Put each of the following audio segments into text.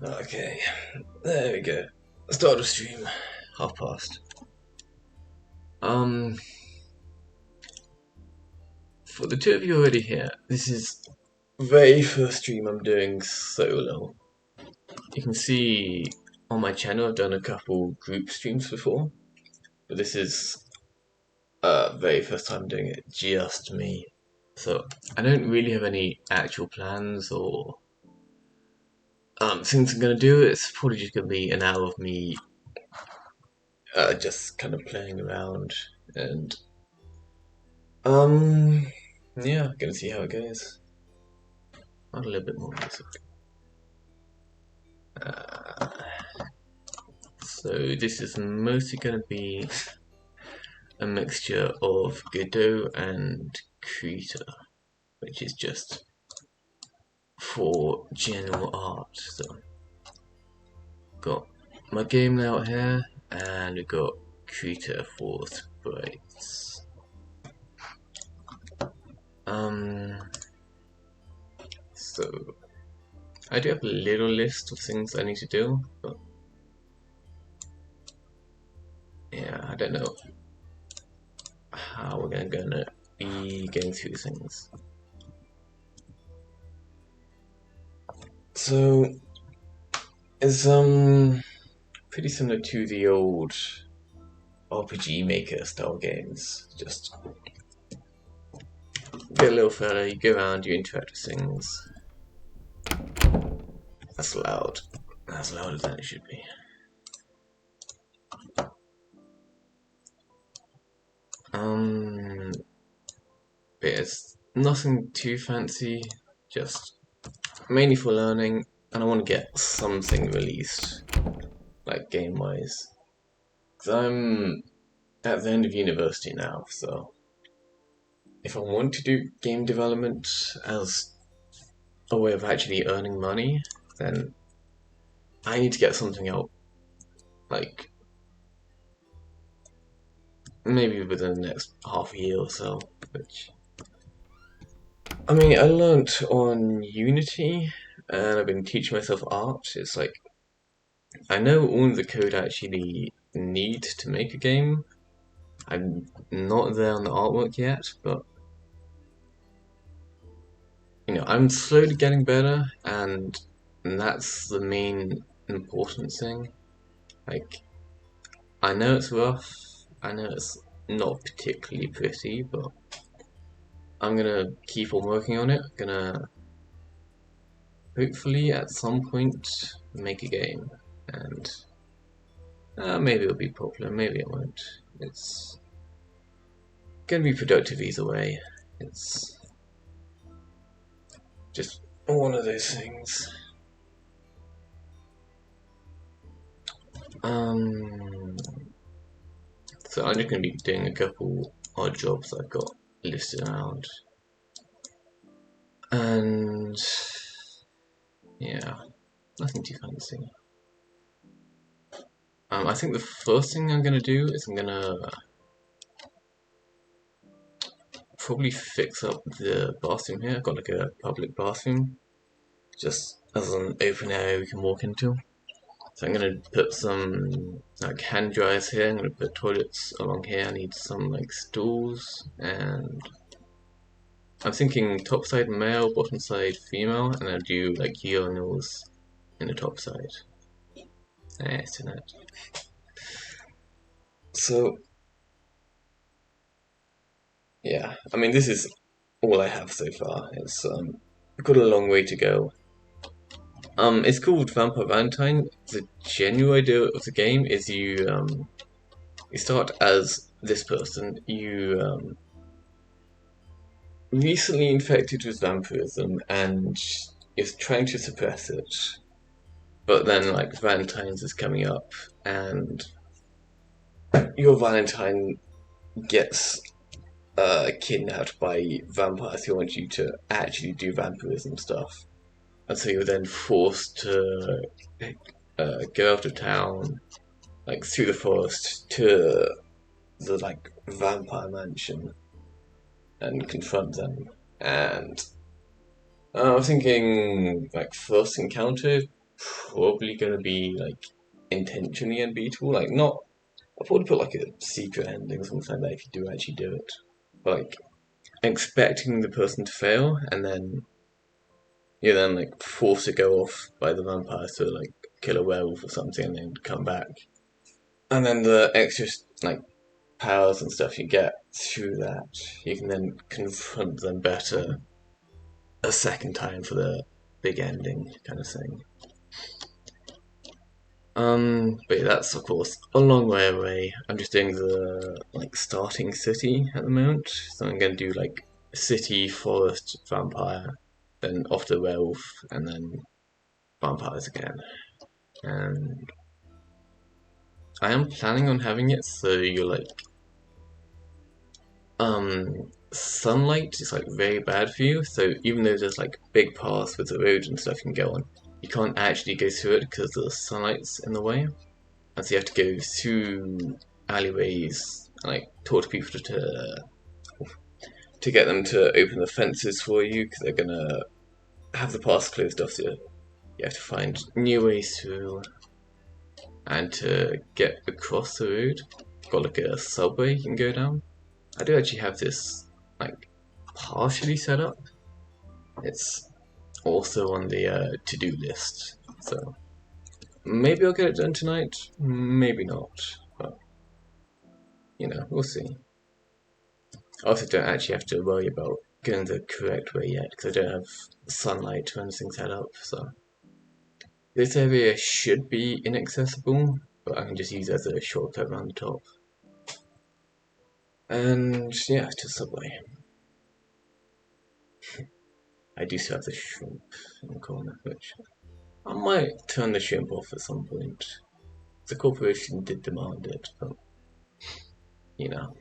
Okay, there we go. Start the stream. 1:30. Um, for the two of you already here, this is very first stream I'm doing solo. You can see on my channel I've done a couple group streams before, but this is very first time doing it just me. So I don't really have any actual plans or things I'm gonna do. It's probably just gonna be an hour of me just kind of playing around and yeah, gonna see how it goes. Add a little bit more music. So this is mostly gonna be a mixture of Godot and Krita, which is just for general art. So got my game layout here, and we got Krita for sprites. So I do have a little list of things I need to do, but yeah, I don't know how we're gonna be going through things. So it's pretty similar to the old RPG Maker style games. Just get a little further, you go around, you interact with things. That's loud. As loud as that should be. But it's nothing too fancy, just mainly for learning, and I want to get something released, like game-wise. Because I'm at the end of university now, so if I want to do game development as a way of actually earning money, then I need to get something out, like, maybe within the next half a year or so, which... I mean, I learnt on Unity, and I've been teaching myself art. It's like, I know all of the code I actually need to make a game. I'm not there on the artwork yet, but you know, I'm slowly getting better, and that's the main important thing. Like, I know it's rough, I know it's not particularly pretty, but I'm gonna keep on working on it. I'm gonna hopefully at some point make a game, and maybe it'll be popular, maybe it won't. It's gonna be productive either way. It's just one of those things. So I'm just gonna be doing a couple odd jobs I've got listed around. And yeah, nothing too fancy. I think the first thing I'm gonna do is I'm gonna probably fix up the bathroom here. I've got like a public bathroom, just as an open area we can walk into. So I'm gonna put some like hand dryers here. I'm gonna put toilets along here. I need some like stools, and I'm thinking top side male, bottom side female, and I'll do like urinals in the top side. It's in that. So yeah, I mean this is all I have so far. It's got a long way to go. It's called Vampire Valentine. The genuine idea of the game is you start as this person. You recently infected with vampirism and is trying to suppress it. But then like Valentine's is coming up and your Valentine gets kidnapped by vampires who want you to actually do vampirism stuff. And so you're then forced to go out of town, like through the forest to the like vampire mansion and confront them. And I'm thinking like first encounter probably gonna be like intentionally unbeatable. Like not, I'll probably put like a secret ending or something like that if you do actually do it. But, like expecting the person to fail and then you're then like forced to go off by the vampires to like kill a werewolf or something and then come back. And then the extra like powers and stuff you get through that, you can then confront them better a second time for the big ending kind of thing. But yeah, that's of course a long way away. I'm just doing the like starting city at the moment, so I'm gonna do like city, forest, vampire, then off to werewolf, and then vampires again. And I am planning on having it so you're like sunlight is like very bad for you, so even though there's like big paths with the roads and stuff you can go on, you can't actually go through it because the sunlight's in the way. And so you have to go through alleyways and like talk to people to get them to open the fences for you because they're gonna have the paths closed off, so you have to find new ways through. And to get across the road, got like a subway you can go down. I do actually have this like partially set up. It's also on the to-do list, so maybe I'll get it done tonight, maybe not, but we'll see. I also don't actually have to worry about going the correct way yet because I don't have sunlight or anything set up, so this area should be inaccessible, but I can just use it as a shortcut around the top. And yeah, to subway. I do still have the shrimp in the corner, which I might turn the shrimp off at some point. The corporation did demand it, but you know.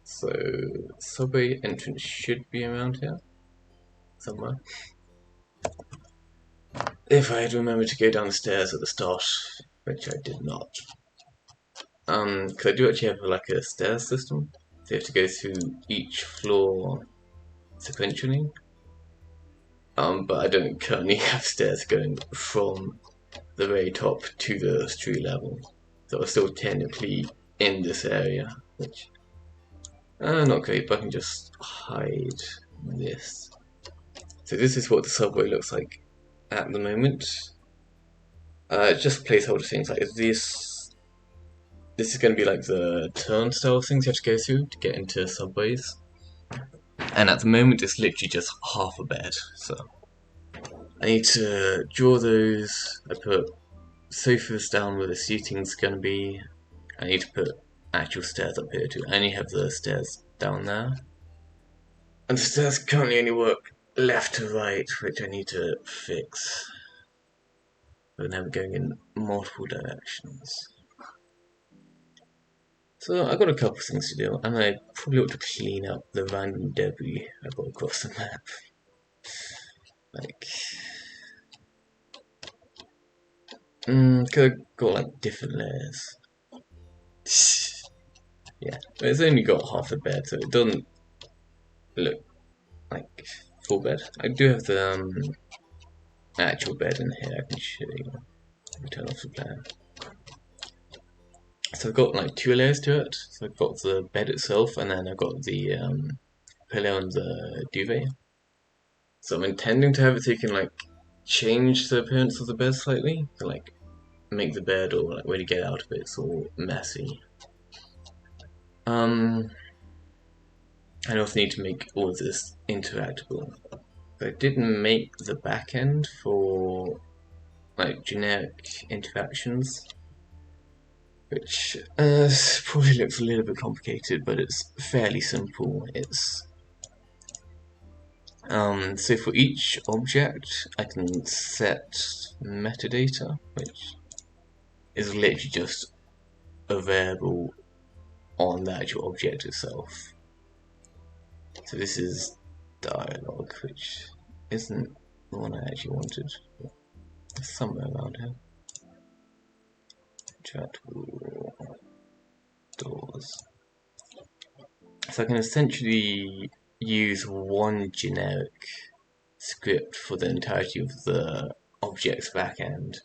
So, subway entrance should be around here somewhere. If I had remembered to go down the stairs at the start, which I did not. Because I do actually have like a stairs system, so you have to go through each floor sequentially. But I don't currently have stairs going from the very top to the street level, so I'm still technically in this area, which not great, but I can just hide this. So this is what the subway looks like at the moment. Just placeholder things like this. This is going to be like the turnstile things you have to go through to get into subways. And at the moment it's literally just half a bed, so I need to draw those. I put sofas down where the seating's going to be. I need to put actual stairs up here too. I only have the stairs down there. And the stairs currently only work left to right, which I need to fix. But now we're going in multiple directions. So I've got a couple of things to do, and I probably ought to clean up the random debris I got across the map. Like, could have got like different layers. Yeah, but it's only got half a bed, so it doesn't look like full bed. I do have the actual bed in here. I can show you. Turn off the player. So I've got like two layers to it. So I've got the bed itself, and then I've got the pillow and the duvet. So I'm intending to have it so you can like change the appearance of the bed slightly to like make the bed or like when you get out of it, it's all messy. I also need to make all of this interactable. But I didn't make the back end for like generic interactions, which probably looks a little bit complicated, but it's fairly simple. It's so for each object, I can set metadata, which is literally just a variable on the actual object itself. So this is dialogue, which isn't the one I actually wanted. It's somewhere around here. Chat doors. So I can essentially use one generic script for the entirety of the object's backend,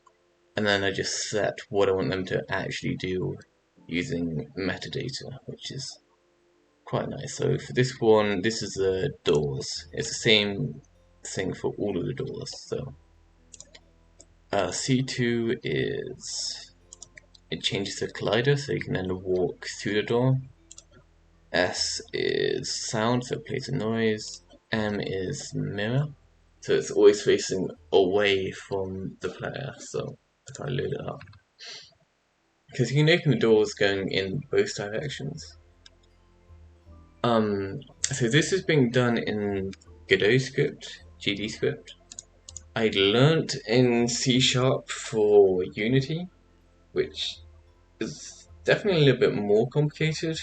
and then I just set what I want them to actually do using metadata, which is quite nice. So for this one, this is the doors. It's the same thing for all of the doors. So C2 is, it changes the collider so you can then walk through the door. S is sound, so it plays a noise. M is mirror, so it's always facing away from the player. So if I load it up, because you can open the doors going in both directions. So this is being done in Godot script, GD script. I learnt in C# for Unity, which is definitely a little bit more complicated.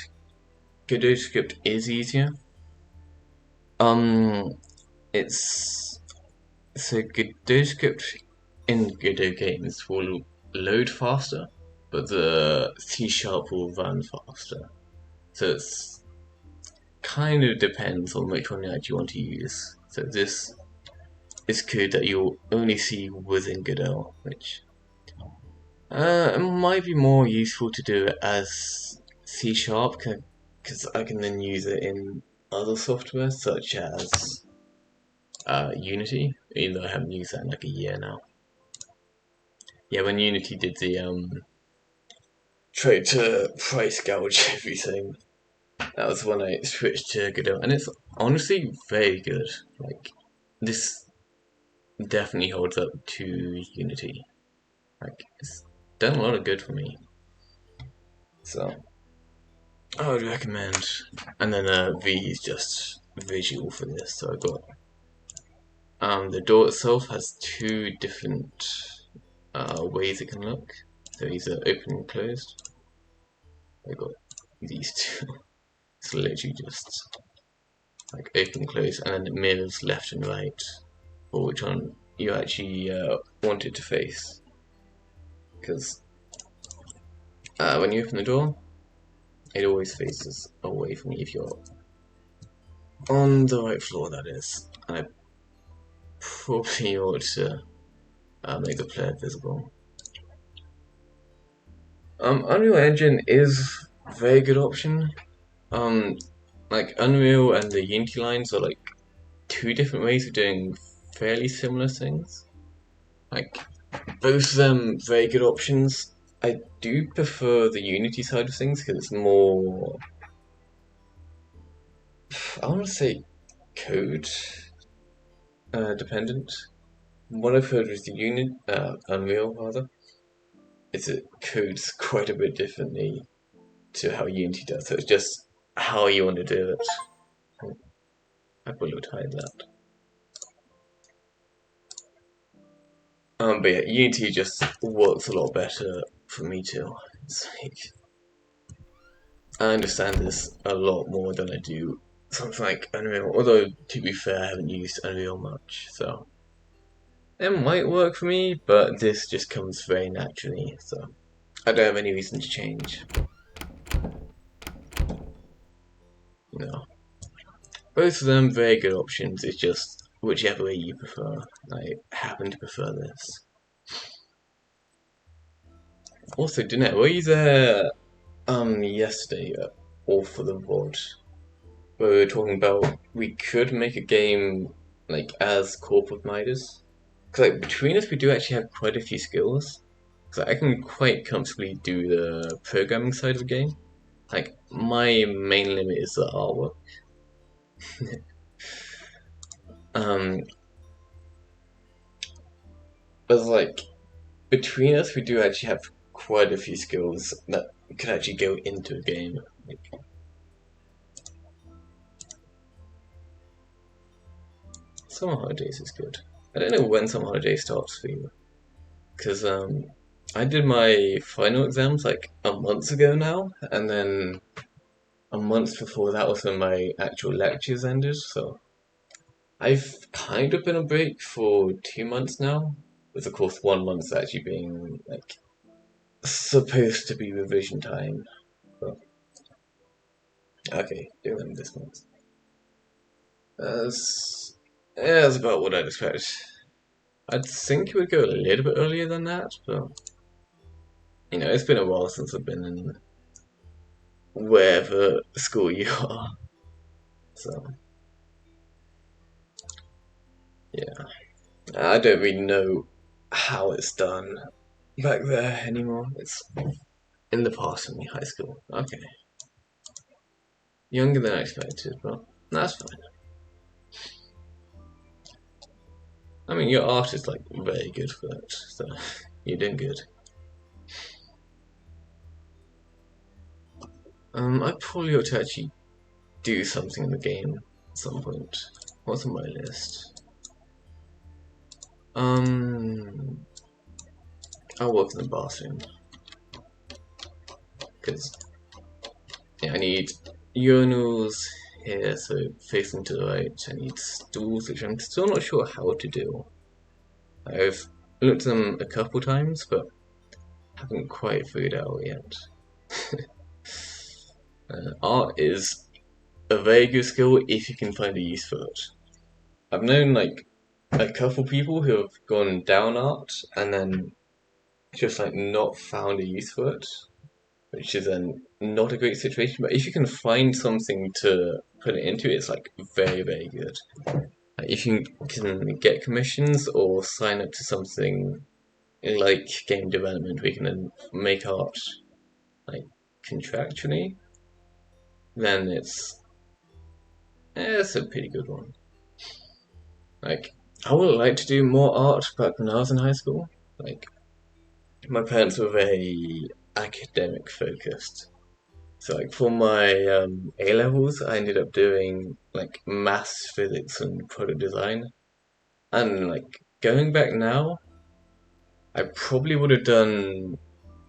Godot script is easier. It's so Godot script in Godot games will load faster, but the C# will run faster. So it's kind of depends on which one you actually want to use. So this is code that you'll only see within Godot, which it might be more useful to do it as C# because I can then use it in other software such as Unity, even though I haven't used that in like a year now. Yeah, when Unity did the try to price gouge everything, that was when I switched to Godot, and it's honestly very good. Like, this definitely holds up to Unity. Like, it's done a lot of good for me. So, I would recommend. And then V is just visual for this. So I got the door itself has two different ways it can look. So either open and closed. I got these two. It's literally just like open and close, and then it mirrors left and right for which one you actually want it to face. Because when you open the door, it always faces away from you if you're on the right floor, that is. And I probably ought to make the player visible. Unreal Engine is a very good option. Like Unreal and the Unity lines are like two different ways of doing fairly similar things. Like both of them very good options. I do prefer the Unity side of things because it's more, I want to say, code dependent. What I've heard with the Unreal rather, is it codes quite a bit differently to how Unity does. So it's just how you want to do it. I will hide that. But yeah, Unity just works a lot better for me too. It's like, I understand this a lot more than I do something like Unreal. Although to be fair, I haven't used Unreal much, so it might work for me. But this just comes very naturally, so I don't have any reason to change. No, both of them very good options. It's just whichever way you prefer. I happen to prefer this. Also, Danette, were you there yesterday or for the VOD where we were talking about we could make a game like as corporate Midas? Because like between us, we do actually have quite a few skills. So I can quite comfortably do the programming side of the game. Like my main limit is the artwork. But like between us, we do actually have quite a few skills that could actually go into a game. Like, Summer Holidays is good. I don't know when Summer Holidays starts for you, because I did my final exams like a month ago now, and then a month before that was when my actual lectures ended. So I've kind of been on break for 2 months now, with of course 1 month actually being like supposed to be revision time. But okay, doing them this month. Yeah, that's about what I'd expect. I'd think it would go a little bit earlier than that, but it's been a while since I've been in wherever school you are. So yeah, I don't really know how it's done back there anymore. It's in the past for me, high school. Okay, younger than I expected, but that's fine. I mean, your art is like very good for it, so you're doing good. I probably ought to actually do something in the game at some point. What's on my list? Um, I'll work in the bathroom because yeah, I need urinals here, so facing to the right. I need stools, which I'm still not sure how to do. I've looked at them a couple times, but haven't quite figured it out yet. Art is a very good skill if you can find a use for it. I've known like a couple people who have gone down art and then just like not found a use for it, which is then not a great situation. But if you can find something to put it into, it's like very, very good. Like, if you can get commissions or sign up to something like game development, we can then make art like contractually, then it's a pretty good one. Like I would like to do more art back when I was in high school. Like my parents were very academic focused. So like for my A levels, I ended up doing like maths, physics, and product design. And like going back now, I probably would have done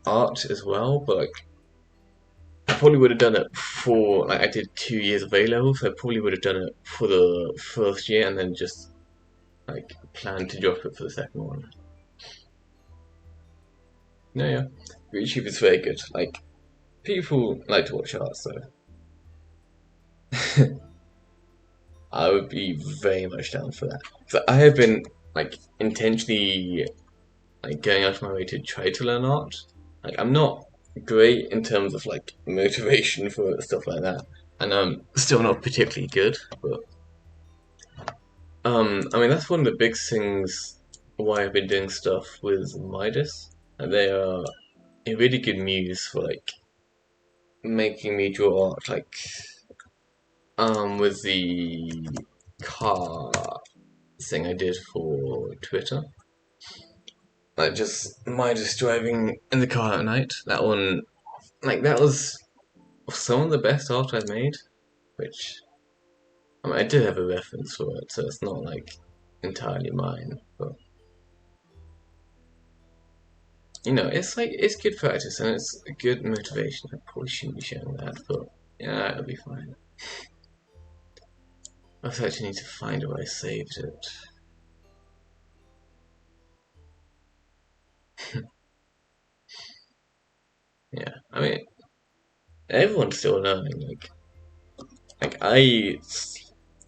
art as well, but like I probably would have done it for like I did 2 years of A levels, so I probably would have done it for the first year and then just like planned to drop it for the second one. No, yeah, YouTube is very good. Like people like to watch art, so I would be very much down for that. So I have been like intentionally like going out of my way to try to learn art. Like I'm not great in terms of like motivation for stuff like that, and I'm still not particularly good. But I mean that's one of the big things why I've been doing stuff with Midas. And they are a really good muse for like making me draw art. Like with the car thing I did for Twitter. Like just Midas driving in the car at night. That one, like that was some of the best art I've made. Which I mean, I did have a reference for it, so it's not like entirely mine. But it's like it's good practice and it's a good motivation. I probably shouldn't be sharing that, but yeah, it'll be fine. I actually need to find where I saved it. Yeah, I mean, everyone's still learning. Like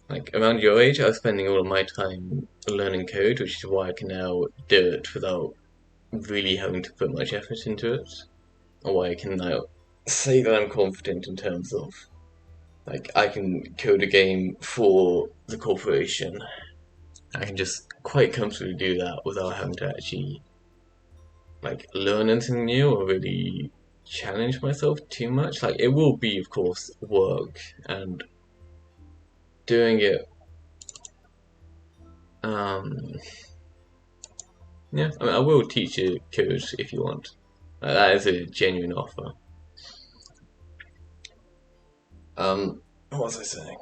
like around your age, I was spending all of my time learning code, which is why I can now do it without really having to put much effort into it. Or why I can now say that I'm confident in terms of like I can code a game for the corporation. I can just quite comfortably do that without having to actually like learn anything new or really challenge myself too much. Like it will be, of course, work and doing it. Um, yeah, I mean, I will teach you code if you want. That is a genuine offer. What was I saying?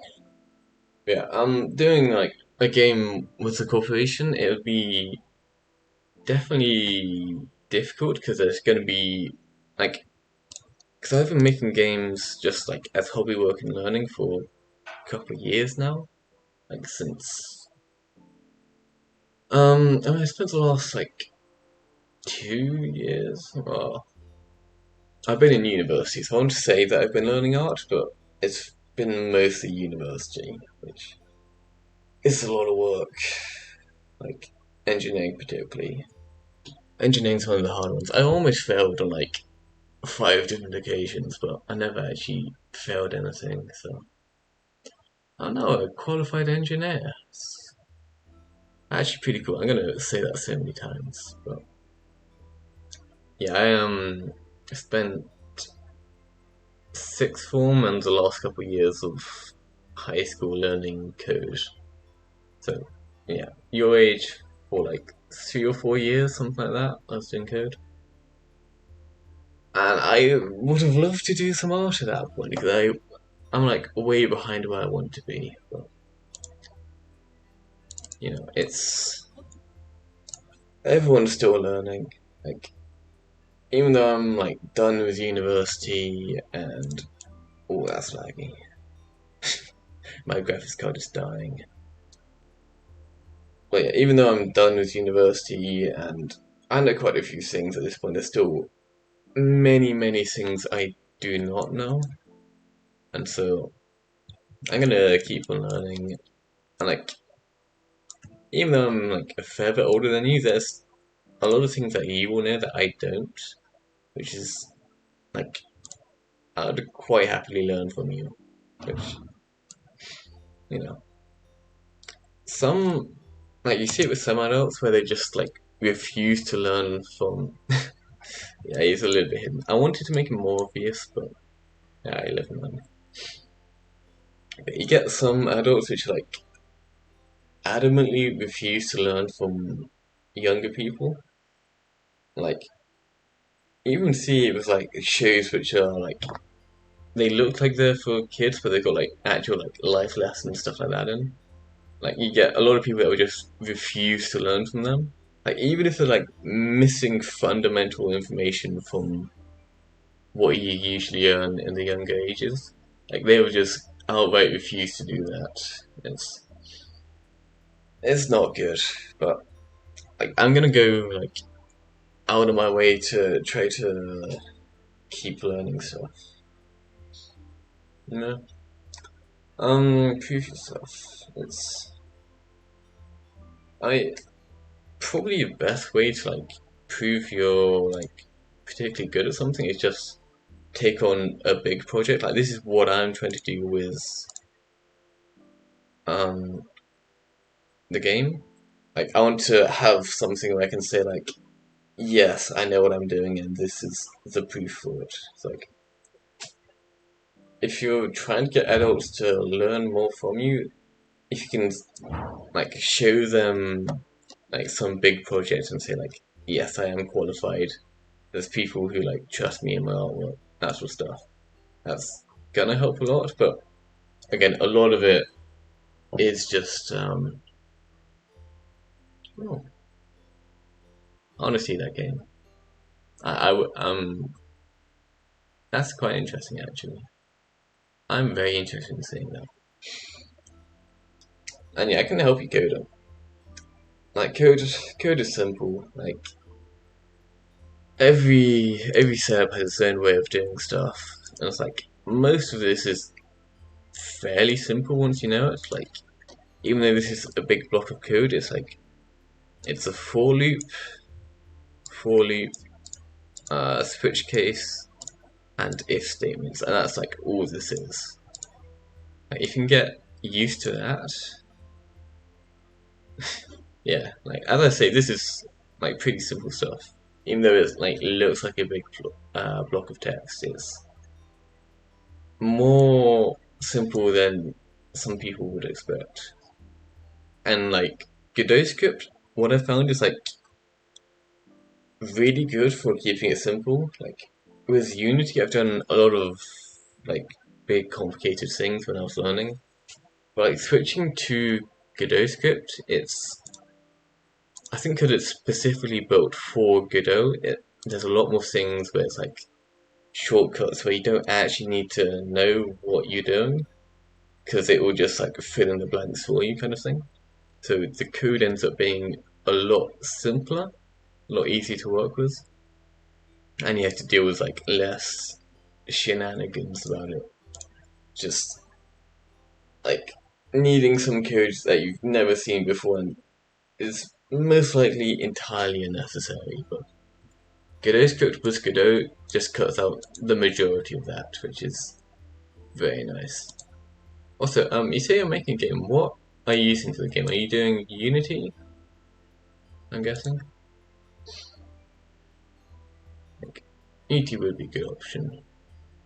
Yeah, I'm doing like a game with the corporation. It would be definitely difficult because there's going to be like because I've been making games just like as hobby work and learning for a couple of years now, like since I mean, I spent the last like 2 years. Well, I've been in university, so I want to say that I've been learning art, but it's been mostly university, which it's a lot of work. Like engineering, particularly. Engineering's one of the hard ones. I almost failed on like 5 different occasions, but I never actually failed anything. So I know a qualified engineer. It's actually pretty cool. I'm gonna say that so many times, but yeah, I spent sixth form and the last couple of years of high school learning code. So yeah, your age for like 3 or 4 years, something like that. I was doing code, and I would have loved to do some art at that point because I'm like way behind where I want to be. But it's everyone's still learning. Like even though I'm like done with university and oh that's laggy. My graphics card is dying. But yeah, even though I'm done with university and I know quite a few things at this point, there's still many things I do not know. And so I'm gonna keep on learning. And like even though I'm like a fair bit older than you, there's a lot of things that you will know that I don't, which is like I'd quite happily learn from you. Which you know, some like you see it with some adults where they just like refuse to learn from. Yeah, he's a little bit hidden. I wanted to make him more obvious, but yeah, I live in them. But you get some adults which like adamantly refuse to learn from younger people. Like even see it with like shows which are like they look like they're for kids, but they've got like actual like life lessons stuff like that in. Like you get a lot of people that will just refuse to learn from them. Like even if they're like missing fundamental information from what you usually earn in the younger ages, like they will just outright refuse to do that. It's it's not good, but like I'm gonna go like out of my way to try to keep learning stuff. You know, prove yourself. It's I probably the best way to like prove you're like particularly good at something is just take on a big project. Like this is what I'm trying to do with um the game. Like I want to have something where I can say like, yes, I know what I'm doing and this is the proof for it. It's like if you're trying to get adults to learn more from you, if you can like show them like some big project and say like, yes, I am qualified. There's people who like trust me in my artwork, that sort of stuff. That's gonna help a lot, but again, a lot of it is just oh, I want to see that game. That's quite interesting actually. I'm very interested in seeing that. And yeah, I can help you code up. Like code is simple. Like every setup has its own way of doing stuff. And it's like most of this is fairly simple once you know it. It's like even though this is a big block of code, it's like it's a for loop, switch case, and if statements, and that's like all this is. Like, you can get used to that. Yeah, like as I say, this is like pretty simple stuff. Even though it's like it looks like a big block of text, it's more simple than some people would expect. And like Godot script, what I found is like really good for keeping it simple. Like with Unity, I've done a lot of like big complicated things when I was learning. But like switching to Godot script, it's I think because it's specifically built for Godot, there's a lot more things where it's like shortcuts where you don't actually need to know what you're doing because it will just like fill in the blanks for you kind of thing. So the code ends up being a lot simpler, a lot easier to work with, and you have to deal with like less shenanigans about it. Just like needing some codes that you've never seen before and is most likely entirely unnecessary, but Godot script plus Godot just cuts out the majority of that, which is very nice. Also, you say you're making a game. What are you using for the game? Are you doing Unity? I'm guessing. Like, Unity would be a good option.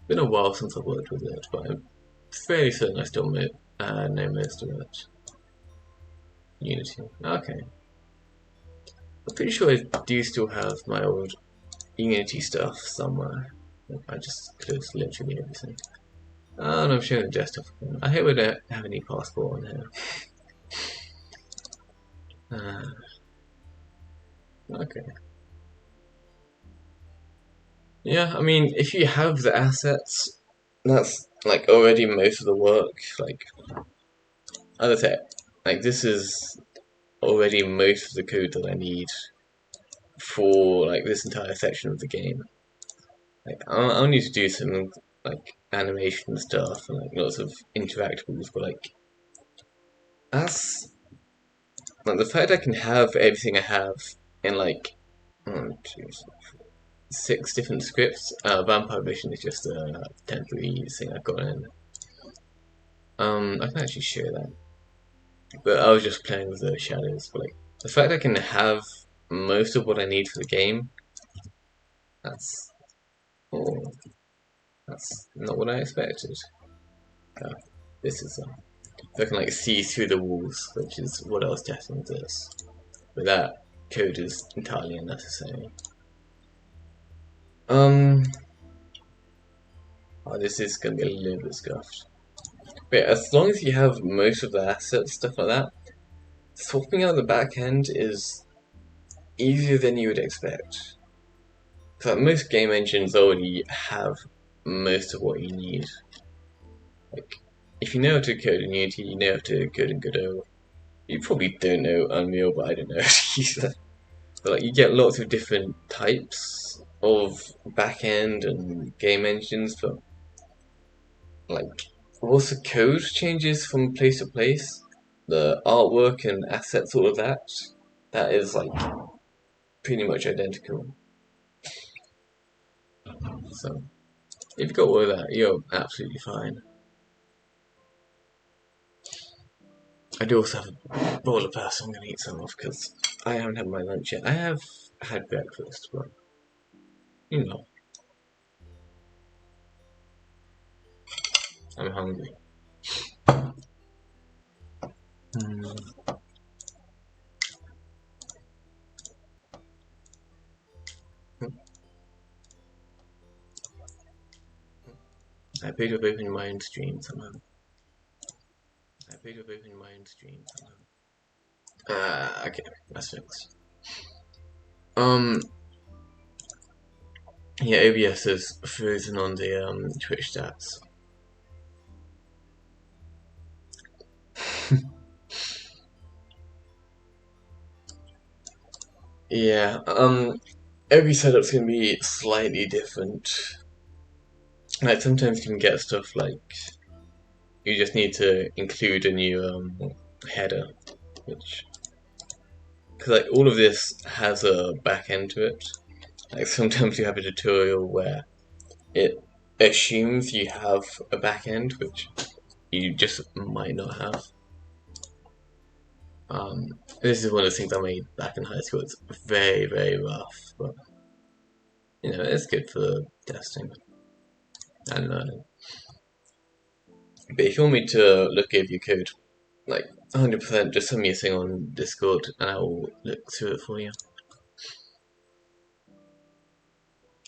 Been a while since I've worked with it, but I'm fairly certain I still know most of it. Unity. Okay. I'm pretty sure I do still have my old Unity stuff somewhere. I just closed literally everything. Oh, and I'm showing the desktop again. I hope we don't have any passport on here. Okay. Yeah, I mean, if you have the assets, that's like already most of the work. Like, as I said, like this is already most of the code that I need for like this entire section of the game. Like, I'll need to do some like animation stuff and like lots of interactables, but like that's like the fact I can have everything I have in like oh, geez, 6 different scripts. Vampire Vision is just a temporary thing I've got in. I can actually share that, but I was just playing with the shadows. But like the fact I can have most of what I need for the game, that's oh, that's not what I expected. Uh, this is I can like see through the walls, which is what I was testing with this. But that code is entirely unnecessary. Um, oh, this is gonna be a little bit scuffed. But as long as you have most of the assets, stuff like that, swapping out the back end is easier than you would expect. Because like, most game engines already have most of what you need. Like, if you know how to code in Unity, you know how to code in Godot. You probably don't know Unreal, but I don't know how to use that. But like, you get lots of different types of backend and game engines, but like, also code changes from place to place. The artwork and assets, all of that, that is like pretty much identical. So if you've got all of that, you're absolutely fine. I do also have a bowl of pasta I'm going to eat some of because I haven't had my lunch yet. I have had breakfast, but you know, I'm hungry. Mm. I paid to open my own stream somehow. I paid to open my own stream somehow. Okay, that's fixed. Um, yeah, OBS is frozen on the Twitch stats. Yeah, every setup's gonna be slightly different. Like sometimes you can get stuff like you just need to include a new header, which because like all of this has a back end to it. Like sometimes you have a tutorial where it assumes you have a back end, which you just might not have. This is one of the things I made back in high school. It's very, very rough, but you know, it's good for testing and learning. But if you want me to look over your code, like 100%, just send me a thing on Discord and I will look through it for you.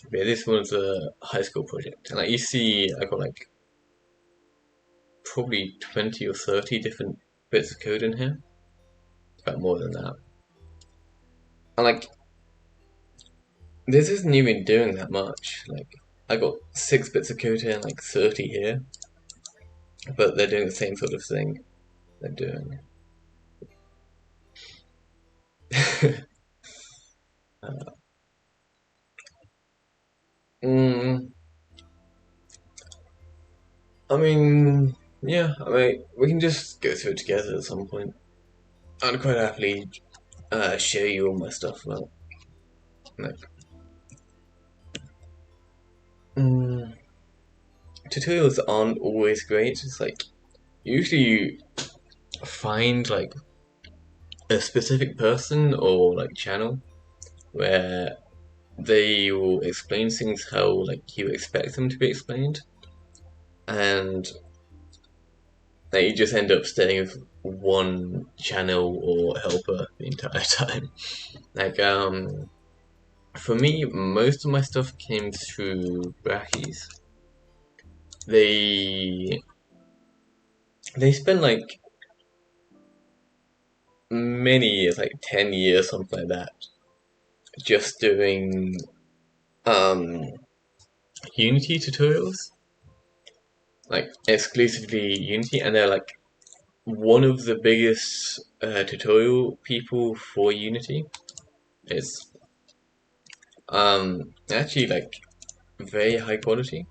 But yeah, this one's a high school project, and like you see, I got like probably 20 or 30 different bits of code in here. About more than that. And like, this isn't even doing that much. Like, I got 6 bits of code here and like 30 here, but they're doing the same sort of thing they're doing. mm, I mean, Yeah, I mean, we can just go through it together at some point. I'd quite happily show you all my stuff. Like, mm, tutorials aren't always great. It's like usually you find like a specific person or like channel where they will explain things how like you expect them to be explained, and you just end up staying with one channel or helper the entire time. Like for me, most of my stuff came through brackies. They they spend like many years, like 10 years, something like that, just doing um Unity tutorials, like exclusively Unity, and they're like one of the biggest tutorial people for Unity. It's actually like very high quality.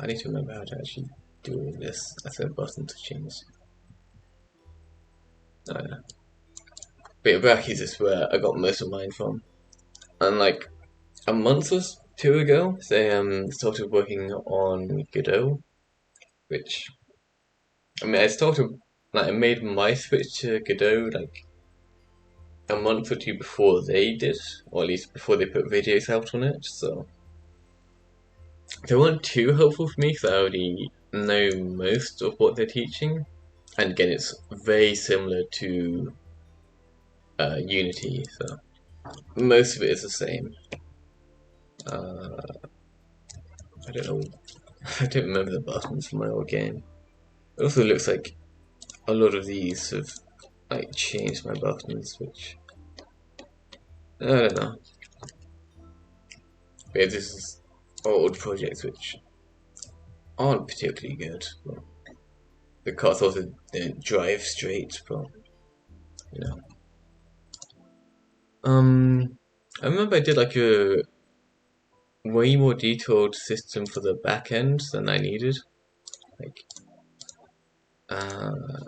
I need to remember how to actually do this as a button to change. Oh, yeah. But Iraqis is where I got most of mine from. And like a month or two ago, they started working on Godot, which I mean I started like I made my switch to Godot like a month or two before they did, or at least before they put videos out on it. So they weren't too helpful for me because I already know most of what they're teaching. And again, it's very similar to Unity, so most of it is the same. Uh, I don't know. I don't remember the buttons from my old game. It also looks like a lot of these have like changed my buttons, which I don't know. But yeah, this is old projects which aren't particularly good. But the cards also don't drive straight, but you know. I remember I did like a way more detailed system for the back end than I needed. Like, uh,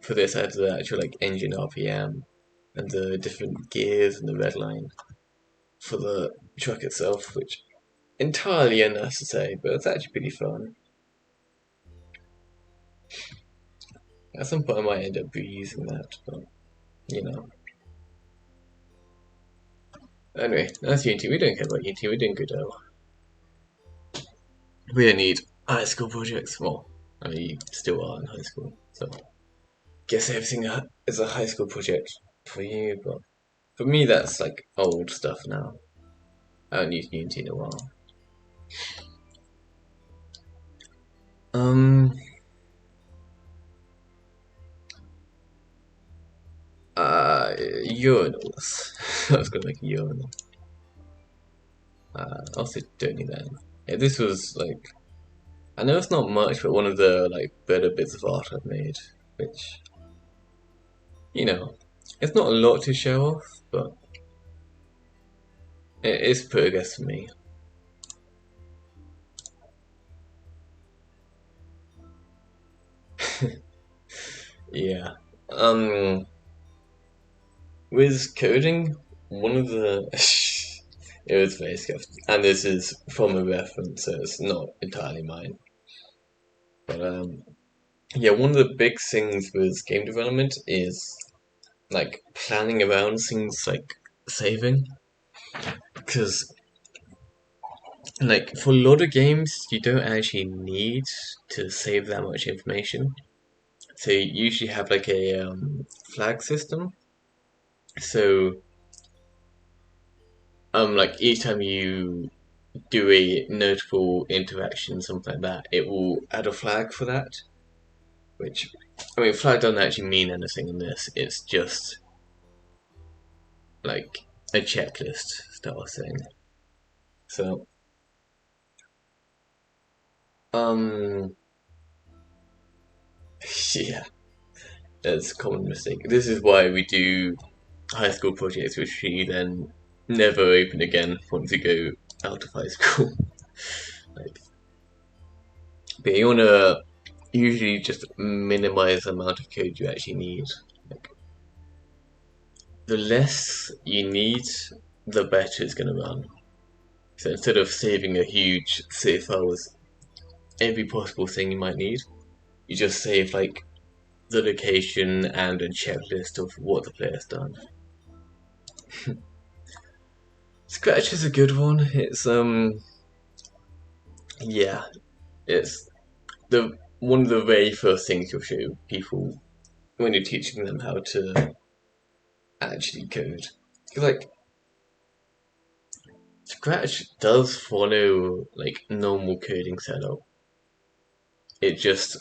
for this, I had the actual like engine RPM and the different gears and the red line for the truck itself, which entirely unnecessary, but it's actually pretty fun. At some point, I might end up reusing that, but you know. Anyway, that's Unity. We don't care about Unity. We're doing Godot. We don't need high school projects. Well, I mean, you still are in high school, so guess everything is a high school project for you, but for me, that's like old stuff now. I haven't used Unity in a while. Um, urinals. I was gonna make a urinal. Also don't need that. Yeah, this was like I know it's not much, but one of the like better bits of art I've made, which you know, it's not a lot to show off, but it is progress for me. Yeah. Um, with coding, one of the it was very scuffed, and this is from a reference, so it's not entirely mine. But yeah, one of the big things with game development is like planning around things like saving, because like for a lot of games, you don't actually need to save that much information. So you usually have like a flag system. So like each time you do a notable interaction, something like that, it will add a flag for that. Which I mean, flag doesn't actually mean anything in this. It's just like a checklist style thing. So um yeah, that's a common mistake. This is why we do high school projects, which we then never open again once we go out of high school. Like, but you wanna usually just minimize the amount of code you actually need. Like, the less you need, the better it's going to run. So instead of saving a huge save file with every possible thing you might need, you just save like the location and a checklist of what the player's done. Scratch is a good one. It's yeah, it's the one of the very first things you'll show people when you're teaching them how to actually code. Like, Scratch does follow like normal coding setup. It just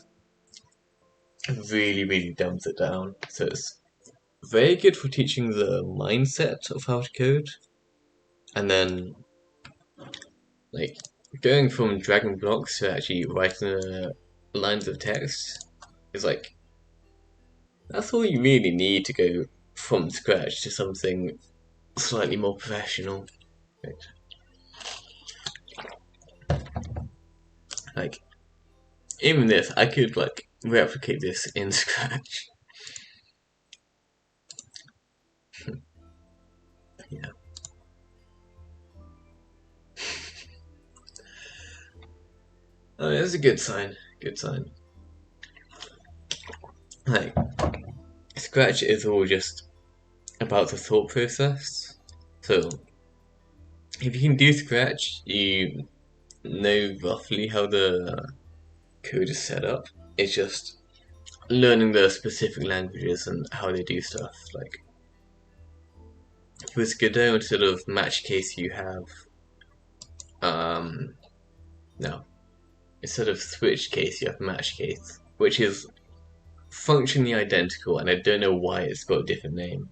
really, really dumbs it down. So it's very good for teaching the mindset of how to code, and then like going from dragging blocks to actually writing lines of text is like that's all you really need to go from scratch to something slightly more professional. Like even this, I could like replicate this in Scratch. Yeah. Oh, that's a good sign. Good sign. Like Scratch is all just about the thought process. So if you can do Scratch, you know roughly how the code is set up. It's just learning the specific languages and how they do stuff. Like with Godot, instead of match case, you have no. Instead of switch case, you have match case, which is functionally identical, and I don't know why it's got a different name.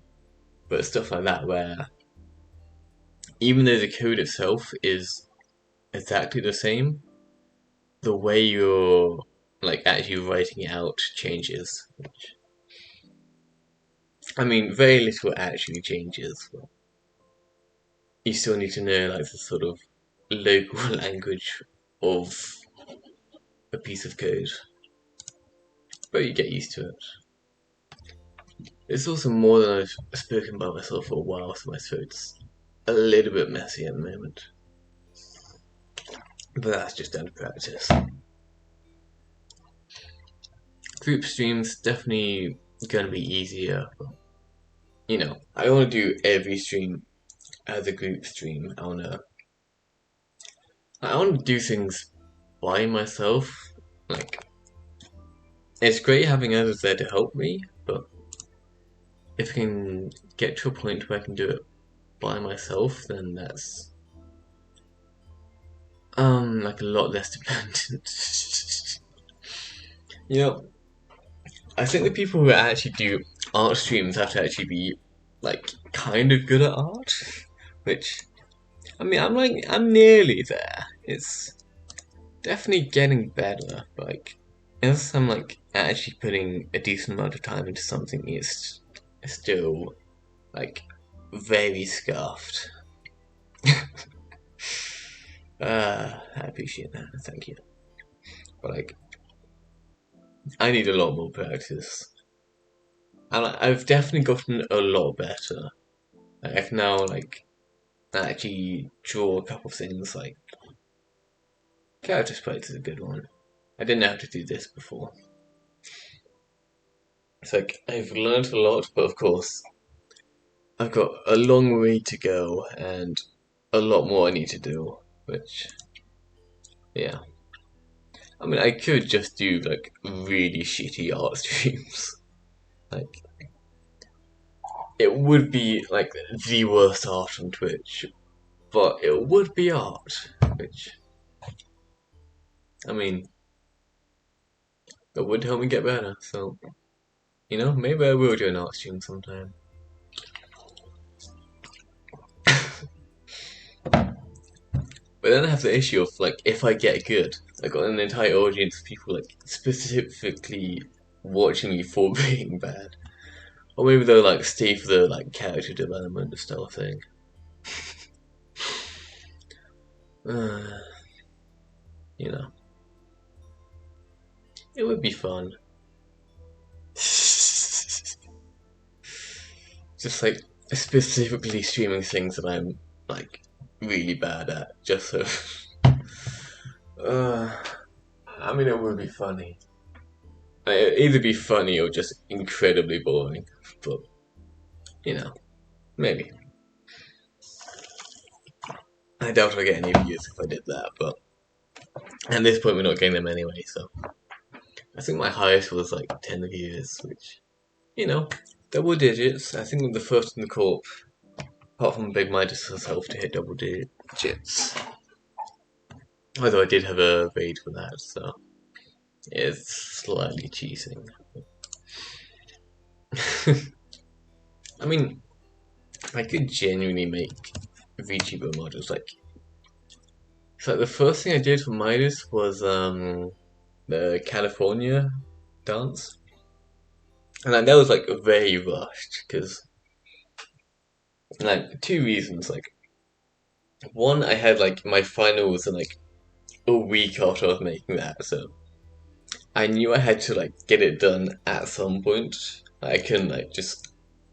But stuff like that, where even though the code itself is exactly the same, the way you're like actually writing it out changes. I mean, very little actually changes. But you still need to know like the sort of local language of a piece of code, but you get used to it. It's also more than I've spoken about myself for a while, so my throat's a little bit messy at the moment. But that's just down to practice. Group streams definitely gonna be easier. But, you know, I want to do every stream as a group stream. I want to do things by myself. Like, it's great having others there to help me, but if I can get to a point where I can do it by myself, then that's like a lot less dependent. You know, I think the people who actually do art streams have to actually be like kind of good at art, which I mean I'm nearly there. It's definitely getting better, but like as I'm like actually putting a decent amount of time into something, it's still like very scuffed. I appreciate that. Thank you. But like, I need a lot more practice, and I've definitely gotten a lot better. Like, I can now like actually draw a couple of things. Like, character sprites is a good one. I didn't know how to do this before. It's like I've learned a lot, but of course, I've got a long way to go and a lot more I need to do. Which, yeah. I mean, I could just do like really shitty art streams. Like, it would be like the worst art on Twitch, but it would be art, which I mean, it would help me get better. So you know, maybe I will do an art stream sometime. But then I have the issue of like, if I get good, I got an entire audience of people like specifically watching me for being bad, or maybe they'll like stay for the like character development style thing. You know. It would be fun. Just like specifically streaming things that I'm like really bad at, just so. uh, I mean, it would be funny. It'd either be funny or just incredibly boring, but you know, maybe. I doubt I'd get any views if I did that, but at this point we're not getting them anyway, so. I think my highest was like 10 views, which, you know, double digits. I think I'm the first in the corp, apart from Big Midas herself, to hit double digits. Although I did have a raid for that, so it's slightly cheating. I mean, I could genuinely make VTuber models. Like, so the first thing I did for Midas was the California dance, and like, that was like very rushed because like two reasons. Like, one, I had like my finals in like a week after I was making that, so I knew I had to like get it done at some point. I couldn't like just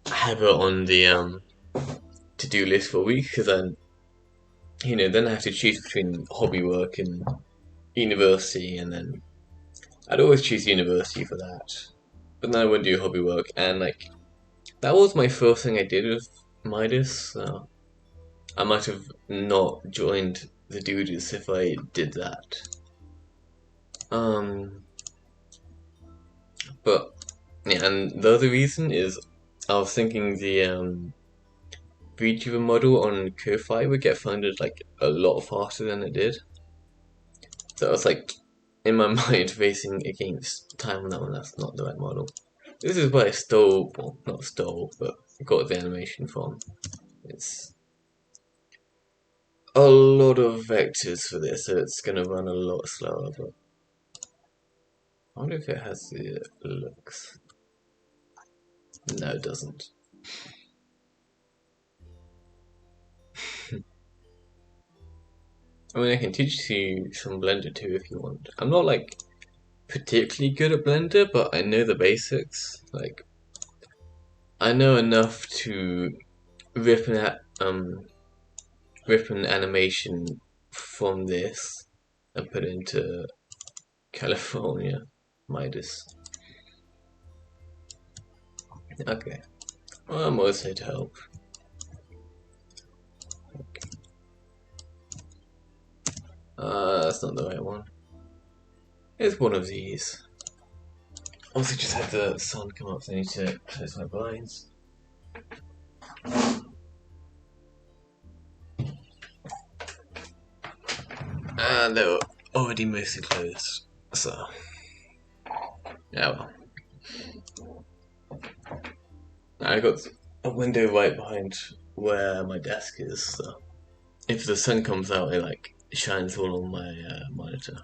have it on the to-do list for a week because then then I have to choose between hobby work and university, and then I'd always choose university for that. But then I wouldn't do hobby work, and like that was my first thing I did with Midas. So I might have not joined the dudes if I did that. Um, but yeah, and the other reason is I was thinking the VTuber model on Ko-Fi would get funded like a lot faster than it did. So I was like, in my mind, racing against time on that one. That's not the right model. This is where I stole, well, not stole, but got the animation from. It's a lot of vectors for this, so it's gonna run a lot slower. But I wonder if it has the looks. No, it doesn't. I mean, I can teach you some Blender too if you want. I'm not like particularly good at Blender, but I know the basics. Like, I know enough to rip rip an animation from this and put it into California Midas. Okay, well, I'm always here to help. Okay. That's not the right one. It's one of these. Obviously, just had the sun come up, so I need to close my blinds. And they were already mostly closed, so yeah. Well, I got a window right behind where my desk is, so if the sun comes out, it like shines all on my monitor.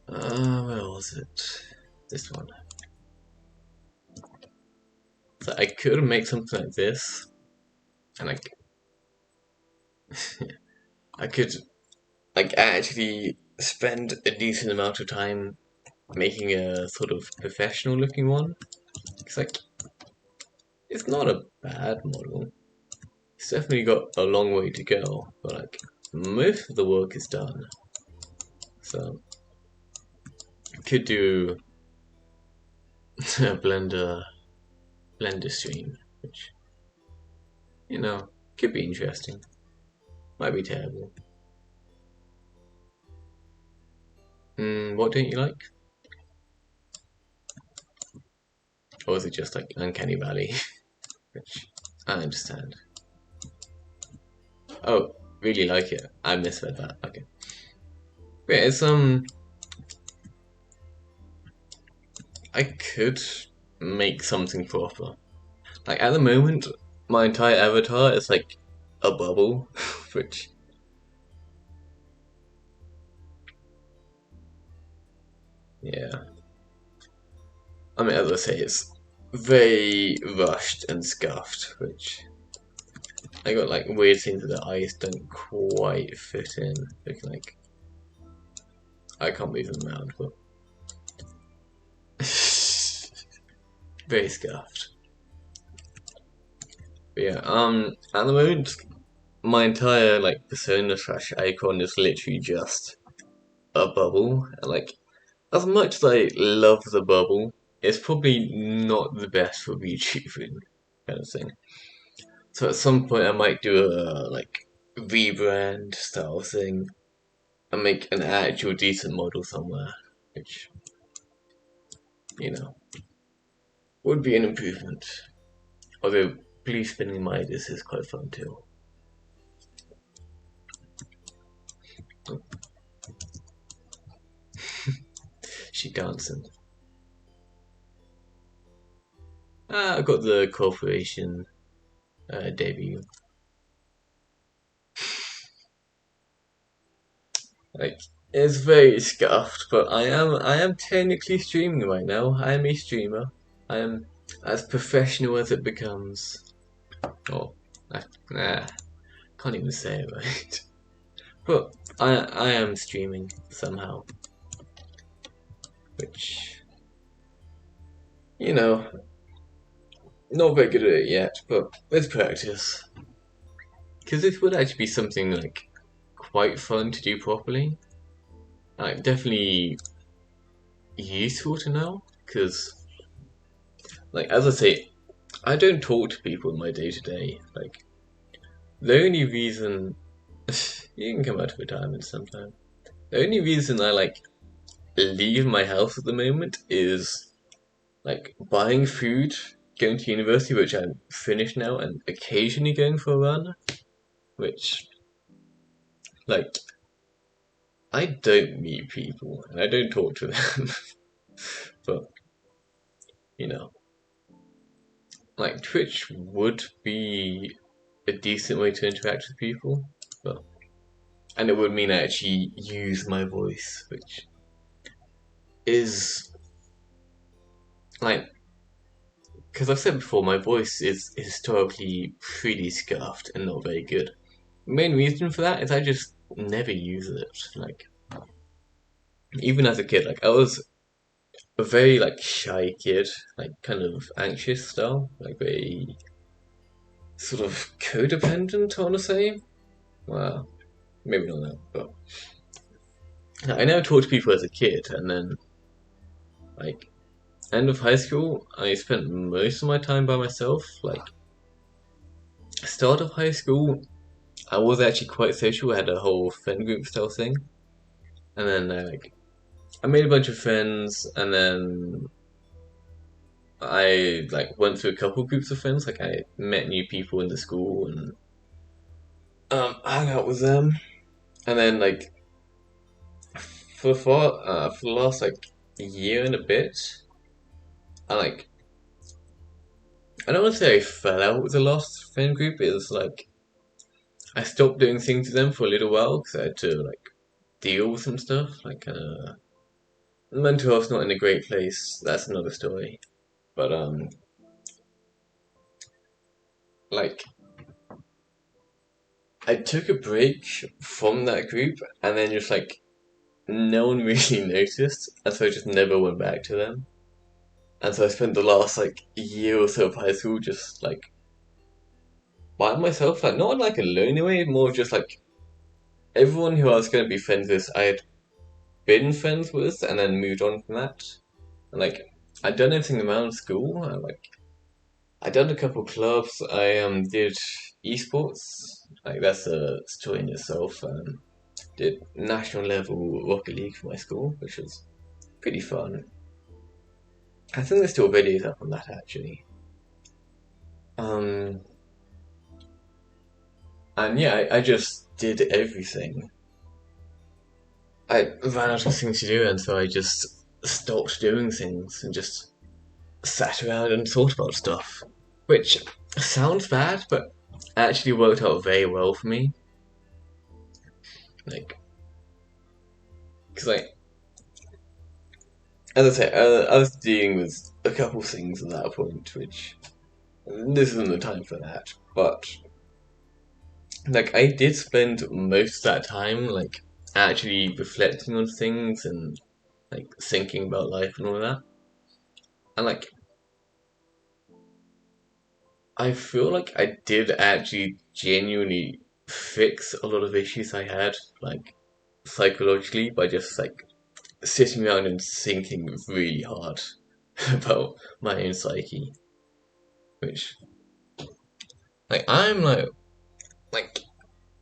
Where was it? This one. So I could make something like this, and like I could like actually spend a decent amount of time making a sort of professional looking one. It's like it's not a bad model. It's definitely got a long way to go, but like most of the work is done. So I could do a Blender stream, which could be interesting. Might be terrible. What don't you like? Or is it just like Uncanny Valley? Which I understand. Oh, really like it. I misread that. Okay. Yeah, it's I could make something proper. Like at the moment, my entire avatar is like a bubble, which yeah. I mean, as I say, it's very rushed and scuffed, which I got like weird things that the eyes don't quite fit in. Looking like I can't move them around, but very scuffed. But yeah, at the moment, my entire like persona slash icon is literally just a bubble. And, like, as much as I love the bubble, it's probably not the best for VTubing kind of thing. So at some point, I might do a like rebrand style thing and make an actual decent model somewhere, which, you know, would be an improvement. Although blue spinning my ideas is quite fun too. She dancing. I got the corporation debut. Like, it's very scuffed, but I am technically streaming right now. I am a streamer. I am as professional as it becomes. Oh, nah, can't even say it right. But I am streaming somehow, which, you know, not very good at it yet, but with practice. Because this would actually be something like quite fun to do properly. Like, definitely useful to know. Because, like, as I say, I don't talk to people in my day to day. Like, the only reason you can come out of retirement sometime. The only reason I like leave my house at the moment is like buying food, going to university, which I'm finished now, and occasionally going for a run, which, like, I don't meet people and I don't talk to them. But, you know, like, Twitch would be a decent way to interact with people, but, and it would mean I actually use my voice, which is like, because I've said before, my voice is historically pretty scuffed and not very good. The main reason for that is I just never use it. Like, even as a kid, like, I was a very like shy kid, like kind of anxious style, like very sort of codependent, I want to say. Well, maybe not that, but I never talked to people as a kid, and then like end of high school, I spent most of my time by myself. Like, start of high school, I was actually quite social. I had a whole friend group style thing, and then I made a bunch of friends, and then I like went through a couple groups of friends. Like, I met new people in the school and hung out with them, and then like for the last like year and a bit, I like I don't want to say I fell out with the last friend group. It was like I stopped doing things with them for a little while because I had to like deal with some stuff. Like, mental health's not in a great place. That's another story. But like I took a break from that group, and then just like no one really noticed, and so I just never went back to them. And so I spent the last like year or so of high school just like by myself, like not in like a lonely way, more just like everyone who I was going to be friends with, I had been friends with, and then moved on from that. And like I'd done everything around school. I done a couple clubs. I did esports. Like, that's a story in itself. Did national level Rocket League for my school, which was pretty fun. I think there's still videos up on that actually. Um, and yeah, I just did everything. I ran out of things to do, and so I just stopped doing things and just sat around and thought about stuff. Which sounds bad, but actually worked out very well for me. Like, because like, as I say, I was dealing with a couple things at that point, which this isn't the time for that. But like, I did spend most of that time like actually reflecting on things and like thinking about life and all that. And like I feel like I did actually genuinely fix a lot of issues I had, like psychologically, by just like sitting around and thinking really hard about my own psyche. Which I'm like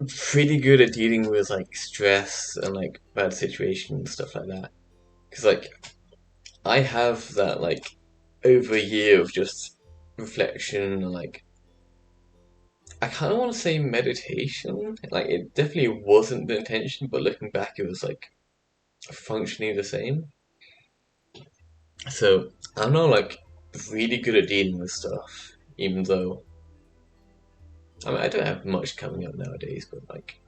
pretty good at dealing with like stress and like bad situations and stuff like that. Because like I have that like over a year of just reflection and like I kind of want to say meditation. Like it definitely wasn't the intention, but looking back, it was like functionally the same. So I'm not like really good at dealing with stuff, even though I mean I don't have much coming up nowadays, but like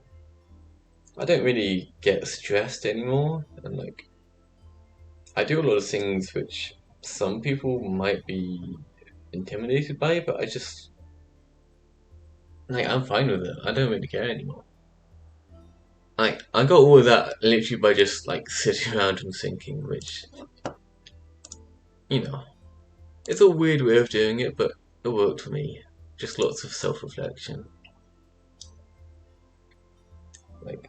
I don't really get stressed anymore, and like I do a lot of things which some people might be intimidated by, but I just like I'm fine with it. I don't really care anymore. I got all of that literally by just like sitting around and thinking, which you know, it's a weird way of doing it, but it worked for me. Just lots of self-reflection. Like,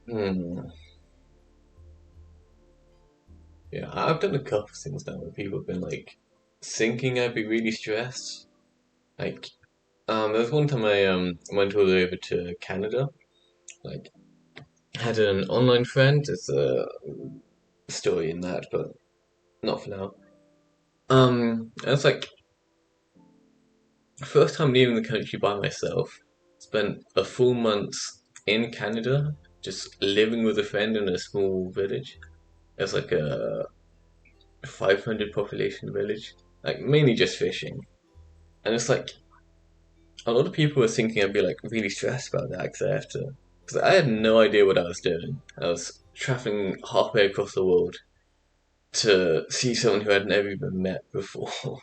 hmm, yeah, I've done a couple of things now where people have been like thinking I'd be really stressed. Like, there was one time I went all the way over to Canada. Like, had an online friend. It's a story in that, but not for now. And it's like first time leaving the country by myself. Spent a full month in Canada, just living with a friend in a small village. It's like a 500 population village, like mainly just fishing. And it's like a lot of people were thinking I'd be like really stressed about that because I have to, because I had no idea what I was doing. I was traveling halfway across the world to see someone who I'd never even met before.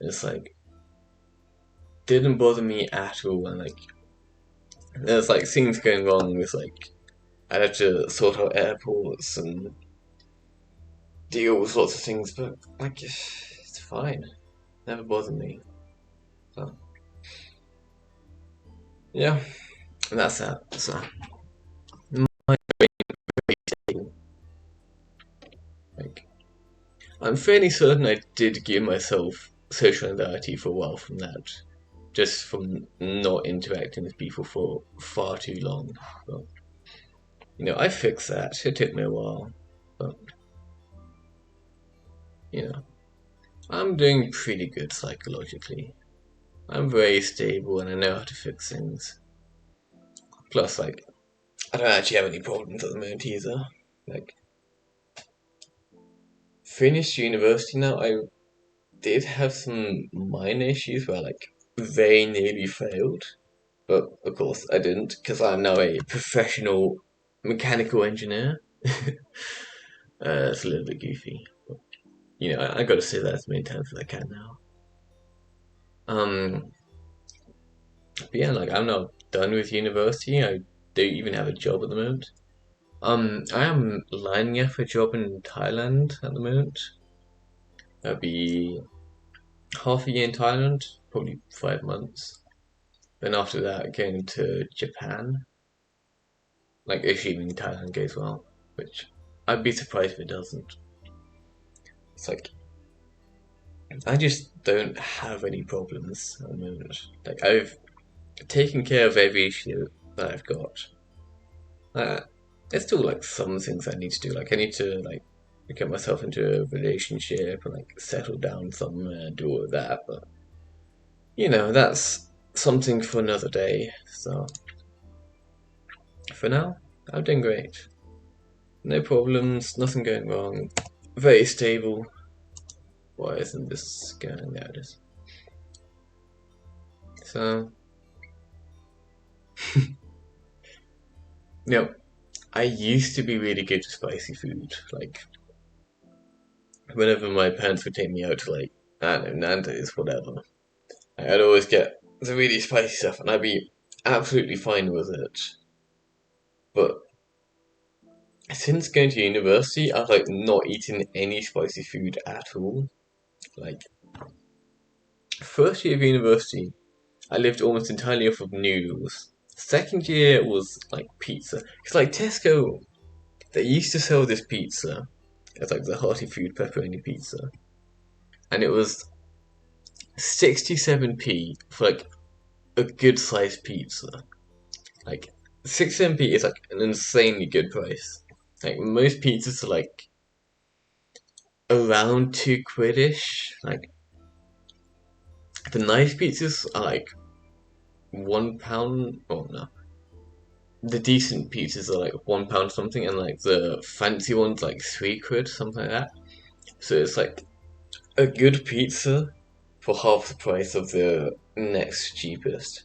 It's like didn't bother me at all, and like there's like things going wrong with like I had to sort out airports and deal with lots of things, but like it's fine. Never bothered me. So yeah, and that's that. So like I'm fairly certain I did give myself social anxiety for a while from that, just from not interacting with people for far too long. But I fixed that. It took me a while, but you know, I'm doing pretty good psychologically. I'm very stable and I know how to fix things. Plus, like, I don't actually have any problems at the moment either. Like, finished university now, I did have some minor issues where, like, very nearly failed. But, of course, I didn't, because I'm now a professional mechanical engineer. It's a little bit goofy. But, I gotta say that as many times as I can now. Um, but yeah, like, I'm now done with university. I don't even have a job at the moment. I am lining up for a job in Thailand at the moment. That'd be half a year in Thailand, probably 5 months. Then after that, going to Japan. Like assuming Thailand goes well, which I'd be surprised if it doesn't. It's like I just don't have any problems at the moment. Like I've taken care of every issue that I've got. Uh, there's still like some things I need to do. Like I need to like get myself into a relationship and like settle down somewhere, do all of that. But that's something for another day. So for now, I'm doing great. No problems, nothing going wrong. Very stable. Why isn't this going? There it is. So, I used to be really good with spicy food. Like, whenever my parents would take me out to, like, I don't know, Nando's, whatever, I'd always get the really spicy stuff, and I'd be absolutely fine with it. But since going to university, I've like not eaten any spicy food at all. Like first year of university, I lived almost entirely off of noodles. Second year was like pizza. It's like Tesco, they used to sell this pizza. It's like the hearty food pepperoni pizza. And it was 67p for like a good sized pizza. Like 67p is like an insanely good price. Like most pizzas are like around 2 quid-ish. Like the nice pizzas are like £1. Oh no, the decent pizzas are like £1 something, and like the fancy ones like 3 quid, something like that. So it's like a good pizza for half the price of the next cheapest.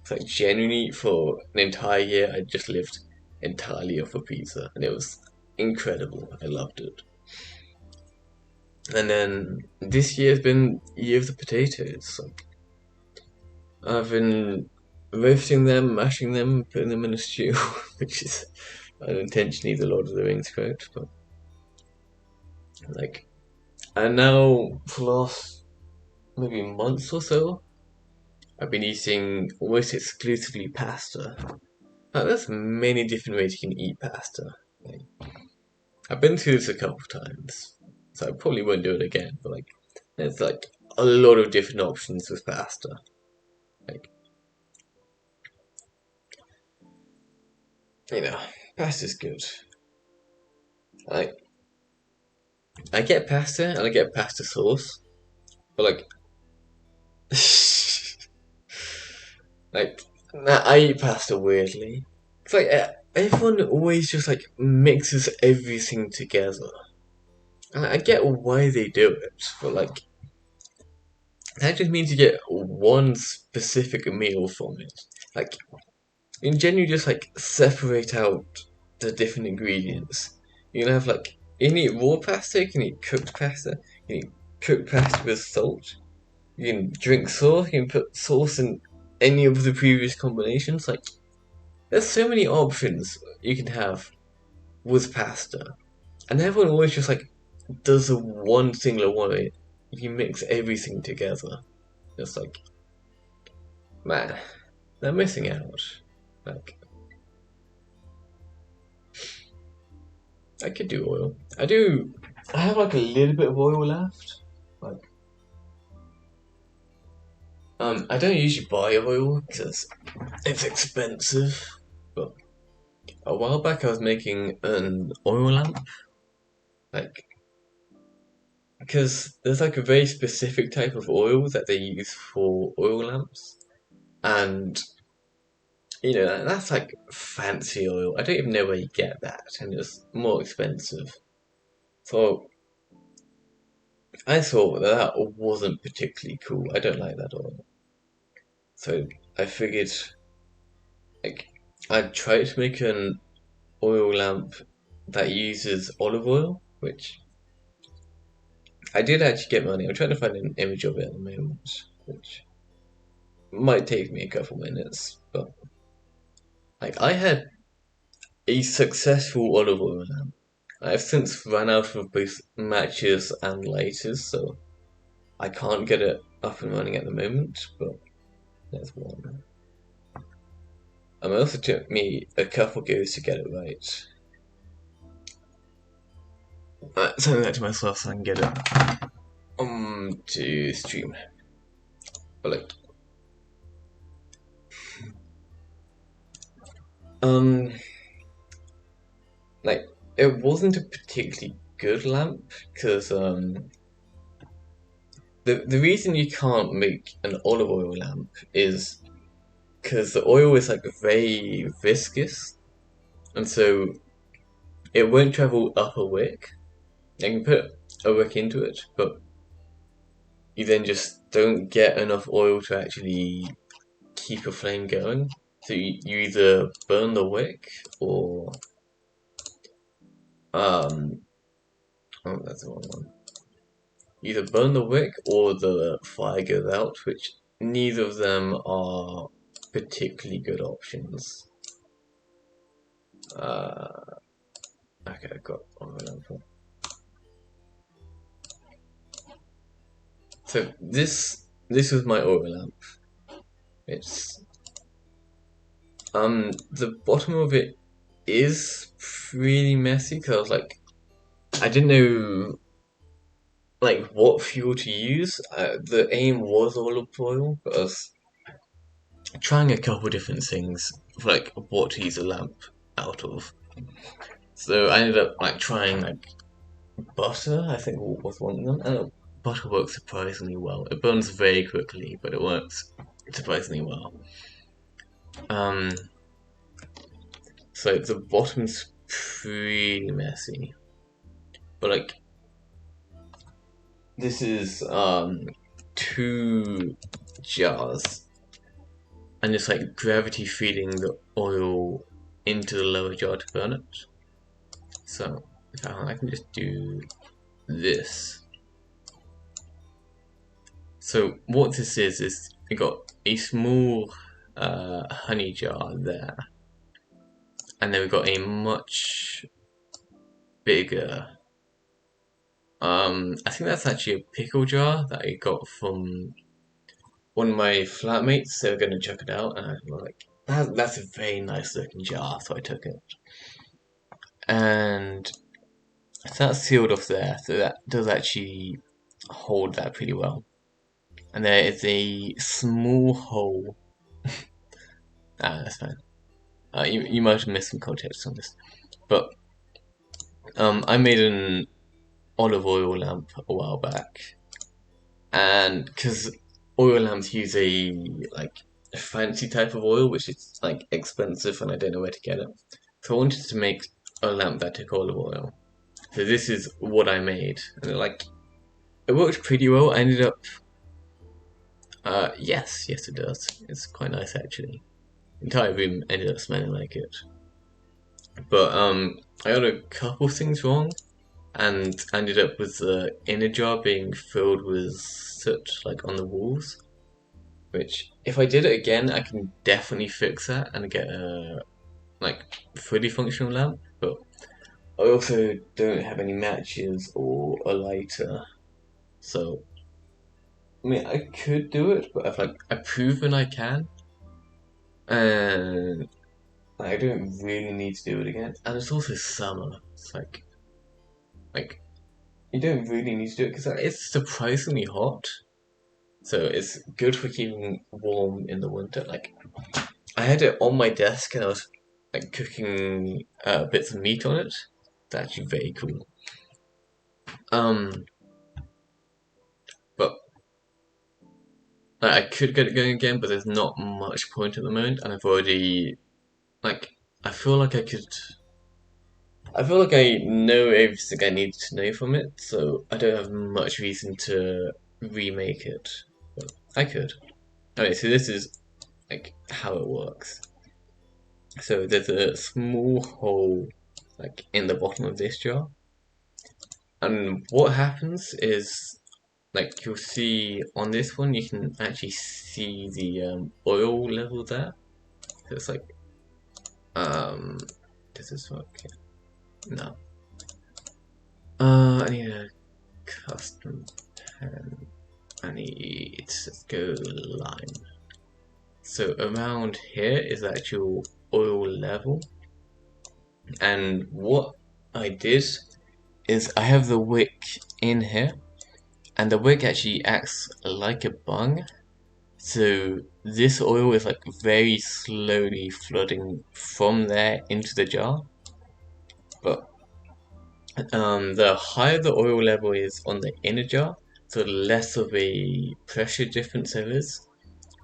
It's like genuinely for an entire year, I just lived entirely off of pizza, and it was incredible. I loved it. And then this year's been year of the potatoes. Like I've been roasting them, mashing them, putting them in a stew, which is unintentionally the Lord of the Rings quote, but like, and now for the last maybe months or so, I've been eating almost exclusively pasta. Now, there's many different ways you can eat pasta. Like, I've been through this a couple of times, so I probably won't do it again. But like, there's like a lot of different options with pasta. Like, you know, pasta's good. Like, I get pasta and I get pasta sauce, but like, like, nah, I eat pasta weirdly. It's like everyone always just like mixes everything together. And I get why they do it, but like that just means you get one specific meal from it. Like in general, just like separate out the different ingredients. You can have like you can eat raw pasta, you can eat cooked pasta, you can eat cooked pasta with salt. You can drink sauce, you can put sauce in any of the previous combinations. Like there's so many options you can have with pasta. And everyone always just like does the one singular way. You mix everything together. It's like, man, they're missing out. Like, I could do oil. I do. I have like a little bit of oil left. Like, I don't usually buy oil because it's expensive. But a while back, I was making an oil lamp. Like, because there's like a very specific type of oil that they use for oil lamps, and that's like fancy oil. I don't even know where you get that, and it's more expensive. So I thought that wasn't particularly cool. I don't like that oil. So I figured like I'd try to make an oil lamp that uses olive oil, which I did actually get money. I'm trying to find an image of it at the moment, which might take me a couple minutes, but like I had a successful olive oil lamp. I've since run out of both matches and lighters, so I can't get it up and running at the moment, but there's one. It also took me a couple goes to get it right. Sending that to myself so I can get it to stream. But like, um, like it wasn't a particularly good lamp because the reason you can't make an olive oil lamp is because the oil is like very viscous, and so it won't travel up a wick. You can put a wick into it, but you then just don't get enough oil to actually keep a flame going. So you either burn the wick or um oh that's the wrong one. Either burn the wick or the fire goes out, which neither of them are particularly good options. Okay, I've got oil lamp. So this was my oil lamp. It's the bottom of it is pretty messy because I was like, I didn't know like what fuel to use. The aim was olive oil, but I was trying a couple different things for like what to use a lamp out of. So I ended up like trying like butter. I think was one of them, and butter works surprisingly well. It burns very quickly, but it works surprisingly well. Um, so the bottom's pretty messy, but like this is 2 jars, and it's like gravity feeding the oil into the lower jar to burn it. So if I can just do this. So what this is we got a small honey jar there, and then we've got a much bigger. I think that's actually a pickle jar that I got from one of my flatmates. They were going to check it out, and I was like, that's a very nice looking jar, so I took it. And so that's sealed off there, so that does actually hold that pretty well. And there is a small hole. That's fine. You might have missed some context on this, but I made an olive oil lamp a while back, and because oil lamps use a like a fancy type of oil, which is like expensive, and I don't know where to get it. So I wanted to make a lamp that took olive oil. So this is what I made, and it worked pretty well. I ended up, yes, it does. It's quite nice actually. The entire room ended up smelling like it. But I got a couple things wrong, and ended up with the inner jar being filled with soot, like on the walls. Which, if I did it again, I can definitely fix that and get a like fully functional lamp. But I also don't have any matches or a lighter, so I mean I could do it, but I've proven I can, and I don't really need to do it again. And it's also summer. It's like you don't really need to do it because it's surprisingly hot. So it's good for keeping warm in the winter. Like I had it on my desk and I was like cooking bits of meat on it. It's actually very cool. Um, but I could get it going again, but there's not much point at the moment, and I've already like I feel like I could. I feel like I know everything I need to know from it, so I don't have much reason to remake it. But I could. Okay, so this is like how it works. So there's a small hole like in the bottom of this jar, and what happens is like you'll see on this one you can actually see the oil level there. So it's like does this work? Yeah. No. I need a custom pen. I need to go line. So around here is the actual oil level, and what I did is I have the wick in here, and the wick actually acts like a bung. So this oil is like very slowly flooding from there into the jar. But the higher the oil level is on the inner jar, so the less of a pressure difference there is,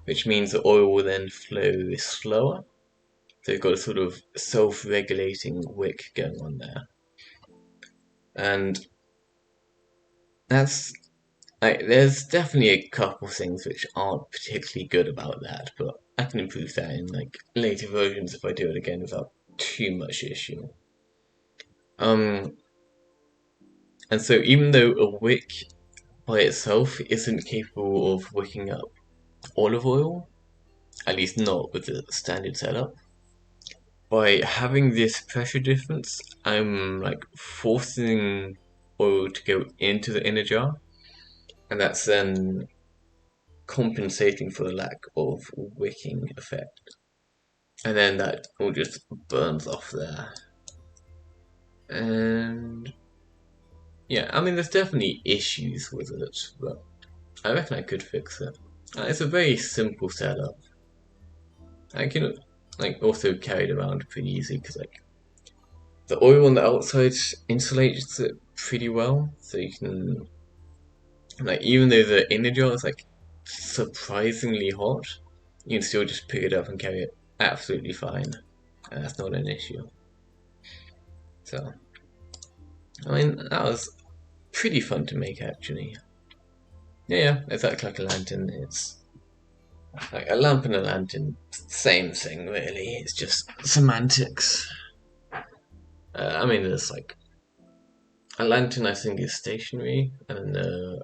which means the oil will then flow slower. So you've got a sort of self-regulating wick going on there. And that's like there's definitely a couple things which aren't particularly good about that, but I can improve that in like later versions if I do it again without too much issue. Um, and so even though a wick by itself isn't capable of wicking up olive oil, at least not with the standard setup. By having this pressure difference, I'm like forcing oil to go into the inner jar, and that's then compensating for the lack of wicking effect. And then that all just burns off there. And yeah, I mean, there's definitely issues with it, but I reckon I could fix it. It's a very simple setup. I can like also carry it around pretty easy because like the oil on the outside insulates it pretty well, so you can like even though the inner jar is like surprisingly hot, you can still just pick it up and carry it absolutely fine, and that's not an issue. So I mean that was pretty fun to make actually. Yeah, exactly like a lantern. It's like a lamp and a lantern, same thing really. It's just semantics. I mean, there's like a lantern. I think is stationary, and a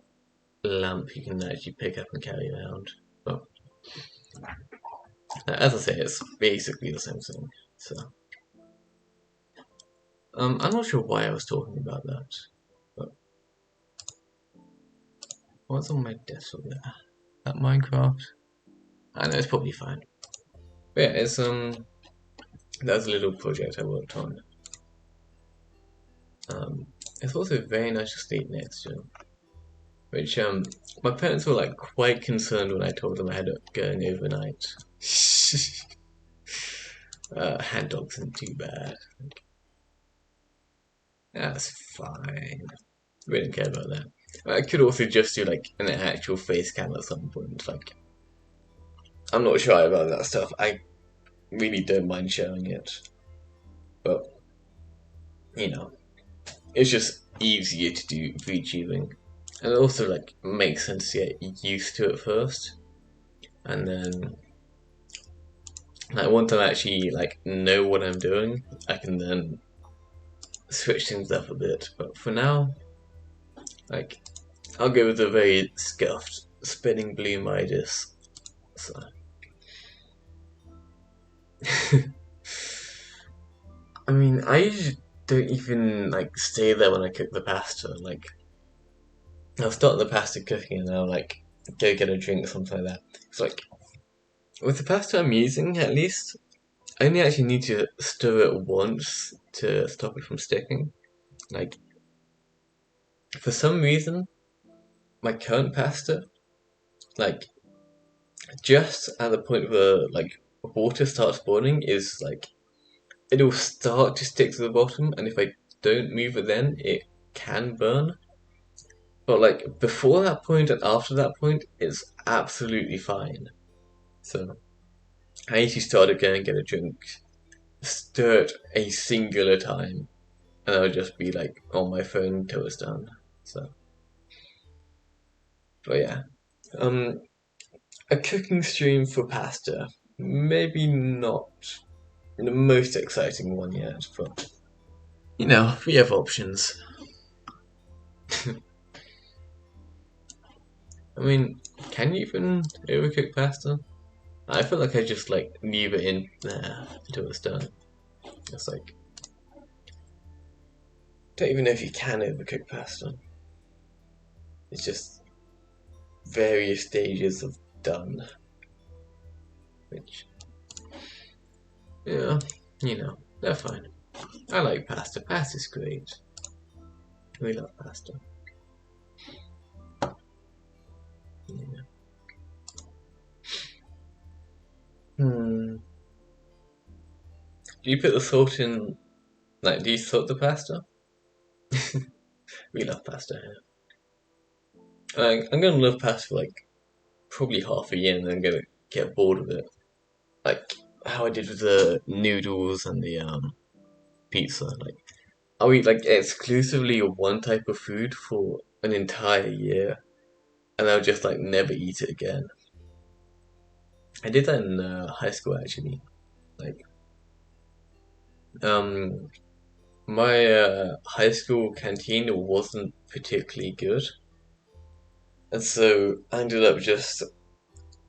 lamp you can actually pick up and carry around. But as I say, it's basically the same thing. So, I'm not sure why I was talking about that, but what's on my desk over there? That Minecraft? I know it's probably fine. But yeah, it's that's a little project I worked on. It's also very nice to sleep next to, which my parents were like quite concerned when I told them I had it going overnight. Hand dogs isn't too bad. That's fine. We don't care about that. I could also just do like an actual face cam at some point. Like, I'm not shy about that stuff. I really don't mind showing it, but you know, it's just easier to do VTubing, and it also like makes sense to get used to it first, and then like once I actually like know what I'm doing, I can then switch things up a bit. But for now, like I'll go with a very scuffed spinning blue Midas. So. I mean, I usually don't even like stay there when I cook the pasta. Like, I'll start the pasta cooking and I'll like go get a drink, something like that. It's like with the pasta I'm using, at least, I only actually need to stir it once to stop it from sticking. Like, for some reason, my current pasta, like, just at the point where like water starts boiling, is like it'll start to stick to the bottom, and if I don't move it, then it can burn. But like before that point and after that point, it's absolutely fine. So I usually start again and get a drink, stir it a singular time, and I'll just be like on my phone until it's done. So, but yeah, um, a cooking stream for pasta. Maybe not the most exciting one yet, but you know, we have options. I mean, can you even overcook pasta? I feel like I just like leave it in there until it's done. It's like, don't even know if you can overcook pasta. It's just various stages of done, which, yeah, you know, they're fine. I like pasta. Pasta's great. We love pasta. Yeah. Hmm. Do you put the salt in? Like, do you salt the pasta? We love pasta here. I'm gonna love pasta for like probably half a year, and then I'm gonna get bored of it. Like how I did with the noodles and the pizza. Like I'll eat like exclusively one type of food for an entire year, and I'll just like never eat it again. I did that in high school actually. Like um, my high school canteen wasn't particularly good, and so I ended up just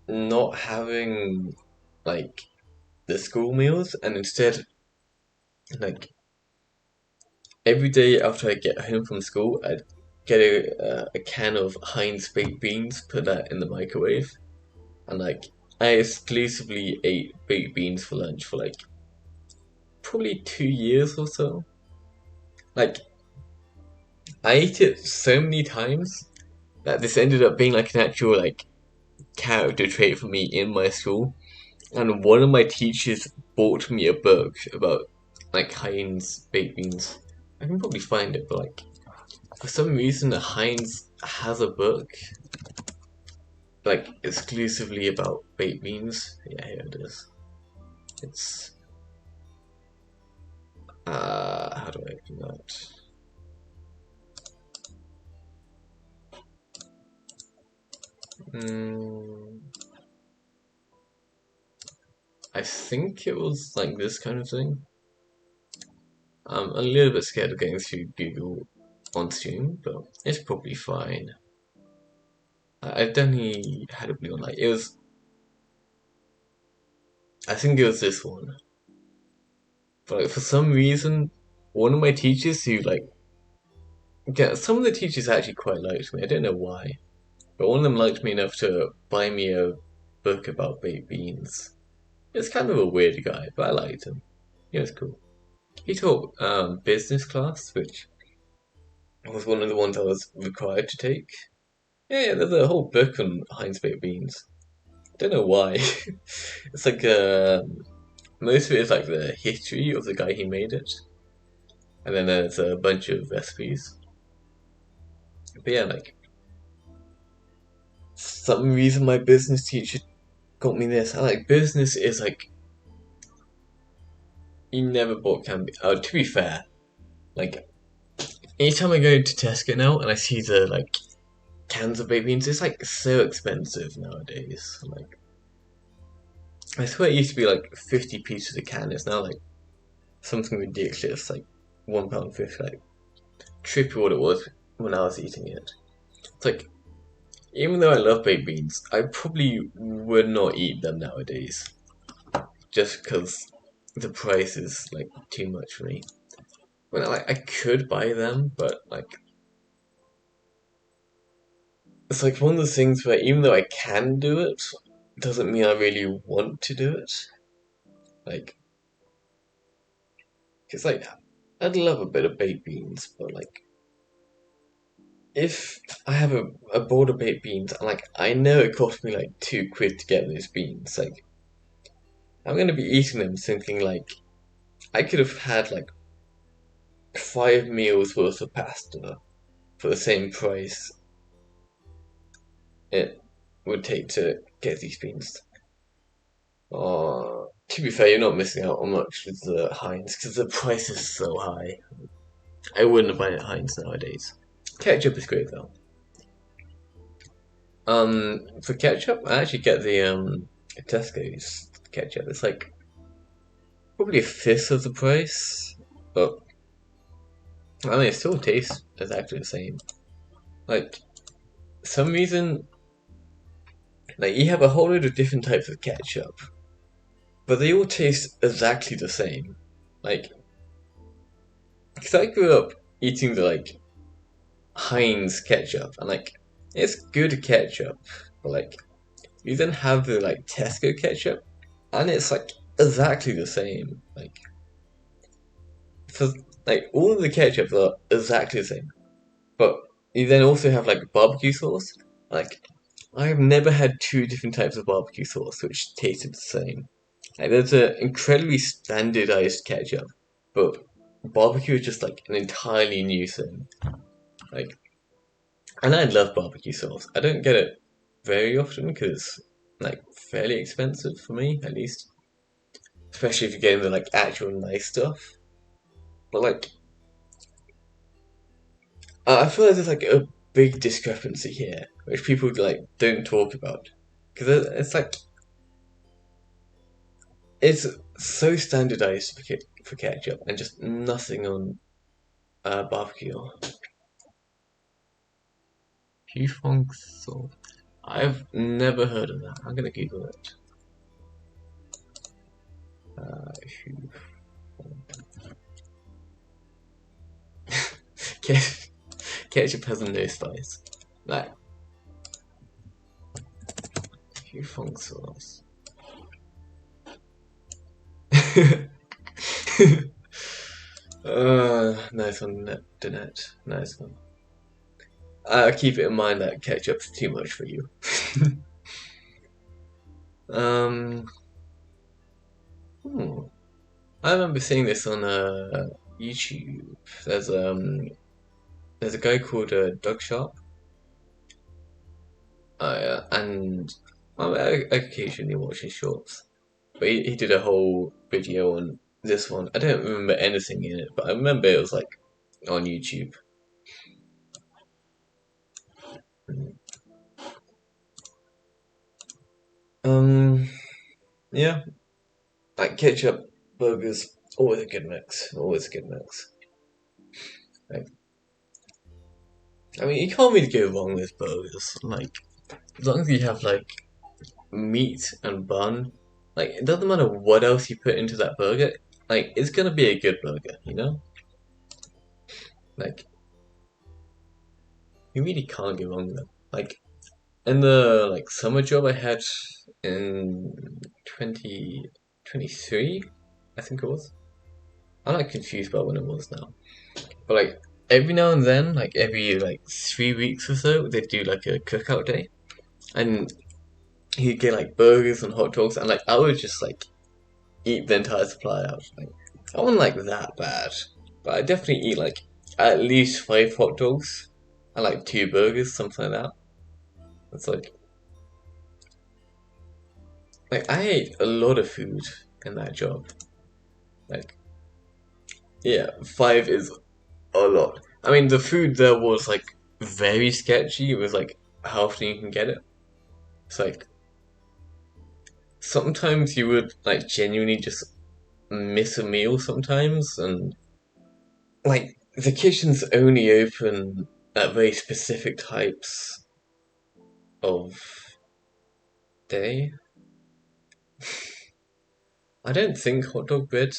not having. like the school meals, and instead, like every day after I get home from school, I'd get a can of Heinz baked beans, put that in the microwave, and like I exclusively ate baked beans for lunch for like probably 2 years or so. Like I ate it so many times that this ended up being like an actual like character trait for me in my school. And one of my teachers bought me a book about like Heinz baked beans. I can probably find it, but like for some reason Heinz has a book like exclusively about baked beans. Yeah, here it is. It's how do I open that? Mm, I think it was like this kind of thing. I'm a little bit scared of getting through Google on stream, but it's probably fine. I definitely had a blue one. Like it was, I think it was this one. But like, for some reason, one of my teachers who like, yeah, some of the teachers actually quite liked me. I don't know why, but one of them liked me enough to buy me a book about baked beans. It's kind of a weird guy, but I liked him. He was cool. He taught business class, which was one of the ones I was required to take. Yeah, there's a whole book on Heinz baked beans. Don't know why. It's like most of it is like the history of the guy who made it, and then there's a bunch of recipes. But yeah, like some reason my business teacher got me this. I like business is like you never bought candy. Oh, to be fair, like anytime I go to Tesco now and I see the like cans of baked beans, it's like so expensive nowadays. Like I swear it used to be like 50p to the can. It's now like something ridiculous, like £1.50, like triple what it was when I was eating it. It's like even though I love baked beans, I probably would not eat them nowadays, just because the price is like too much for me. Well, like I could buy them, but like it's like one of those things where even though I can do it, doesn't mean I really want to do it. Like, cause like I'd love a bit of baked beans, but like if I have a bowl of baked beans and like I know it cost me like £2 to get those beans, like I'm gonna be eating them thinking like I could have had like 5 meals worth of pasta for the same price it would take to get these beans. To be fair, you're not missing out on much with the Heinz because the price is so high. I wouldn't buy it Heinz nowadays. Ketchup is great though. For ketchup, I actually get the Tesco's ketchup. It's like probably a fifth of the price, but I mean it still tastes exactly the same. Like some reason, like you have a whole load of different types of ketchup, but they all taste exactly the same. Like, because I grew up eating the like Heinz ketchup, and like it's good ketchup, but like you then have the like Tesco ketchup, and it's like exactly the same. Like for like all of the ketchups are exactly the same, but you then also have like barbecue sauce. Like I've never had two different types of barbecue sauce which tasted the same. Like there's an incredibly standardized ketchup, but barbecue is just like an entirely new thing. Like, and I love barbecue sauce. I don't get it very often because it's like fairly expensive for me, at least. Especially if you're getting the like actual nice stuff. But like, I feel like there's like a big discrepancy here, which people like don't talk about, because it's like it's so standardized for ketchup and just nothing on barbecue. Funk sauce. I've never heard of that. I'm gonna Google it. Who- Ketchup has no spice. Like, who funks sauce? Nice one, Danette. Nice one. Keep it in mind that ketchup's too much for you. um, hmm. I remember seeing this on YouTube. There's there's a guy called Doug Sharp. And I occasionally watch his shorts, but he did a whole video on this one. I don't remember anything in it, but I remember it was like on YouTube. Um, yeah, like ketchup burgers, always a good mix. Always a good mix. Like, I mean, you can't really go wrong with burgers. Like, as long as you have like meat and bun, like it doesn't matter what else you put into that burger. Like, it's gonna be a good burger, you know? Like, you really can't go wrong with them. Like, in the like summer job I had in 2023, I think it was. I'm like confused about when it was now. But like every now and then, like every like 3 weeks or so, they do like a cookout day, and you get like burgers and hot dogs, and like I would just like eat the entire supply out. Like I wasn't like that bad, but I definitely eat like at least 5 hot dogs and like 2 burgers, something like that. It's like I ate a lot of food in that job. Like yeah, 5 is a lot. I mean, the food there was like very sketchy. It was like how often you can get it. It's like sometimes you would like genuinely just miss a meal sometimes, and like the kitchen's only open at very specific types of day. I don't think hot dog bread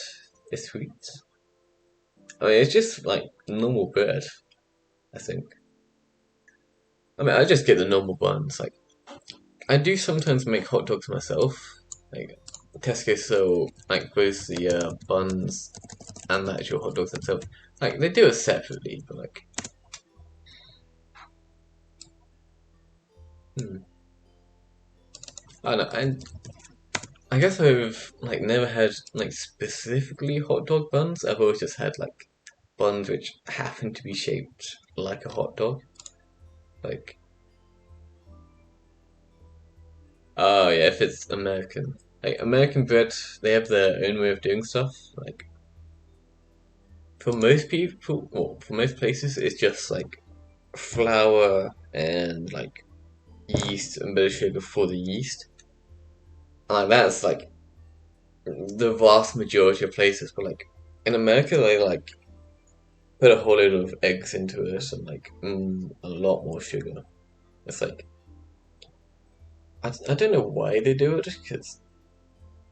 is sweet. I mean, it's just like normal bread, I think. I mean, I just get the normal buns. Like, I do sometimes make hot dogs myself. Like, Tesco so like both the buns and the actual hot dogs themselves. Like, they do it separately, but like, hmm. I don't know. I guess I've like never had like specifically hot dog buns. I've always just had like buns which happen to be shaped like a hot dog. Like, oh yeah, if it's American. Like American bread, they have their own way of doing stuff. Like for most people, well, for most places, it's just like flour and like yeast and bit of sugar for the yeast. And like that's like the vast majority of places. But like in America, they like put a whole load of eggs into it and like a lot more sugar. It's like I don't know why they do it because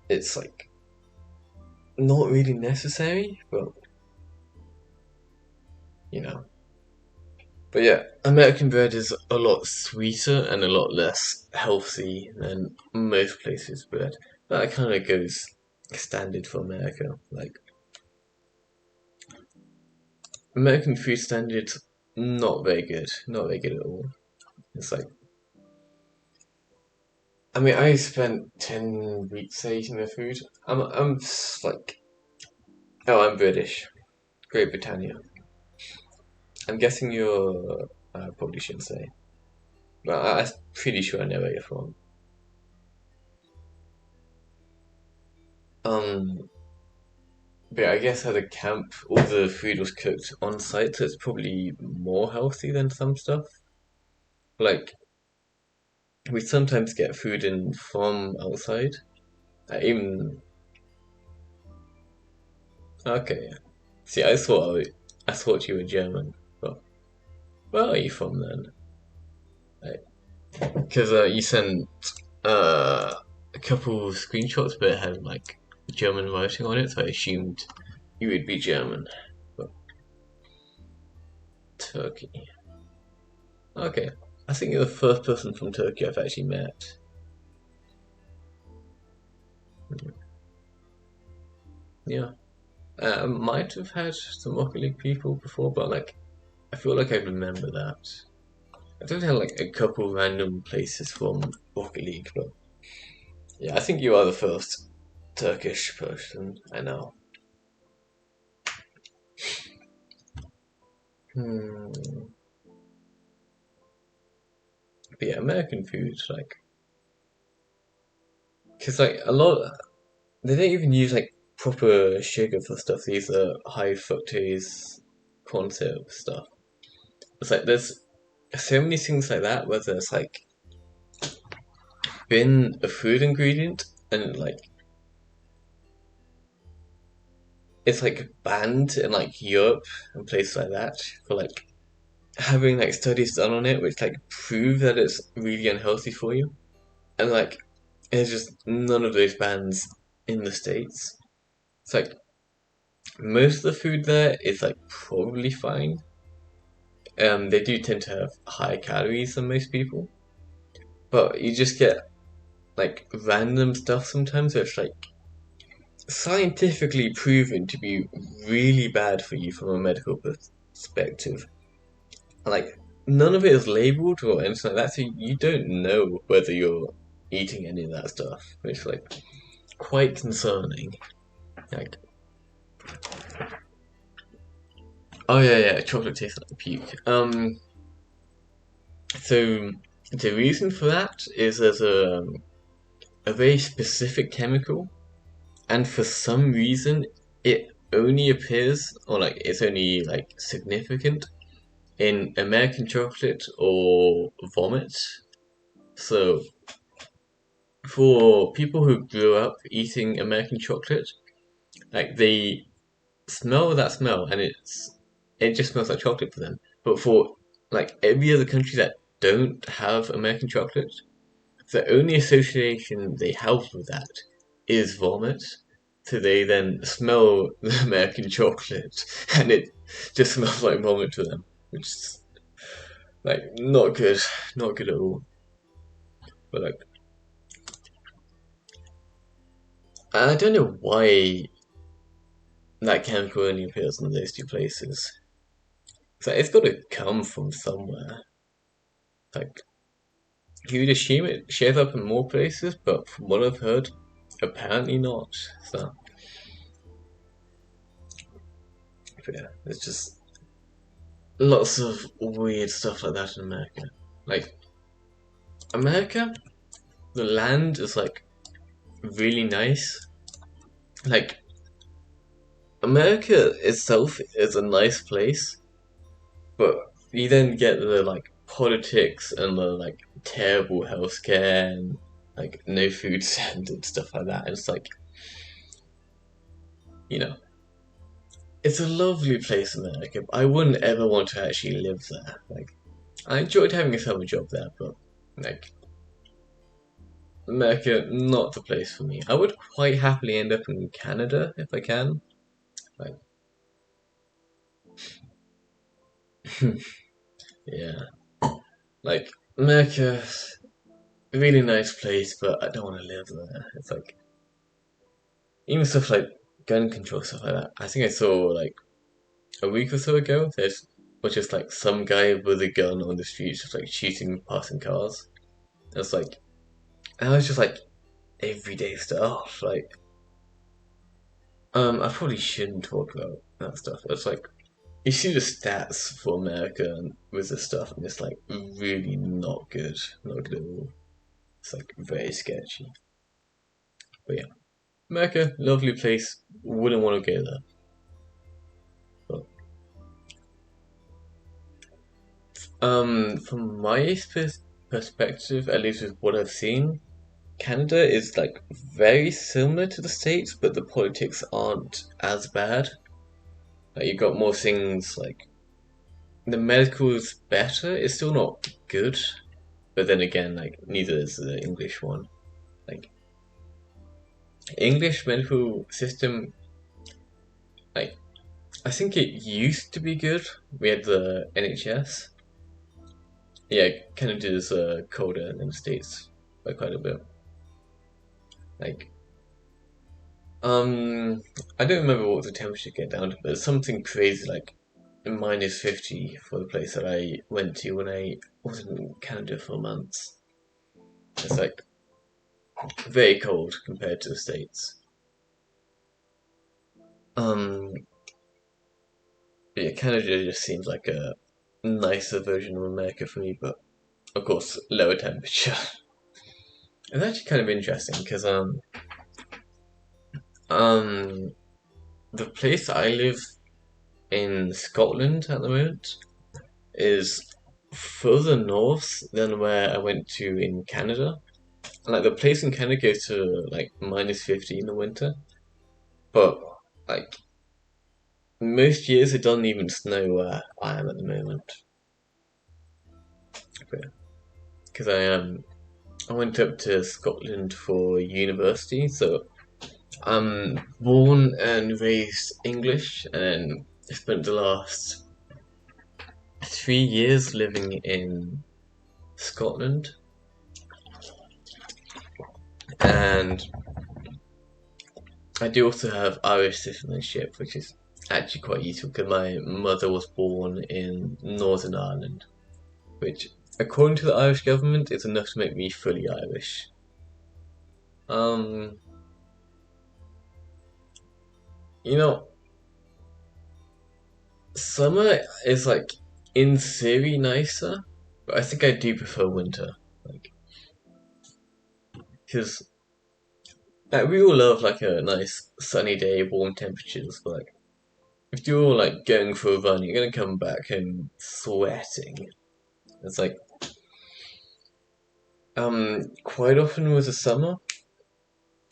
it's like not really necessary, but you know. But yeah, American bread is a lot sweeter and a lot less healthy than most places' bread. That kind of goes standard for America. Like American food standards, not very good, not very good at all. It's like I mean, I spent 10 weeks eating their food. Like oh, I'm British, Great Britannia. I'm guessing you're probably shouldn't say, but I'm pretty sure I know where you're from. Um, but I guess at the camp, all the food was cooked on site, so it's probably more healthy than some stuff. Like, we sometimes get food in from outside. Even okay, yeah. See, I thought you were German. But where are you from then? Because you sent uh, a couple screenshots, but it had like German writing on it, so I assumed you would be German. But Turkey. Okay. I think you're the first person from Turkey I've actually met. Yeah. I might have had some Rocket League people before, but like, I feel like I remember that. I don't have like a couple random places from Rocket League, but yeah, I think you are the first Turkish person I know. Hmm. But yeah, American food, like, because like a lot, they don't even use like proper sugar for stuff. These are high fructose corn syrup stuff. It's like there's so many things like that where there's like been a food ingredient and like it's like banned in like Europe and places like that for like having like studies done on it which like prove that it's really unhealthy for you. And like there's just none of those bans in the States. It's like most of the food there is like probably fine. They do tend to have higher calories than most people, but you just get like random stuff sometimes that's like scientifically proven to be really bad for you from a medical perspective. Like none of it is labeled or anything like that, so you don't know whether you're eating any of that stuff, which is like quite concerning. Like, oh yeah, yeah, chocolate tastes like puke. So the reason for that is there's a very specific chemical, and for some reason it only appears or like it's only like significant in American chocolate or vomit. So for people who grew up eating American chocolate, like they smell that smell and it just smells like chocolate for them. But for like every other country that don't have American chocolate, the only association they have with that is vomit. So they then smell the American chocolate and it just smells like vomit to them, which is like not good, not good at all. But like I don't know why that chemical only appears in those two places. So it's got to come from somewhere. Like you would assume it shows up in more places, but from what I've heard, apparently not. So but yeah, it's just lots of weird stuff like that in America. Like America, the land is like really nice. Like America itself is a nice place, but you then get the like politics and the like terrible healthcare and like no food standard stuff like that. And it's like, you know, it's a lovely place, America. But I wouldn't ever want to actually live there. Like, I enjoyed having a summer job there, but like America, not the place for me. I would quite happily end up in Canada if I can. Like, yeah, like America, really nice place, but I don't want to live there. It's like even stuff like gun control stuff like that. I think I saw like a week or so ago. There's was just like some guy with a gun on the street, just like shooting passing cars. It's like and I was just like everyday stuff. Like I probably shouldn't talk about that stuff. It's like you see the stats for America and with this stuff, and it's like really not good, not good at all. It's like very sketchy. But yeah, America, lovely place. Wouldn't want to go there. But from my perspective, at least with what I've seen, Canada is like very similar to the States, but the politics aren't as bad. Like you got more things like the medical is better. It's still not good, but then again, like neither is the English one. Like English medical system, like, I think it used to be good. We had the NHS. Yeah, Canada's colder than the States by quite a bit. Like, I don't remember what the temperature get down to, but it's something crazy like -50 for the place that I went to when I was in Canada for months. It's like very cold compared to the States. Um, but yeah, Canada just seems like a nicer version of America for me, but of course, lower temperature. It's actually kind of interesting because um the place I live in Scotland at the moment is further north than where I went to in Canada. Like the place in Canada goes to like -50 in the winter, but like most years it doesn't even snow where I am at the moment. Because I went up to Scotland for university, so I'm born and raised English, and then I spent the last 3 years living in Scotland, and I do also have Irish citizenship, which is actually quite useful because my mother was born in Northern Ireland, which, according to the Irish government, is enough to make me fully Irish. Um, you know, summer is like in theory nicer, but I think I do prefer winter, like because we all love like a nice sunny day, warm temperatures, but like if you're like going for a run, you're gonna come back and sweating. It's like quite often with the summer,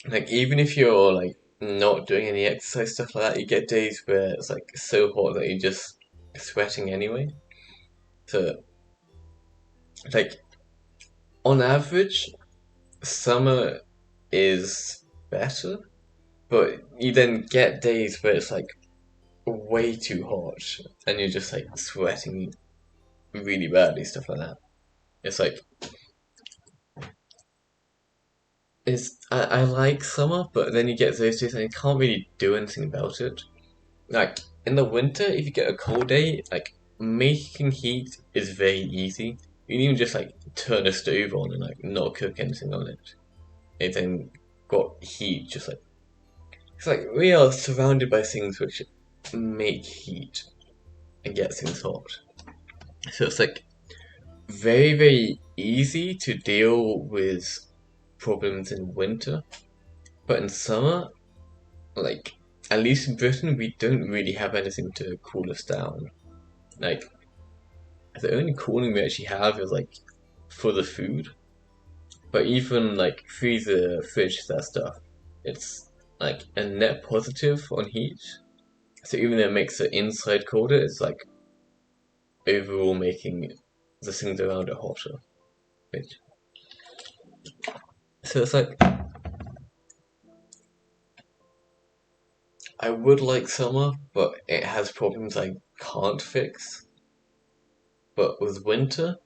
like even if you're like not doing any exercise stuff like that, you get days where it's like so hot that you're just sweating anyway. So like on average, summer is better, but you then get days where it's like way too hot and you're just like sweating really badly, stuff like that. It's like I like summer, but then you get those days and you can't really do anything about it. Like in the winter, if you get a cold day, like making heat is very easy. You can even just like turn a stove on and like not cook anything on it. It then got heat just like it's like we are surrounded by things which make heat and get things hot. So it's like very, very easy to deal with problems in winter. But in summer, like, at least in Britain, we don't really have anything to cool us down. Like, the only cooling we actually have is, like, for the food. But even, like, freezer, fridge, that stuff, it's, like, a net positive on heat. So even though it makes the inside colder, it's, like, overall making the things around it hotter. Which, so it's like, I would like summer, but it has problems I can't fix. But with winter,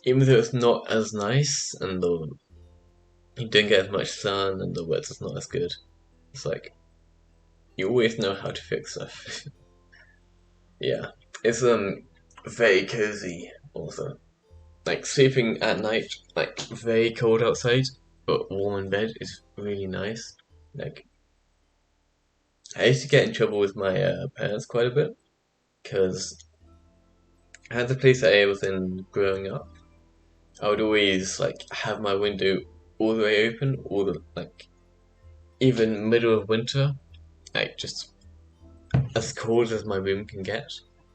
even though it's not as nice and you don't get as much sun and the weather's not as good, it's like you always know how to fix stuff. Yeah, it's very cozy also. Like sleeping at night, like very cold outside, but warm in bed is really nice. Like I used to get in trouble with my parents quite a bit because at the place that I was in growing up, I would always like have my window all the way open, all the like even middle of winter, like just as cold as my room can get.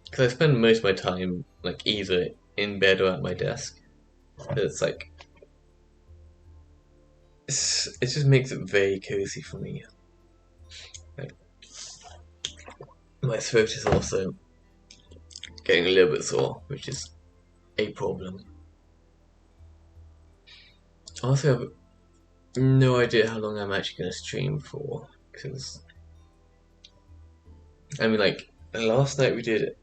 Because I spend most of my time like either in bed or at my desk. It's like it just makes it very cozy for me. Like my throat is also getting a little bit sore, which is a problem. I also have no idea how long I'm actually gonna stream for, because I mean, like last night we did,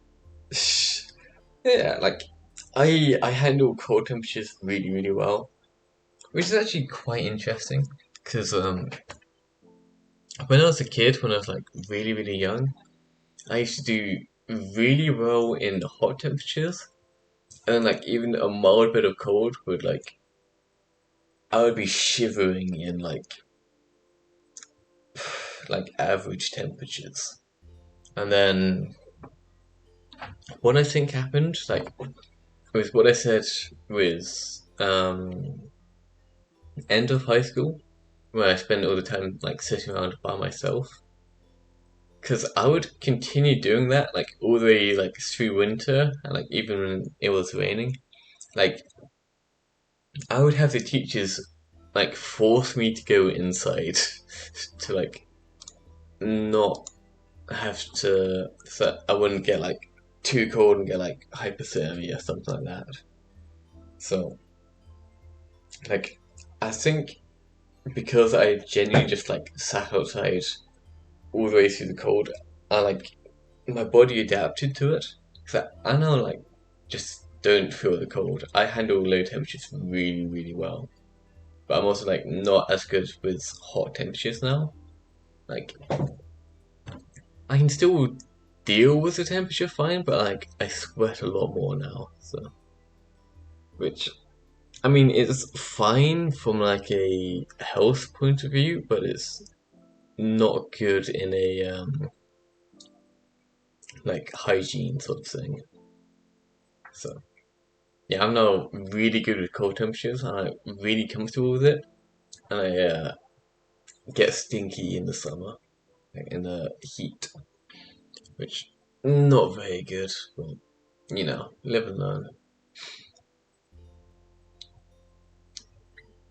yeah, like I handle cold temperatures really well, which is actually quite interesting, because when I was a kid, when I was like really young, I used to do really well in hot temperatures, and like even a mild bit of cold would like I would be shivering in like average temperatures. And then what I think happened, like with what I said was end of high school, where I spent all the time like sitting around by myself. Because I would continue doing that like all the way like through winter and like even when it was raining. Like I would have the teachers like force me to go inside to like not have to, so I wouldn't get like too cold and get like hypothermia or something like that. So like I think because I genuinely just like sat outside all the way through the cold, I like my body adapted to it. So I now like just don't feel the cold. I handle low temperatures really well. But I'm also like not as good with hot temperatures now. Like I can still deal with the temperature fine, but like I sweat a lot more now. So which I mean it's fine from like a health point of view, but it's not good in a like hygiene sort of thing. So yeah, I'm now really good with cold temperatures, and I'm really comfortable with it. And I get stinky in the summer, like in the heat, which not very good. But you know, live and learn.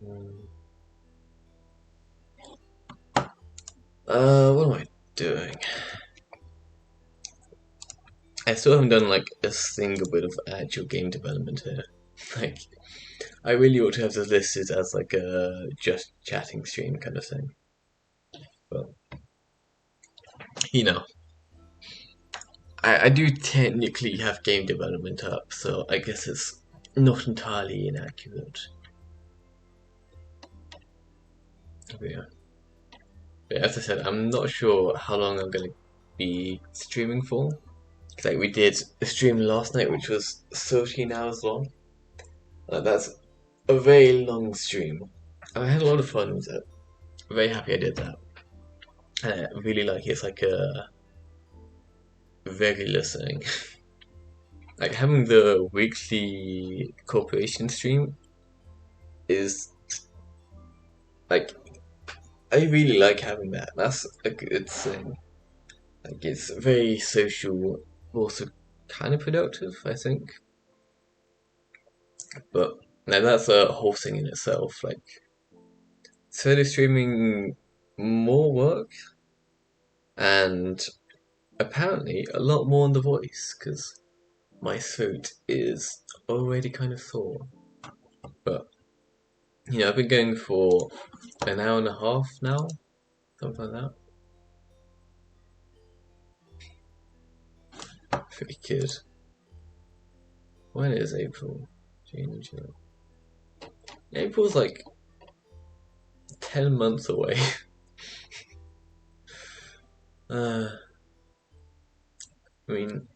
Mm. What am I doing? I still haven't done like a single bit of actual game development here. Like, I really ought to have this listed as like a just chatting stream kind of thing. But you know, I do technically have game development up, so I guess it's not entirely inaccurate. But yeah. But as I said, I'm not sure how long I'm gonna be streaming for. 'Cause, like we did a stream last night, which was 13 hours long. That's a very long stream, and I had a lot of fun with it. I'm very happy I did that. I really like it. It's like a regular thing. Like having the weekly corporation stream is like I really like having that. That's a good thing. Like it's very social, also kind of productive, I think. But now that's a whole thing in itself. Like solo streaming more work and apparently a lot more on the voice because my throat is already kind of sore. But you know, I've been going for an hour and a half now, something like that. Pretty good. When is April? June, July. April's like 10 months away. uh, I mean,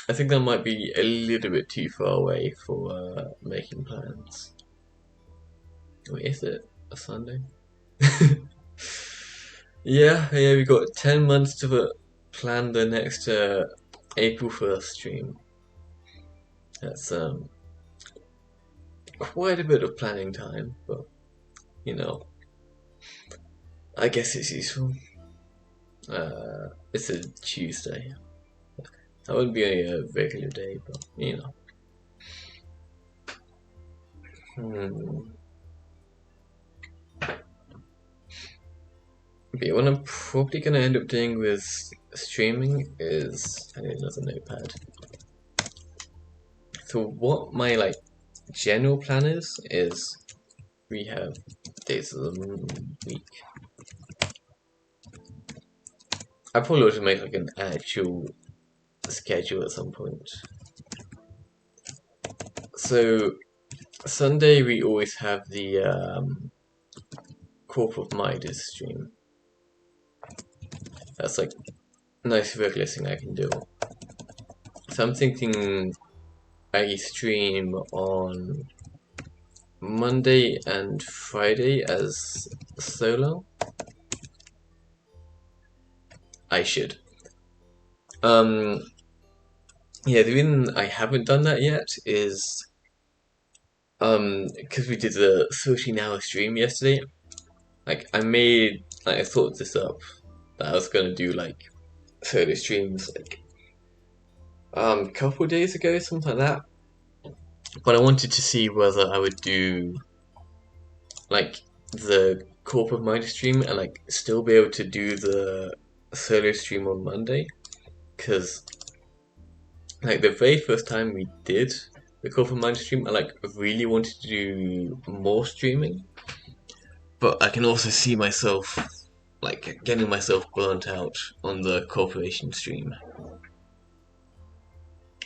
I think that might be a little bit too far away for making plans. Wait, is it a Sunday? Yeah, we got 10 months to plan the next April 1st stream. That's quite a bit of planning time, but you know, I guess it's useful. It's a Tuesday. That wouldn't be a regular day, but you know. Hmm. But yeah, what I'm probably gonna end up doing with streaming is I need another notepad. So what my like general plan is we have days of the week. I probably ought to make like an actual schedule at some point. So Sunday we always have the Corp of Midas stream. That's like a nice regular thing I can do. So I'm thinking I stream on Monday and Friday as solo. I should. Yeah, the reason I haven't done that yet is because we did a 13-hour stream yesterday. Like I thought this up that I was gonna do like solo streams like couple days ago, something like that. But I wanted to see whether I would do like the corporate mind stream and like still be able to do the solo stream on Monday, because like the very first time we did the corporate mind stream, I like really wanted to do more streaming, but I can also see myself like getting myself burnt out on the corporation stream.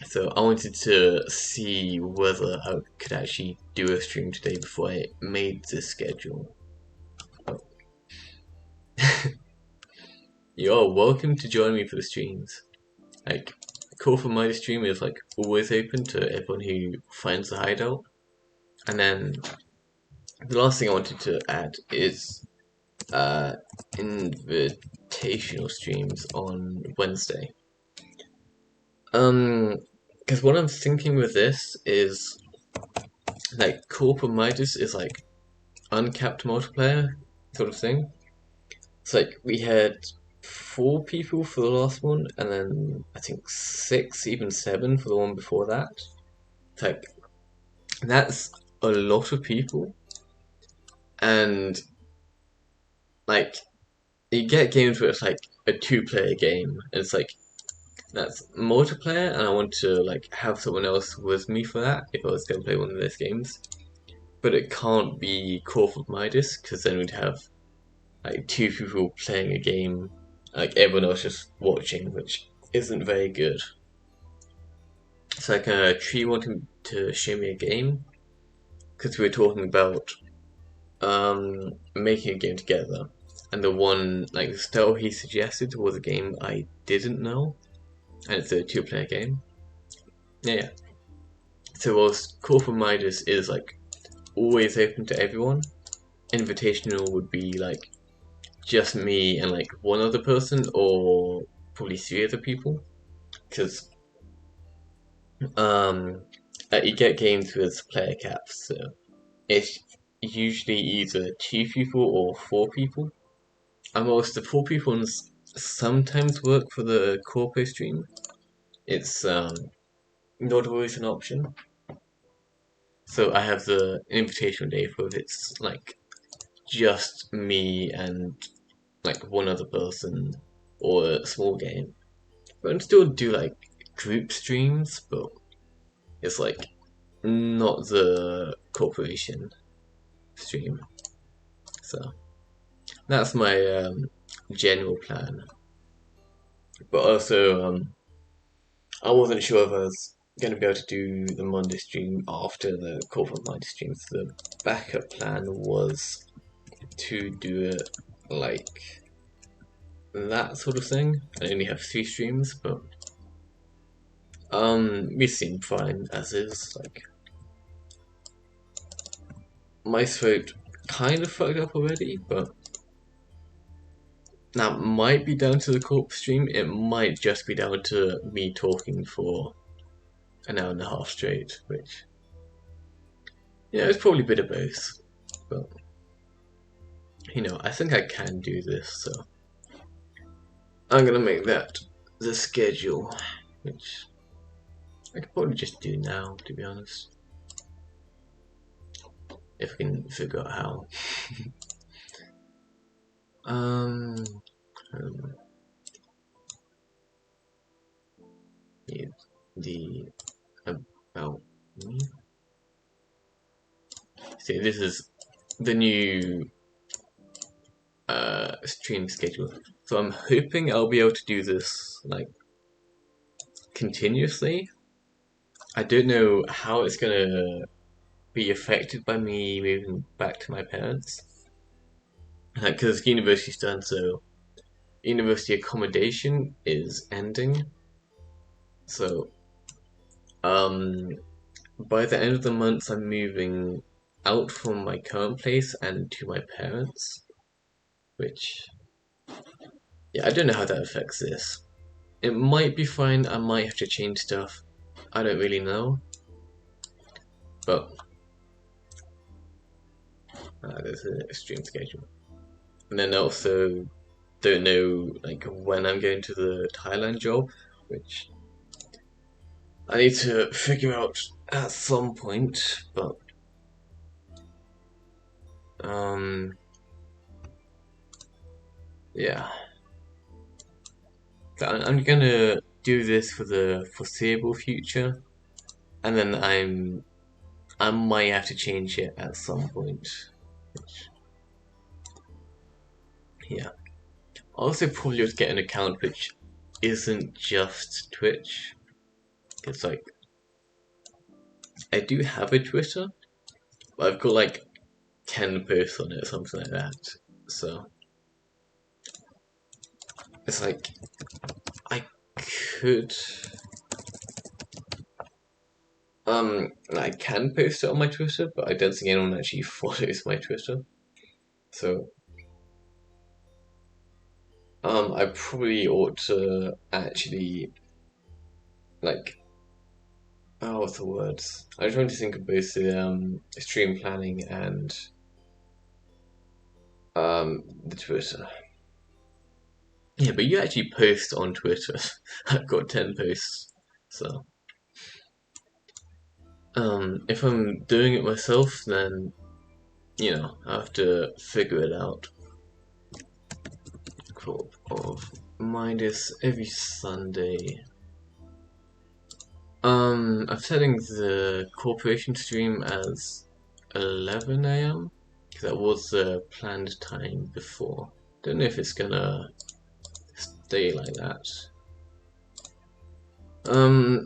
So I wanted to see whether I could actually do a stream today before I made the schedule. You're welcome to join me for the streams. Like, Call for My stream is like always open to everyone who finds the hideout. And then the last thing I wanted to add is invitational streams on Wednesday. Because what I'm thinking with this is like Corporate Midas is like uncapped multiplayer sort of thing. It's like we had 4 people for the last one, and then I think 6, even 7 for the one before that. It's like that's a lot of people, and like you get games where it's like a 2-player game, and it's like that's multiplayer, and I want to like have someone else with me for that if I was going to play one of those games. But it can't be Court of Midas because then we'd have like 2 people playing a game, like everyone else just watching, which isn't very good. So like Tree wanted to show me a game because we were talking about making a game together, and the one like the style he suggested was a game I didn't know, and it's a 2-player game. Yeah. So whilst Call for Midas is like always open to everyone, Invitational would be like just me and like one other person, or probably 3 other people, because you get games with player caps, so it's usually either 2 people or 4 people. And whilst the 4 people ones sometimes work for the corpo stream, it's not always an option. So I have the invitation day for if it's like just me and like one other person or a small game. But I can still do like group streams, but it's like not the corporation stream. So that's my general plan. But also, I wasn't sure if I was going to be able to do the Monday stream after the corporate Monday stream. So the backup plan was to do it like that sort of thing. I only have 3 streams, but we seem fine as is. Like my throat kind of fucked up already, but that might be down to the corp stream. It might just be down to me talking for an hour and a half straight, which it's probably a bit of both. But I think I can do this, so I'm gonna make that the schedule, which I could probably just do now, to be honest, if I can figure out how. um, the about me. See, this is the new stream schedule. So I'm hoping I'll be able to do this like continuously. I don't know how it's gonna be affected by me moving back to my parents. Because university's done, so university accommodation is ending. So, by the end of the month, I'm moving out from my current place and to my parents, which, yeah, I don't know how that affects this. It might be fine, I might have to change stuff, I don't really know. But, there's an extreme schedule. And then also, don't know like when I'm going to the Thailand job, which I need to figure out at some point, but yeah. So I'm gonna do this for the foreseeable future, and then I might have to change it at some point. Which, yeah. Also, probably just get an account which isn't just Twitch. It's like I do have a Twitter, but I've got like 10 posts on it or something like that. So it's like I could I can post it on my Twitter, but I don't think anyone actually follows my Twitter. So I probably ought to actually like oh what's the words? I was trying to think of both the stream planning and the Twitter. Yeah, but you actually post on Twitter. I've got 10 posts. So if I'm doing it myself then I have to figure it out. Cool. Of minus every Sunday. I'm setting the corporation stream as 11 a.m. because that was the planned time before. Don't know if it's gonna stay like that.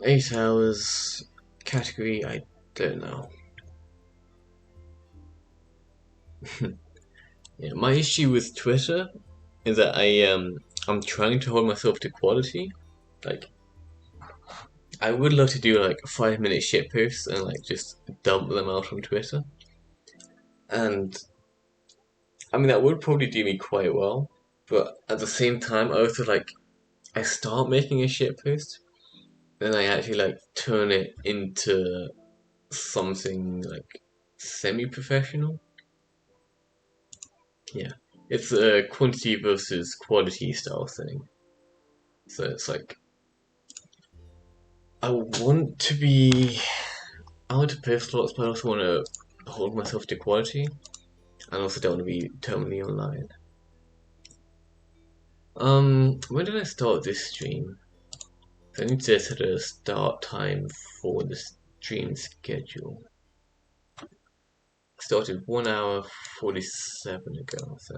8 hours. Category, I don't know. Yeah, my issue with Twitter is that I'm trying to hold myself to quality. Like, I would love to do like 5-minute shit posts and like just dump them out on Twitter. And I mean that would probably do me quite well. But at the same time I also like I start making a shit post, then I actually like turn it into something like semi-professional. Yeah. It's a quantity versus quality style thing. So it's like I want to be I want to post lots, but I also want to hold myself to quality, and also don't want to be totally online. When did I start this stream? So I need to set a start time for the stream schedule. I started 1 hour 47 ago. So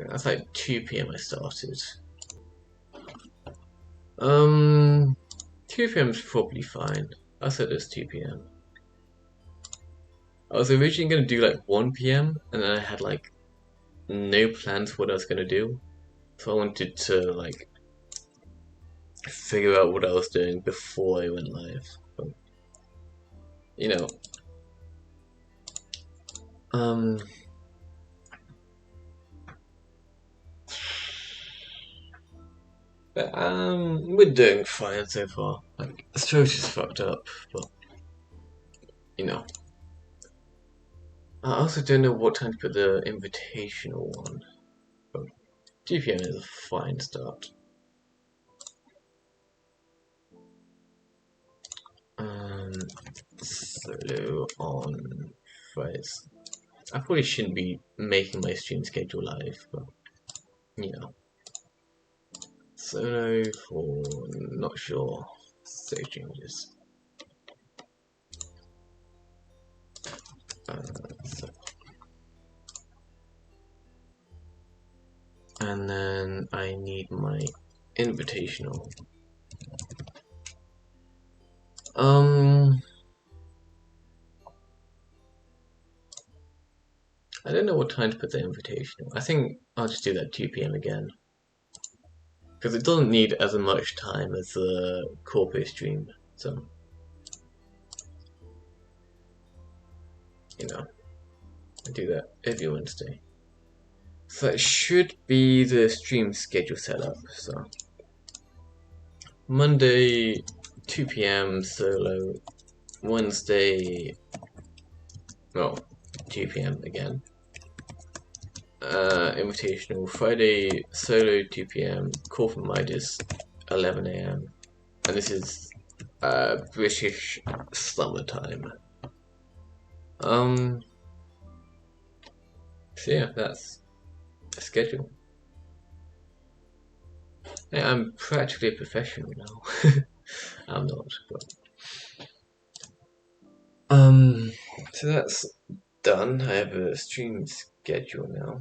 that's like 2 p.m. I started. 2 p.m. is probably fine. I said it's 2 p.m. I was originally gonna do like 1 p.m. and then I had like no plans for what I was gonna do. So I wanted to like figure out what I was doing before I went live. But, you know, we're doing fine so far. Like, the throat is fucked up, but you know. I also don't know what time to put the invitational on. But 2 p.m. is a fine start. Solo on Fridays. I probably shouldn't be making my stream schedule live, but you know. Solo for not sure. Save changes. And then I need my invitational. I don't know what time to put the invitational. I think I'll just do that 2 p.m. again. Because it doesn't need as much time as the Corpo stream, so you know, I do that every Wednesday. So it should be the stream schedule setup. So Monday 2 p.m. solo, Wednesday 2 p.m. again. Invitational Friday solo 2 p.m. Call for Midas 11 a.m. and this is British summertime. So yeah, that's the schedule. Yeah, I'm practically a professional now. I'm not, but so that's done. I have a stream schedule now.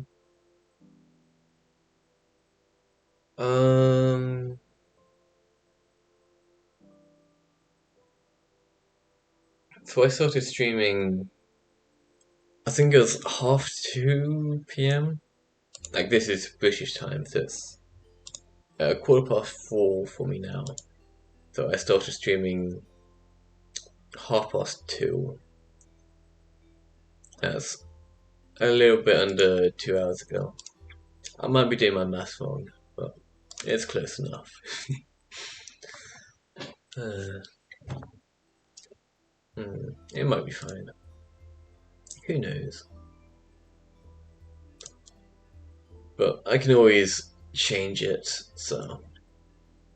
So I started streaming, I think it was 2:30 p.m. Like this is British time, so it's 4:15 for me now. So I started streaming 2:30. That's a little bit under 2 hours ago. I might be doing my math wrong, but it's close enough. It might be fine. Who knows? But I can always change it, so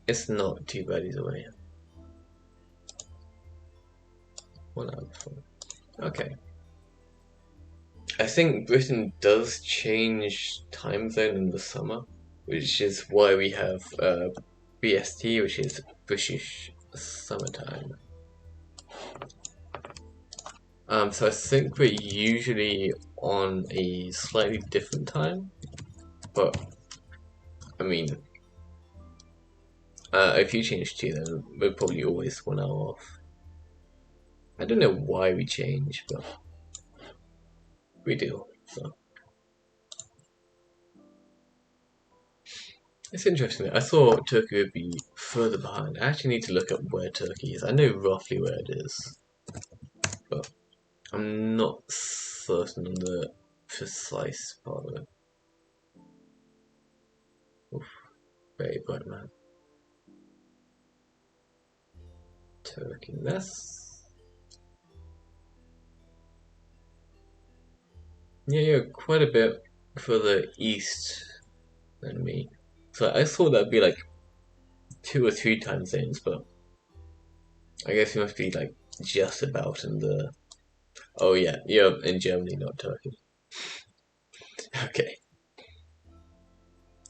it's not too bad either way. 1 hour before. Okay. I think Britain does change time zone in the summer, which is why we have BST, which is British summertime. So I think we're usually on a slightly different time, but I mean, if you change to, then we're probably always 1 hour off. I don't know why we change, but we do. So it's interesting. I thought Turkey would be further behind. I actually need to look up where Turkey is. I know roughly where it is, but I'm not certain on the precise part of it. Oof, very bright man. Turkey. Yeah, you're quite a bit further east than me. So I thought that'd be like 2 or 3 time zones, but I guess you must be like just about in the. Oh yeah, you're in Germany, not Turkey. Okay,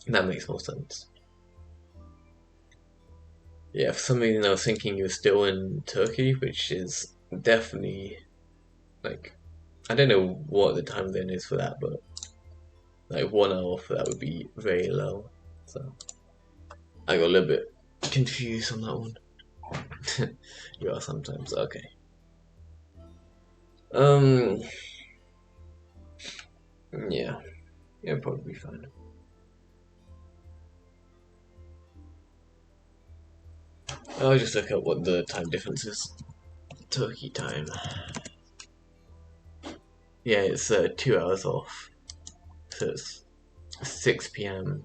that makes more sense. Yeah, for some reason I was thinking you were still in Turkey, which is definitely like I don't know what the time zone is for that, but like 1 hour for that would be very low. So I got a little bit confused on that one. You are sometimes okay. Yeah, it'll probably be fine. I'll just look up what the time difference is. Turkey time. Yeah, it's 2 hours off. So it's 6 p.m.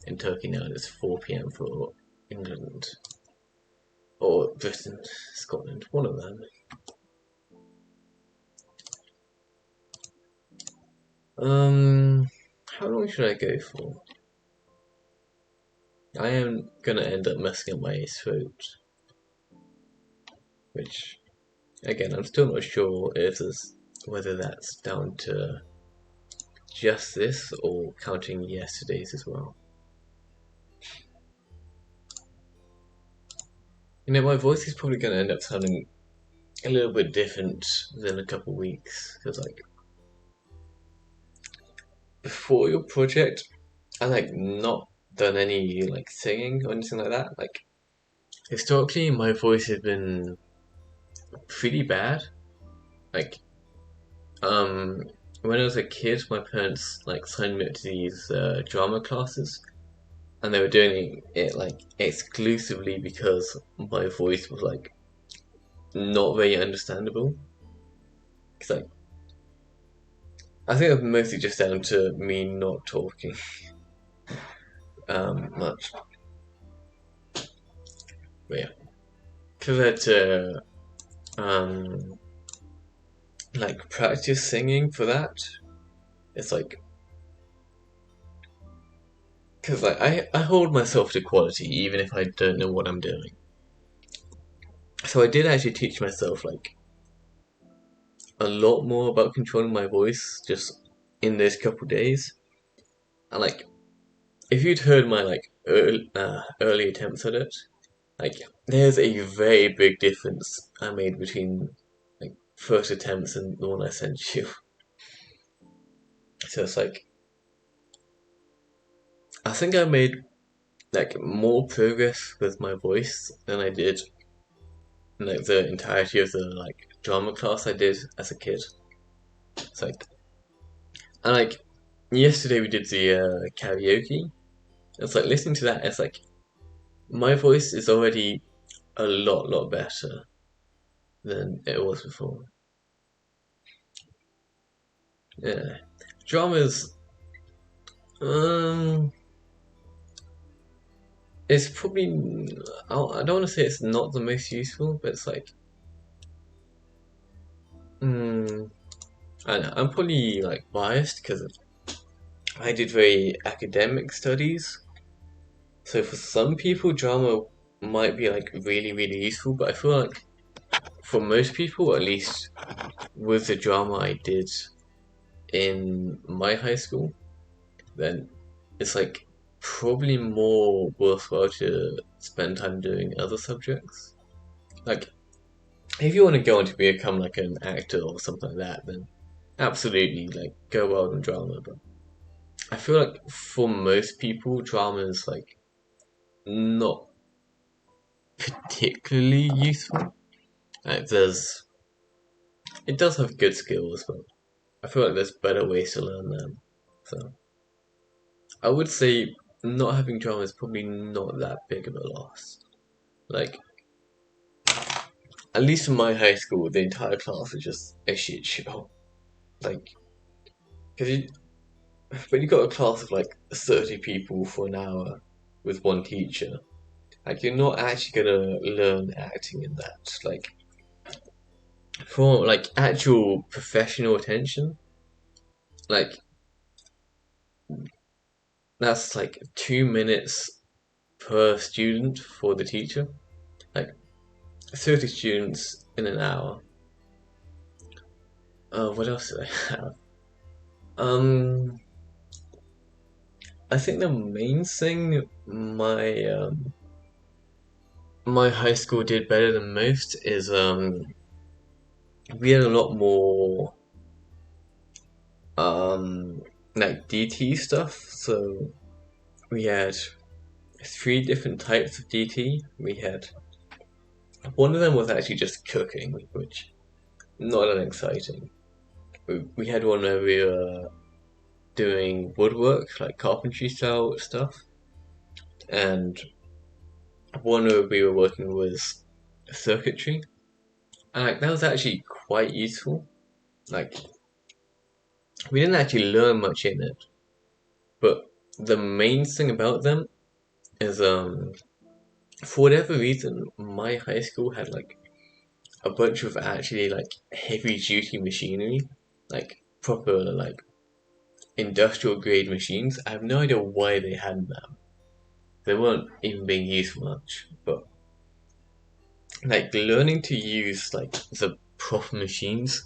in Turkey now, and it's 4 p.m. for England. Or Britain, Scotland, one of them. How long should I go for? I am gonna end up messing up my throat. Which, again, I'm still not sure if whether that's down to just this or counting yesterday's as well. You know, my voice is probably gonna end up sounding a little bit different than a couple weeks, because like before your project, I like not done any like singing or anything like that. Like historically, my voice has been pretty bad. Like um, when I was a kid, my parents like signed me up to these drama classes, and they were doing it like exclusively because my voice was like not very understandable. Cause like I think it's mostly just down to me not talking much. But yeah, compared to um like practice singing for that, it's like because like I hold myself to quality even if I don't know what I'm doing. So I did actually teach myself like a lot more about controlling my voice just in those couple days. And like if you'd heard my like early attempts at it, like there's a very big difference I made between like first attempts and the one I sent you. So it's like I think I made like more progress with my voice than I did in like the entirety of the like drama class I did as a kid. It's like and like yesterday we did the karaoke. It's like listening to that. It's like my voice is already a lot better than it was before. Yeah, dramas. Um, it's probably I don't want to say it's not the most useful, but it's like mm, I don't know. I'm probably like biased because I did very academic studies. So for some people, drama might be like really useful, but I feel like for most people, at least with the drama I did in my high school, then it's like probably more worthwhile to spend time doing other subjects. Like if you want to go on to become like an actor or something like that, then absolutely like go well in drama. But I feel like for most people, drama is like not particularly useful. Like it does have good skills, but I feel like there's better ways to learn them. So I would say not having drama is probably not that big of a loss. Like at least in my high school, the entire class was just a shit show. Like because when you got a class of like 30 people for an hour with one teacher, like you're not actually gonna learn acting in that. Like for like actual professional attention, like that's like 2 minutes per student for the teacher. Like 30 students in an hour. What else do I have? Um, I think the main thing my high school did better than most is we had a lot more um like DT stuff. So we had three different types of DT. We had one of them was actually just cooking, which not that exciting. We had one where we were doing woodwork, like carpentry style stuff, and one where we were working with circuitry. And like that was actually quite useful. Like we didn't actually learn much in it, but the main thing about them is for whatever reason my high school had like a bunch of actually like heavy duty machinery, like proper like industrial grade machines. I have no idea why they had them. They weren't even being used much, but like learning to use like the proper machines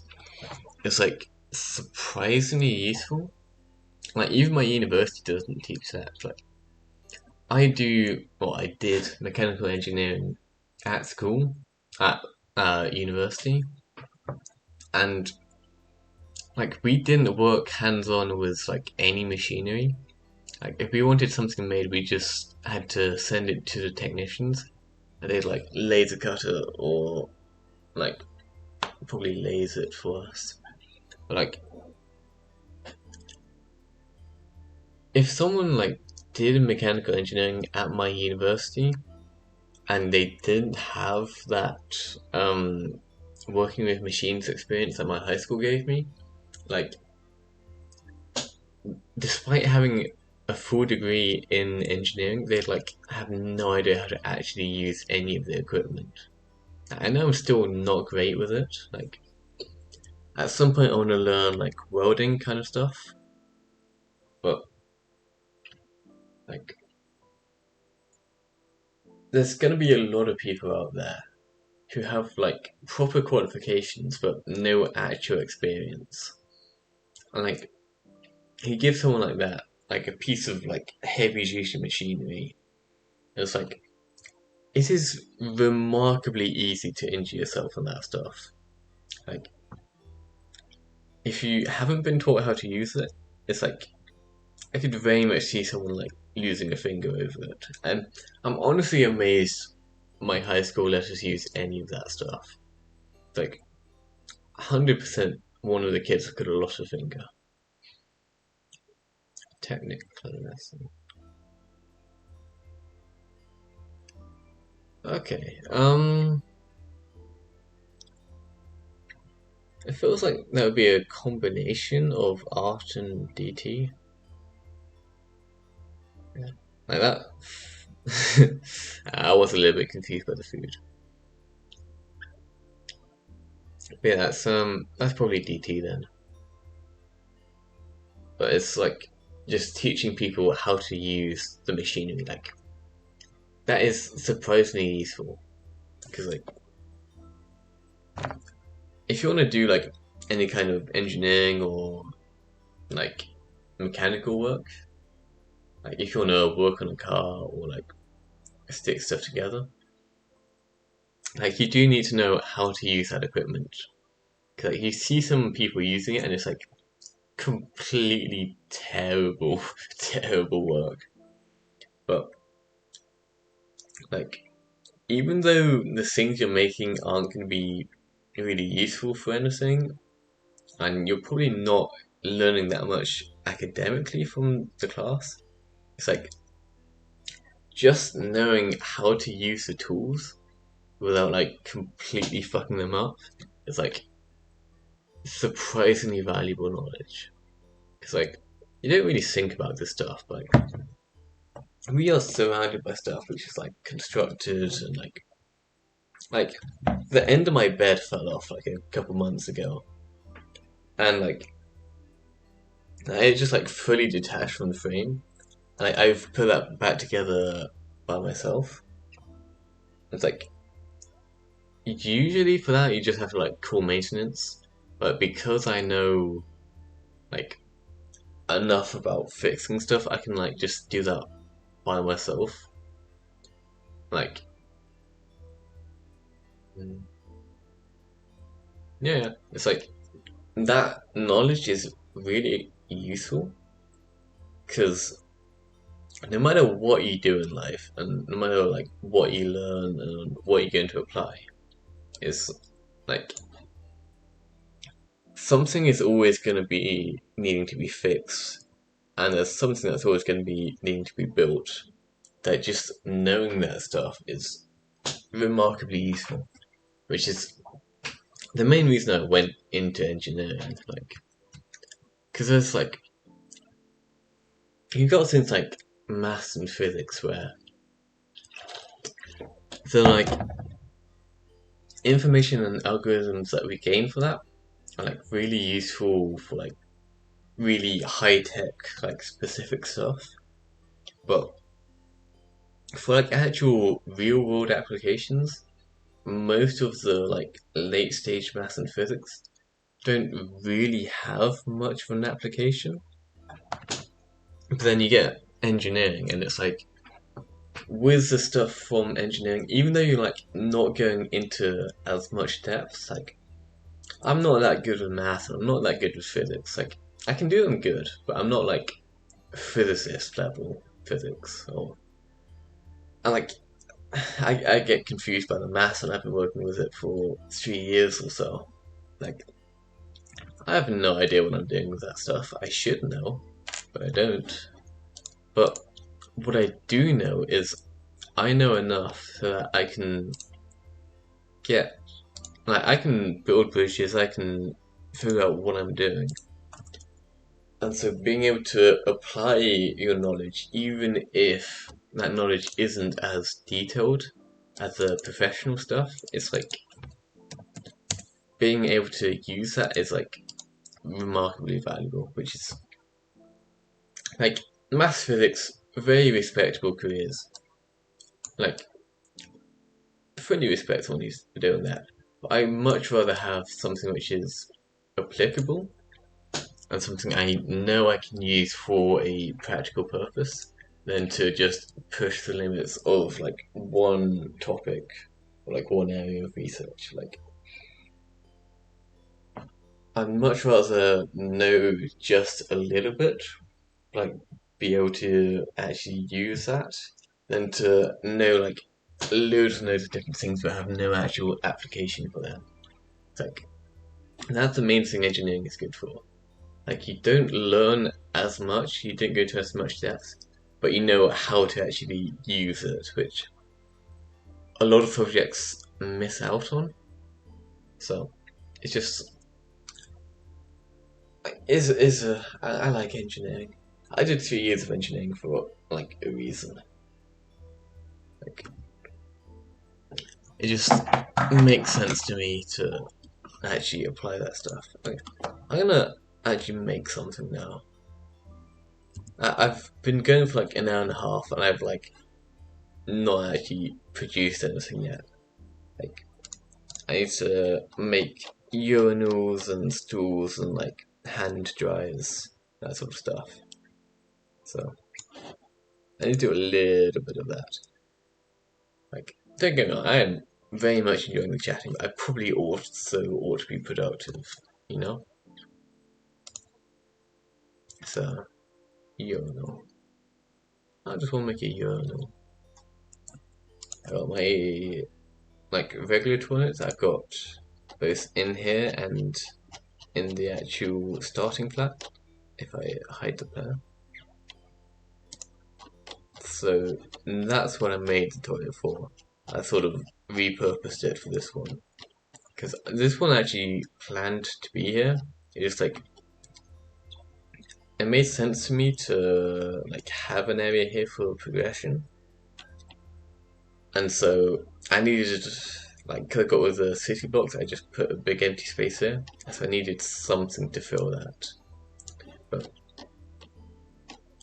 is like surprisingly useful. Like even my university doesn't teach that. Like I did mechanical engineering at school, at university, and like we didn't work hands on with like any machinery. Like if we wanted something made, we just had to send it to the technicians, and they'd like laser cut it or like probably laser it for us. But like if someone like did mechanical engineering at my university and they didn't have that working with machines experience that my high school gave me, like despite having a full degree in engineering, they'd like have no idea how to actually use any of the equipment. I know I'm still not great with it. Like at some point I want to learn like welding kind of stuff, but like there's gonna be a lot of people out there who have like proper qualifications but no actual experience. And like he gives someone like that like a piece of like heavy duty machinery. It's like it is remarkably easy to injure yourself on that stuff. Like if you haven't been taught how to use it, it's like I could very much see someone like losing a finger over it. And I'm honestly amazed my high school let us use any of that stuff. It's like 100% one of the kids could have lost a finger. Technical lesson. Okay, it feels like that would be a combination of art and DT. Yeah. Like that. I was a little bit confused by the food. But yeah, that's probably DT then. But it's like just teaching people how to use the machinery. Like that is surprisingly useful because like if you want to do like any kind of engineering or like mechanical work, like if you want to work on a car or like stick stuff together, like you do need to know how to use that equipment. Cause like you see some people using it and it's like completely terrible, terrible work. But like even though the things you're making aren't going to be really useful for anything, and you're probably not learning that much academically from the class, it's like just knowing how to use the tools without like completely fucking them up is like surprisingly valuable knowledge. Because like you don't really think about this stuff, but like, we are surrounded by stuff which is like constructed and like the end of my bed fell off like a couple months ago, and like I just like fully detached from the frame, and I've put that back together by myself. It's like usually for that you just have to like call maintenance, but because I know like enough about fixing stuff, I can like just do that by myself. Like, mm, yeah, it's like that knowledge is really useful because no matter what you do in life and no matter like what you learn and what you're going to apply, it's like something is always going to be needing to be fixed, and there's something that's always going to be needing to be built. That just knowing that stuff is remarkably useful, which is the main reason I went into engineering. Like, because there's like you got things like maths and physics where the like information and algorithms that we gain for that are like really useful for like really high tech like specific stuff, but for like actual real world applications, most of the like late stage maths and physics don't really have much of an application. But then you get engineering, and it's like with the stuff from engineering, even though you're like not going into as much depth, like I'm not that good with math, and I'm not that good with physics. Like I can do them good, but I'm not like physicist level physics, or and like I get confused by the maths, and I've been working with it for 3 years or so. Like I have no idea what I'm doing with that stuff. I should know, but I don't. But what I do know is I know enough so that I can get like I can build bridges, I can figure out what I'm doing. And so being able to apply your knowledge, even if that knowledge isn't as detailed as the professional stuff, it's like being able to use that is like remarkably valuable, which is like maths, physics, very respectable careers. Like fully respect someone who's doing that. But I much rather have something which is applicable and something I know I can use for a practical purpose than to just push the limits of like one topic or like one area of research. Like I'd much rather know just a little bit, like be able to actually use that, than to know like loads and loads of different things but have no actual application for them. It's like that's the main thing engineering is good for. Like you don't learn as much, you don't go to as much depth, but you know how to actually use it, which a lot of subjects miss out on. So it's just I like engineering. I did 2 years of engineering for like a reason. Like it just makes sense to me to actually apply that stuff. Like, I'm gonna actually make something now. I've been going for like an hour and a half, and I've like not actually produced anything yet. Like I need to make urinals and stools and like hand dryers, that sort of stuff. So I need to do a little bit of that. Like don't get me wrong, I am very much enjoying the chatting, but I probably also ought to be productive, you know? So urinal. I just want to make a urinal. I got my like regular toilets. I've got both in here and in the actual starting flat. If I hide the player, so that's what I made the toilet for. I sort of repurposed it for this one because this one actually planned to be here. It just like it made sense to me to like have an area here for progression, and so I needed like because I got with the city blocks, I just put a big empty space here, so I needed something to fill that. But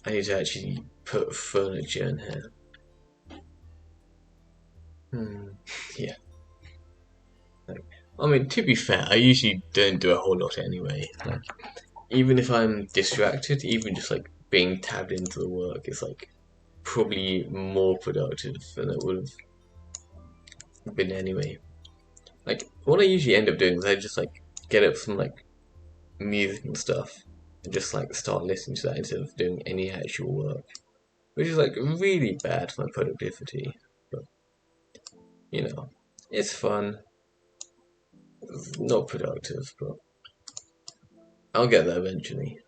I need to actually put furniture in here. Yeah. Like, I mean, to be fair, I usually don't do a whole lot anyway. Like, even if I'm distracted, even just like being tabbed into the work is like probably more productive than it would have been anyway. Like, what I usually end up doing is I just like get up some like music and stuff and just like start listening to that instead of doing any actual work, which is like really bad for my productivity. But you know, it's fun. It's not productive, but I'll get there eventually.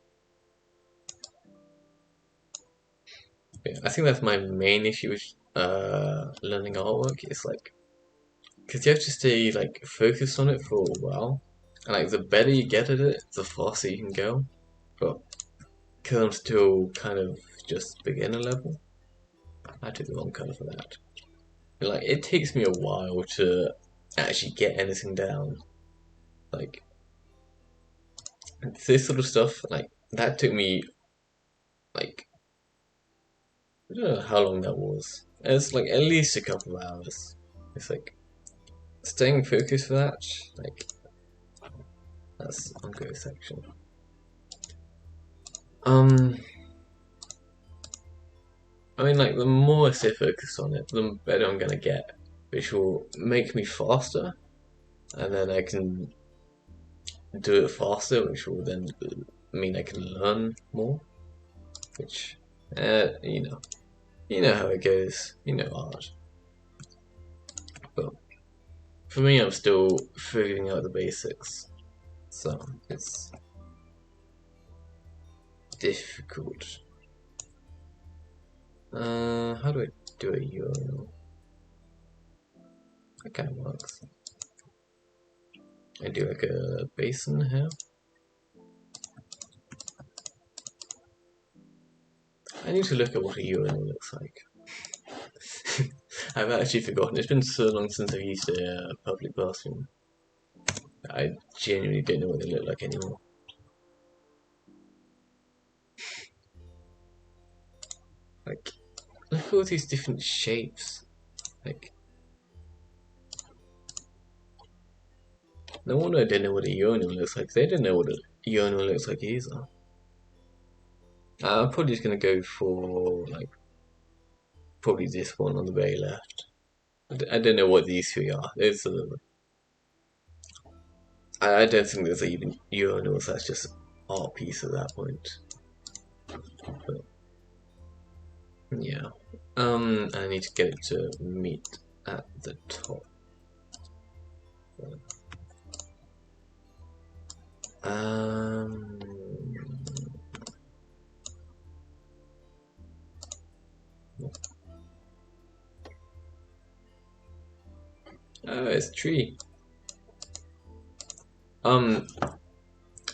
Yeah, I think that's my main issue with learning artwork. It's like because you have to stay like focused on it for a while, and like the better you get at it, the faster you can go. But because I'm still kind of just beginner level, I took the wrong color for that. And, like it takes me a while to actually get anything down. Like this sort of stuff, like that took me like I don't know how long that was. It's like at least a couple of hours. It's like staying focused for that, like that's ongoing section. Um, I mean, like the more I stay focused on it, the better I'm gonna get, which will make me faster, and then I can do it faster, which will then mean I can learn more. which, you know how it goes, you know art. But for me, I'm still figuring out the basics, so it's difficult. How do I do a urinal? That kind of works. I do like a basin here. I need to look at what a urinal looks like. I've actually forgotten. It's been so long since I've used a public bathroom. I genuinely don't know what they look like anymore. Like, look at all these different shapes. Like, no wonder I don't know what a urinal looks like. They don't know what a urinal looks like either. I'm probably just gonna go for like probably this one on the very left. I don't know what these three are. I don't think there's even urinals. That's just art piece at that point. But, yeah. I need to get it to meet at the top. Oh, it's tree.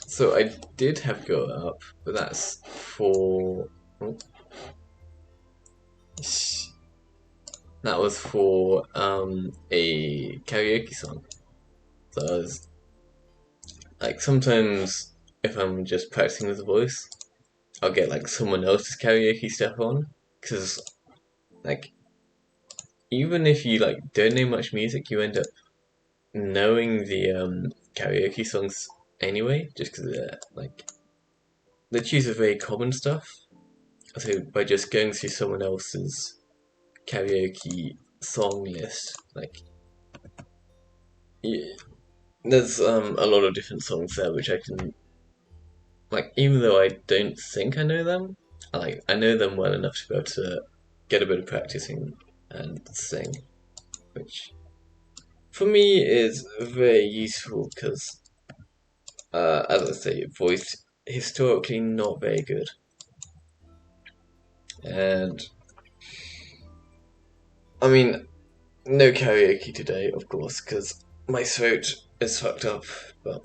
So I did have go up, but that's for. Oh. That was for a karaoke song. So I was like, sometimes if I'm just practicing with the voice, I'll get like someone else's karaoke stuff on, because like even if you like don't know much music, you end up knowing the karaoke songs anyway, just because they choose a very common stuff. So by just going through someone else's karaoke song list, like yeah, there's a lot of different songs there which I can like, even though I don't think I know them, I know them well enough to be able to get a bit of practicing and sing, which for me is very useful because, as I say, voice historically not very good, and I mean no karaoke today, of course, because my throat is fucked up, but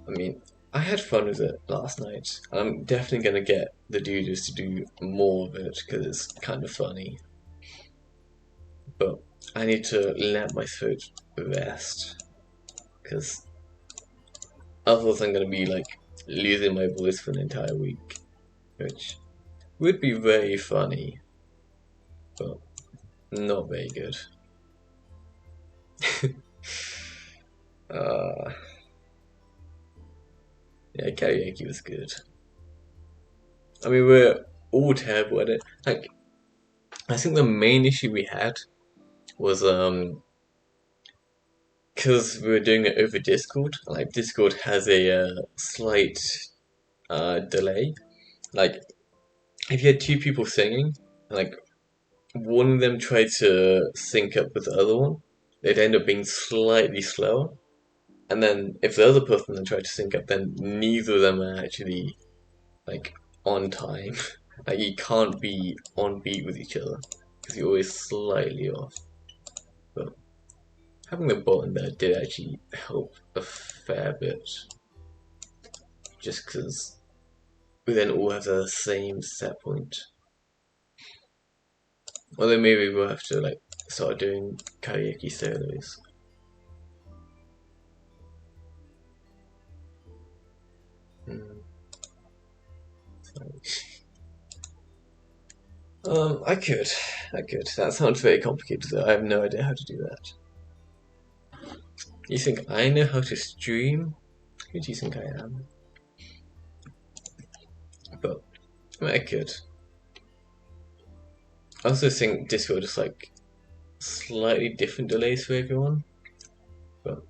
I mean, I had fun with it last night. I'm definitely gonna get the dudes to do more of it because it's kind of funny. But I need to let my throat rest because otherwise I'm gonna be like losing my voice for an entire week, which would be very funny, but not very good. uh, yeah, karaoke was good. I mean, we're all terrible at it. Like, I think the main issue we had was because we were doing it over Discord. Like, Discord has a slight delay. Like, if you had two people singing, like one of them tried to sync up with the other one, they'd end up being slightly slower. And then if the other person then tried to sync up, then neither of them are actually like on time. Like you can't be on beat with each other because you're always slightly off. But having the button there did actually help a fair bit, just because we then all have the same set point. Although maybe we'll have to like start doing karaoke solos. I could. That sounds very complicated though. I have no idea how to do that. You think I know how to stream? Who do you think I am? But I mean, I could. I also think Discord is like slightly different delays for everyone. But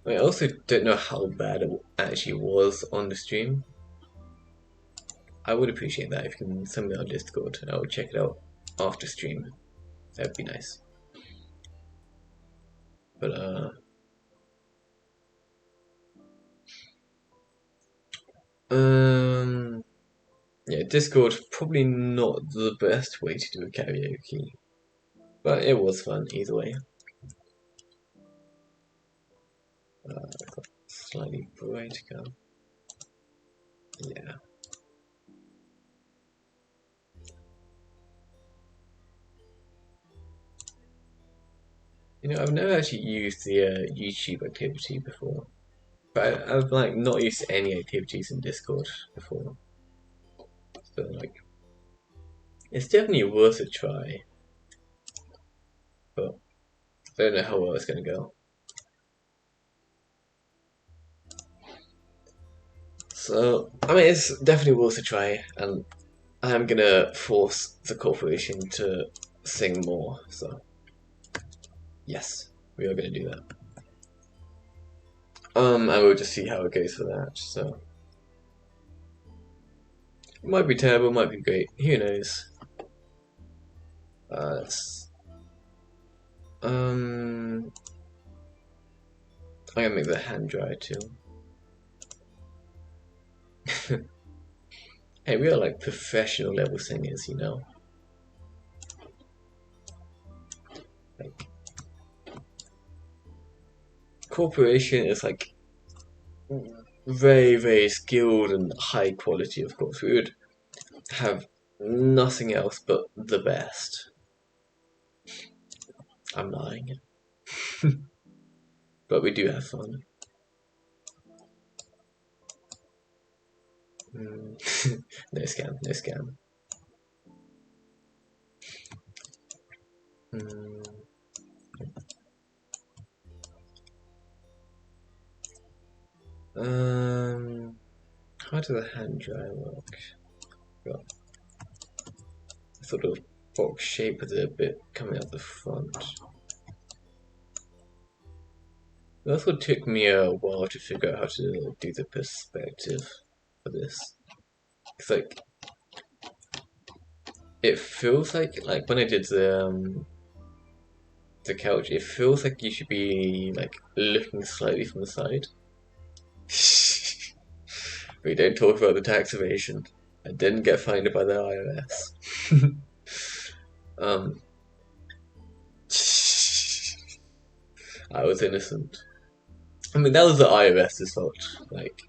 I also don't know how bad it actually was on the stream. I would appreciate that if you can send me on Discord. I will check it out after stream. That would be nice. But yeah, Discord probably not the best way to do a karaoke, but it was fun either way. I've got slightly brighter. Yeah. You know, I've never actually used the YouTube activity before, but I've like not used any activities in Discord before. So like, it's definitely worth a try, but I don't know how well it's gonna go. So I mean, it's definitely worth a try, and I'm gonna force the corporation to sing more. So yes, we are gonna do that. And we'll just see how it goes for that. So it might be terrible, might be great. Who knows? Let's I'm gonna make the hand dry too. Hey, we are like professional level singers, you know. Like, corporation is like very, very skilled and high quality, of course. We would have nothing else but the best. I'm lying. But we do have fun. No scam, no scam. How does the hand dry work? Got sort of box shape with a bit coming out the front. It also took me a while to figure out how to do the perspective for this. It's like it feels like when I did the couch, it feels like you should be like looking slightly from the side. We don't talk about the tax evasion. I didn't get fined by the IRS. I was innocent. I mean, that was the IRS's fault. Like,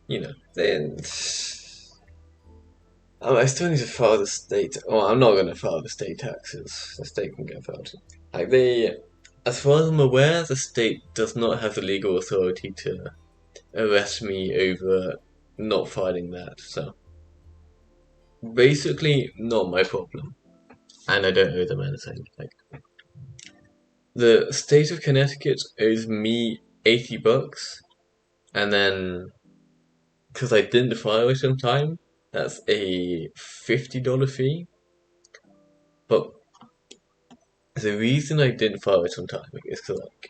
you know, then I still need to file the state. Well, I'm not going to file the state taxes. The state can get filed. Like as far as I'm aware, the state does not have the legal authority to arrest me over not filing that. So basically, not my problem, and I don't owe them anything. Like the state of Connecticut owes me $80, and then because I didn't file it on time, that's a $50 fee. But the reason I didn't file it on time is because like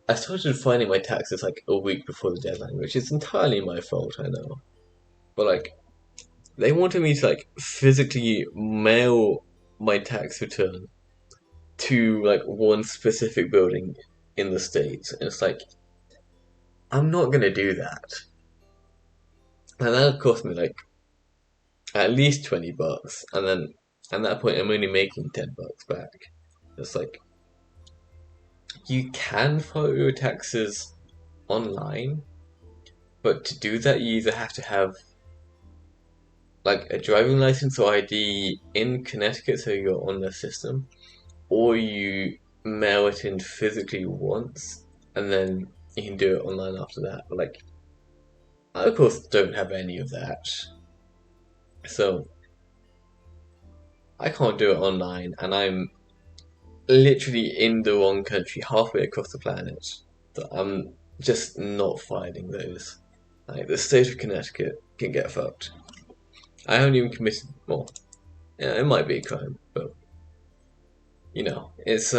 I started filing my taxes like a week before the deadline, which is entirely my fault, I know. But like they wanted me to like physically mail my tax return to like one specific building in the States, and it's like I'm not gonna do that. And that cost me like at least $20, and then at that point I'm only making $10 back. It's like you can file your taxes online, but to do that you either have to have like a driving license or ID in Connecticut so you're on the system, or you mail it in physically once and then you can do it online after that. But like I of course don't have any of that. So I can't do it online, and I'm literally in the wrong country halfway across the planet. So I'm just not filing those. Like the state of Connecticut can get fucked. I haven't even committed well, yeah, it might be a crime, but you know, it's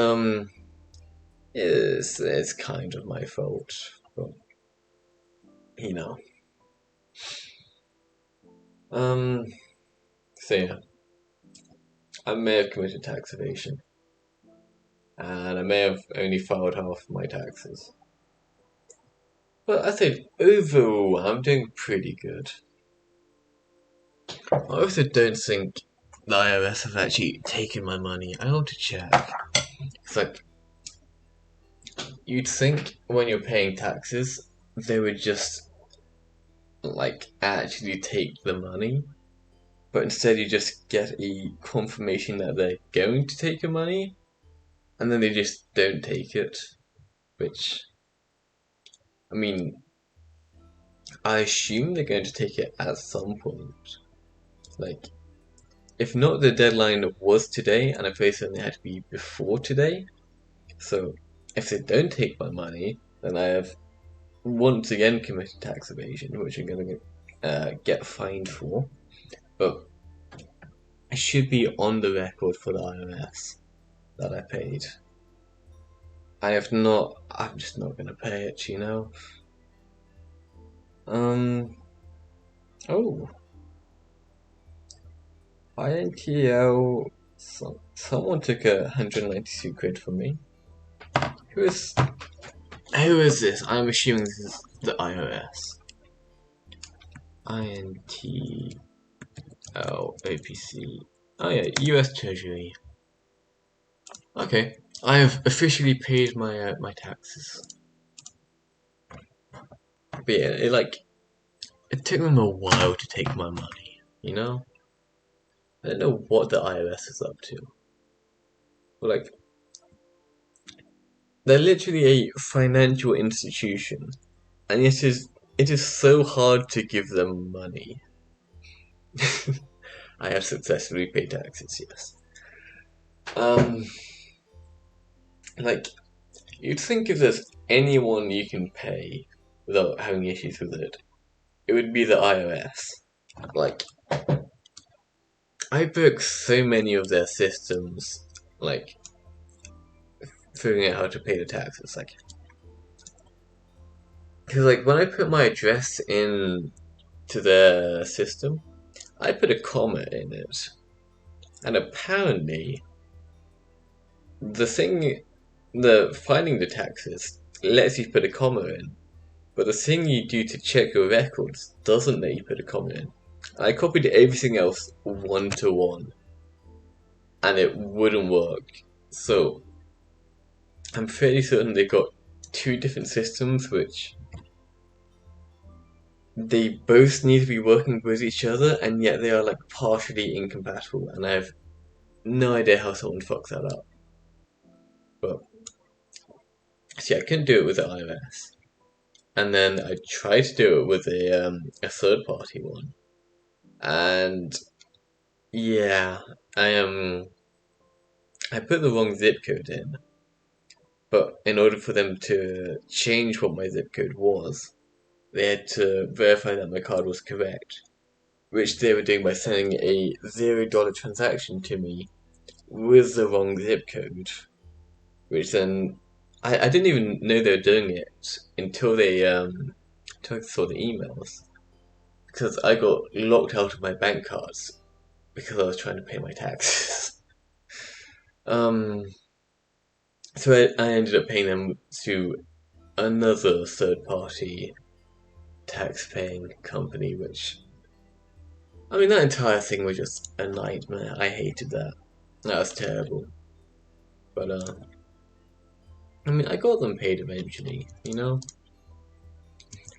kind of my fault. But you know. Um, so yeah, I may have committed tax evasion, and I may have only filed half of my taxes. But I think overall, I'm doing pretty good. I also don't think the IRS have actually taken my money. I want to check. It's like, you'd think when you're paying taxes, they would just, like, actually take the money. But instead, you just get a confirmation that they're going to take your money, and then they just don't take it. Which, I mean, I assume they're going to take it at some point. Like, if not, the deadline was today, and I very certainly had to be before today. So, if they don't take my money, then I have once again committed tax evasion, which I'm going to get fined for. But it should be on the record for the IRS that I paid. I have not. I'm just not going to pay it, you know. Um. Oh, INTL. Someone took 192 quid from me. Who is? Who is this? I'm assuming this is the IRS. INTL APC. Oh yeah, U.S. Treasury. Okay, I have officially paid my taxes. But yeah, it took them a while to take my money. You know, I don't know what the IRS is up to. But like, they're literally a financial institution, and it is so hard to give them money. I have successfully paid taxes. Yes. Um, like, you'd think if there's anyone you can pay without having issues with it, it would be the IRS. Like, I broke so many of their systems, like, figuring out how to pay the taxes. Like, because, like, when I put my address in to their system, I put a comma in it. And apparently, the thing, the finding the taxes lets you put a comma in. But the thing you do to check your records doesn't let you put a comma in. I copied everything else one to one, and it wouldn't work. So I'm fairly certain they got two different systems which they both need to be working with each other, and yet they are like partially incompatible. And I have no idea how someone fucks that up. But see, I couldn't do it with the iOS, and then I tried to do it with a third party one, and yeah, I put the wrong zip code in, but in order for them to change what my zip code was, they had to verify that my card was correct, which they were doing by sending a $0 transaction to me with the wrong zip code, which then I didn't even know they were doing it until I saw the emails, because I got locked out of my bank cards because I was trying to pay my taxes. um, so I ended up paying them to another third party tax paying company, which, I mean, that entire thing was just a nightmare. I hated that. That was terrible. But, I mean, I got them paid eventually, you know?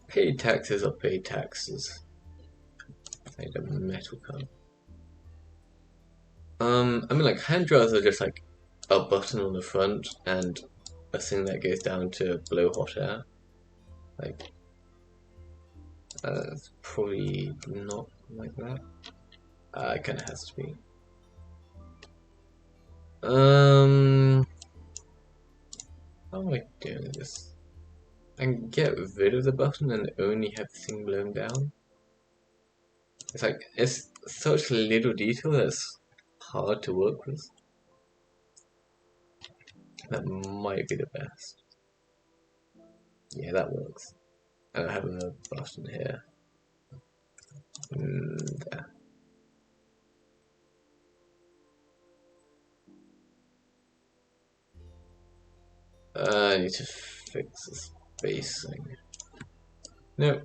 Paid taxes are paid taxes. Like a metal cup. I mean, like, hand dryers are just like a button on the front and a thing that goes down to blow hot air. Like, it's probably not like that. It kind of has to be. How am I doing this? I can get rid of the button and only have the thing blown down. It's like, it's such little detail that's hard to work with. That might be the best. Yeah, that works. And I have another button here. There. I need to fix the spacing. No.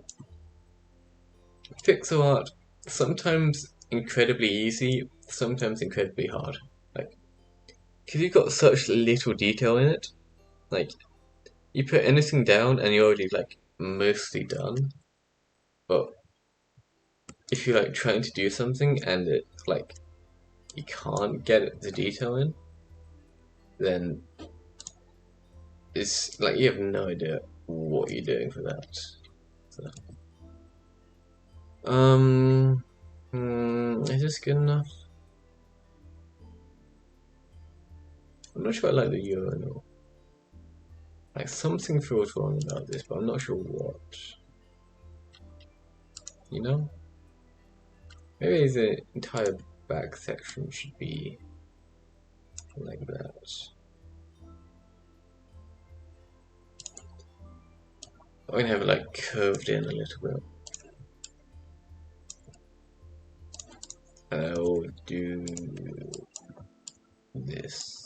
Pixel art, sometimes incredibly easy, sometimes incredibly hard. Like, because you've got such little detail in it, like, you put anything down and you're already, like, mostly done. But if you're, like, trying to do something and it, like, you can't get the detail in, then it's, like, you have no idea what you're doing for that. So, is this good enough? I'm not sure I like the urinal. Like, something feels wrong about this, but I'm not sure what. You know? Maybe the entire back section should be like that. I'm gonna have it like curved in a little bit. I'll do this.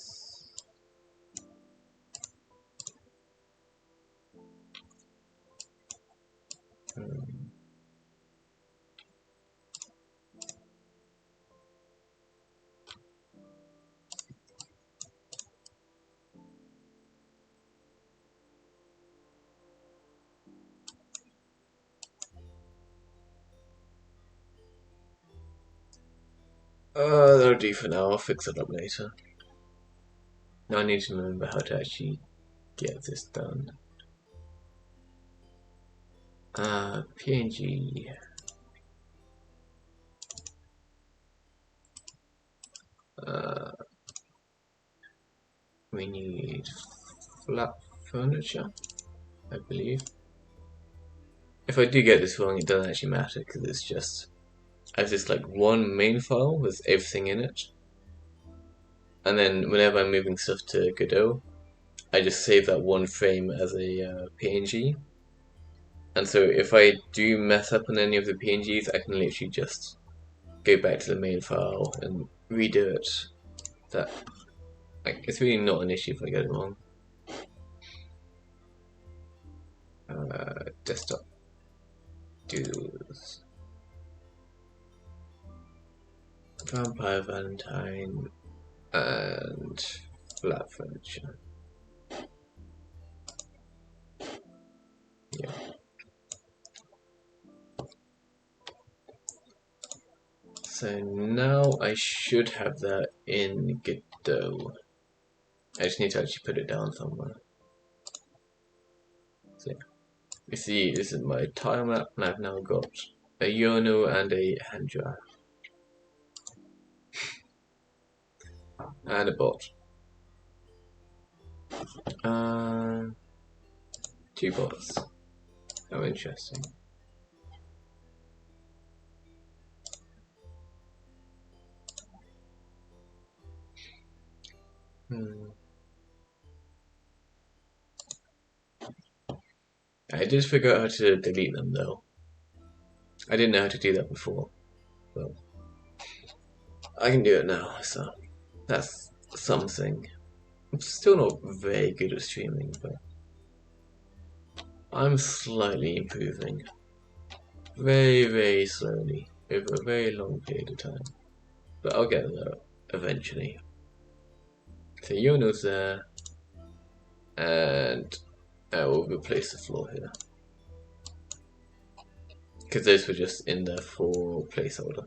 That'll do for now. I'll fix it up later. Now I need to remember how to actually get this done. PNG. We need flat furniture, I believe. If I do get this wrong, it doesn't actually matter because it's just I have this like one main file with everything in it, and then whenever I'm moving stuff to Godot, I just save that one frame as a PNG. And so if I do mess up on any of the PNGs, I can literally just go back to the main file and redo it. That like it's really not an issue if I get it wrong. Desktop doodles. Vampire Valentine and flat furniture. Yeah. So now I should have that in Godot. I just need to actually put it down somewhere. So yeah. You see, this is my tile map, and I've now got a urinal and a hand dryer. And a bot. 2 bots. How interesting. I did figure out how to delete them though. I didn't know how to do that before, but I can do it now, so that's something. I'm still not very good at streaming, but I'm slightly improving. Very, very slowly, over a very long period of time. But I'll get there eventually. So Yono's there, and I will replace the floor here. Because those were just in there for placeholder.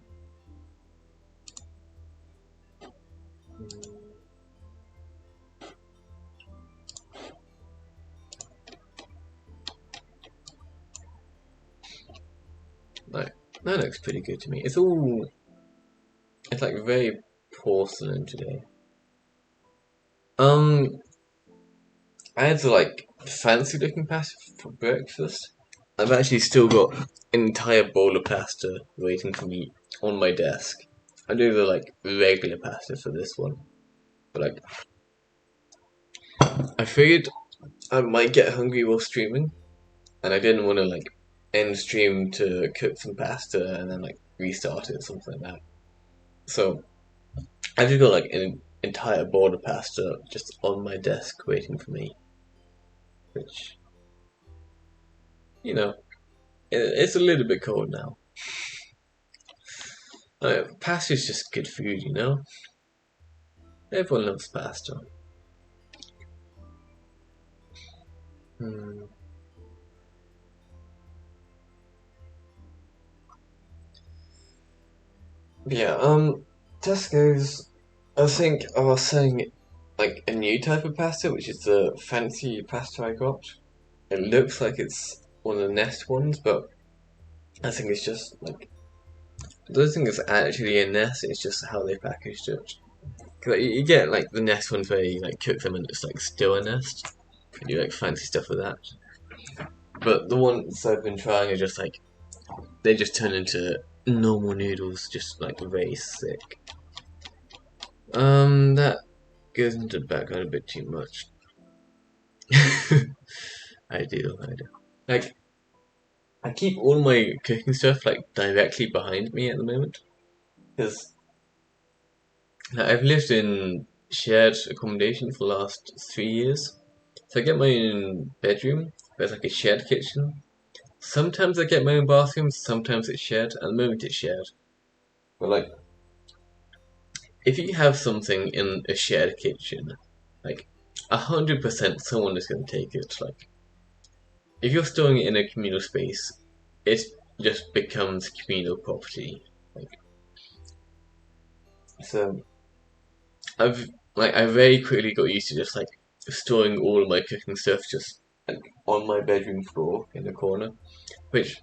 Like, that looks pretty good to me. It's like very porcelain today. I had to like fancy looking pasta for breakfast. I've actually still got an entire bowl of pasta waiting for me on my desk. I do the like regular pasta for this one, but like I figured I might get hungry while streaming, and I didn't want to like end stream to cook some pasta and then like restart it, something like that. So I've just got like an entire board of pasta just on my desk waiting for me, which, you know, it's a little bit cold now. Pasta is just good food, you know? Everyone loves pasta. Hmm. Yeah, Tesco's, I think I was saying like a new type of pasta, which is the fancy pasta I got. It looks like it's one of the Nest ones, but I think it's just like I don't think it's actually a Nest. It's just how they packaged it. 'Cause, like, you get like the Nest ones where you like cook them and it's like still a Nest. You do like fancy stuff with that. But the ones I've been trying are just like they just turn into normal noodles, just like very thick. That goes into the background a bit too much. I do. Like, I keep all my cooking stuff like directly behind me at the moment because I've lived in shared accommodation for the last 3 years. So I get my own bedroom. There's like a shared kitchen. Sometimes I get my own bathroom. Sometimes it's shared. At the moment, it's shared. But like, if you have something in a shared kitchen, like 100% someone is going to take it. Like, if you're storing it in a communal space, it just becomes communal property. Like, so I very quickly got used to just like storing all of my cooking stuff just like on my bedroom floor in the corner, which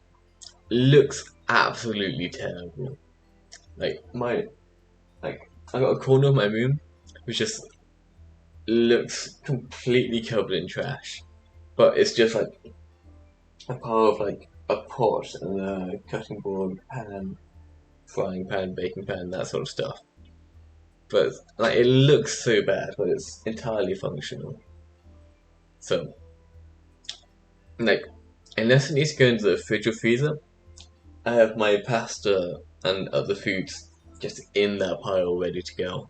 looks absolutely terrible. Like like I got a corner of my room which just looks completely covered in trash, but it's just like a pile of like a pot and a cutting board, pan, frying pan, baking pan, that sort of stuff. But like it looks so bad, but it's entirely functional. So like unless it needs to go into the fridge or freezer, I have my pasta and other foods just in that pile ready to go.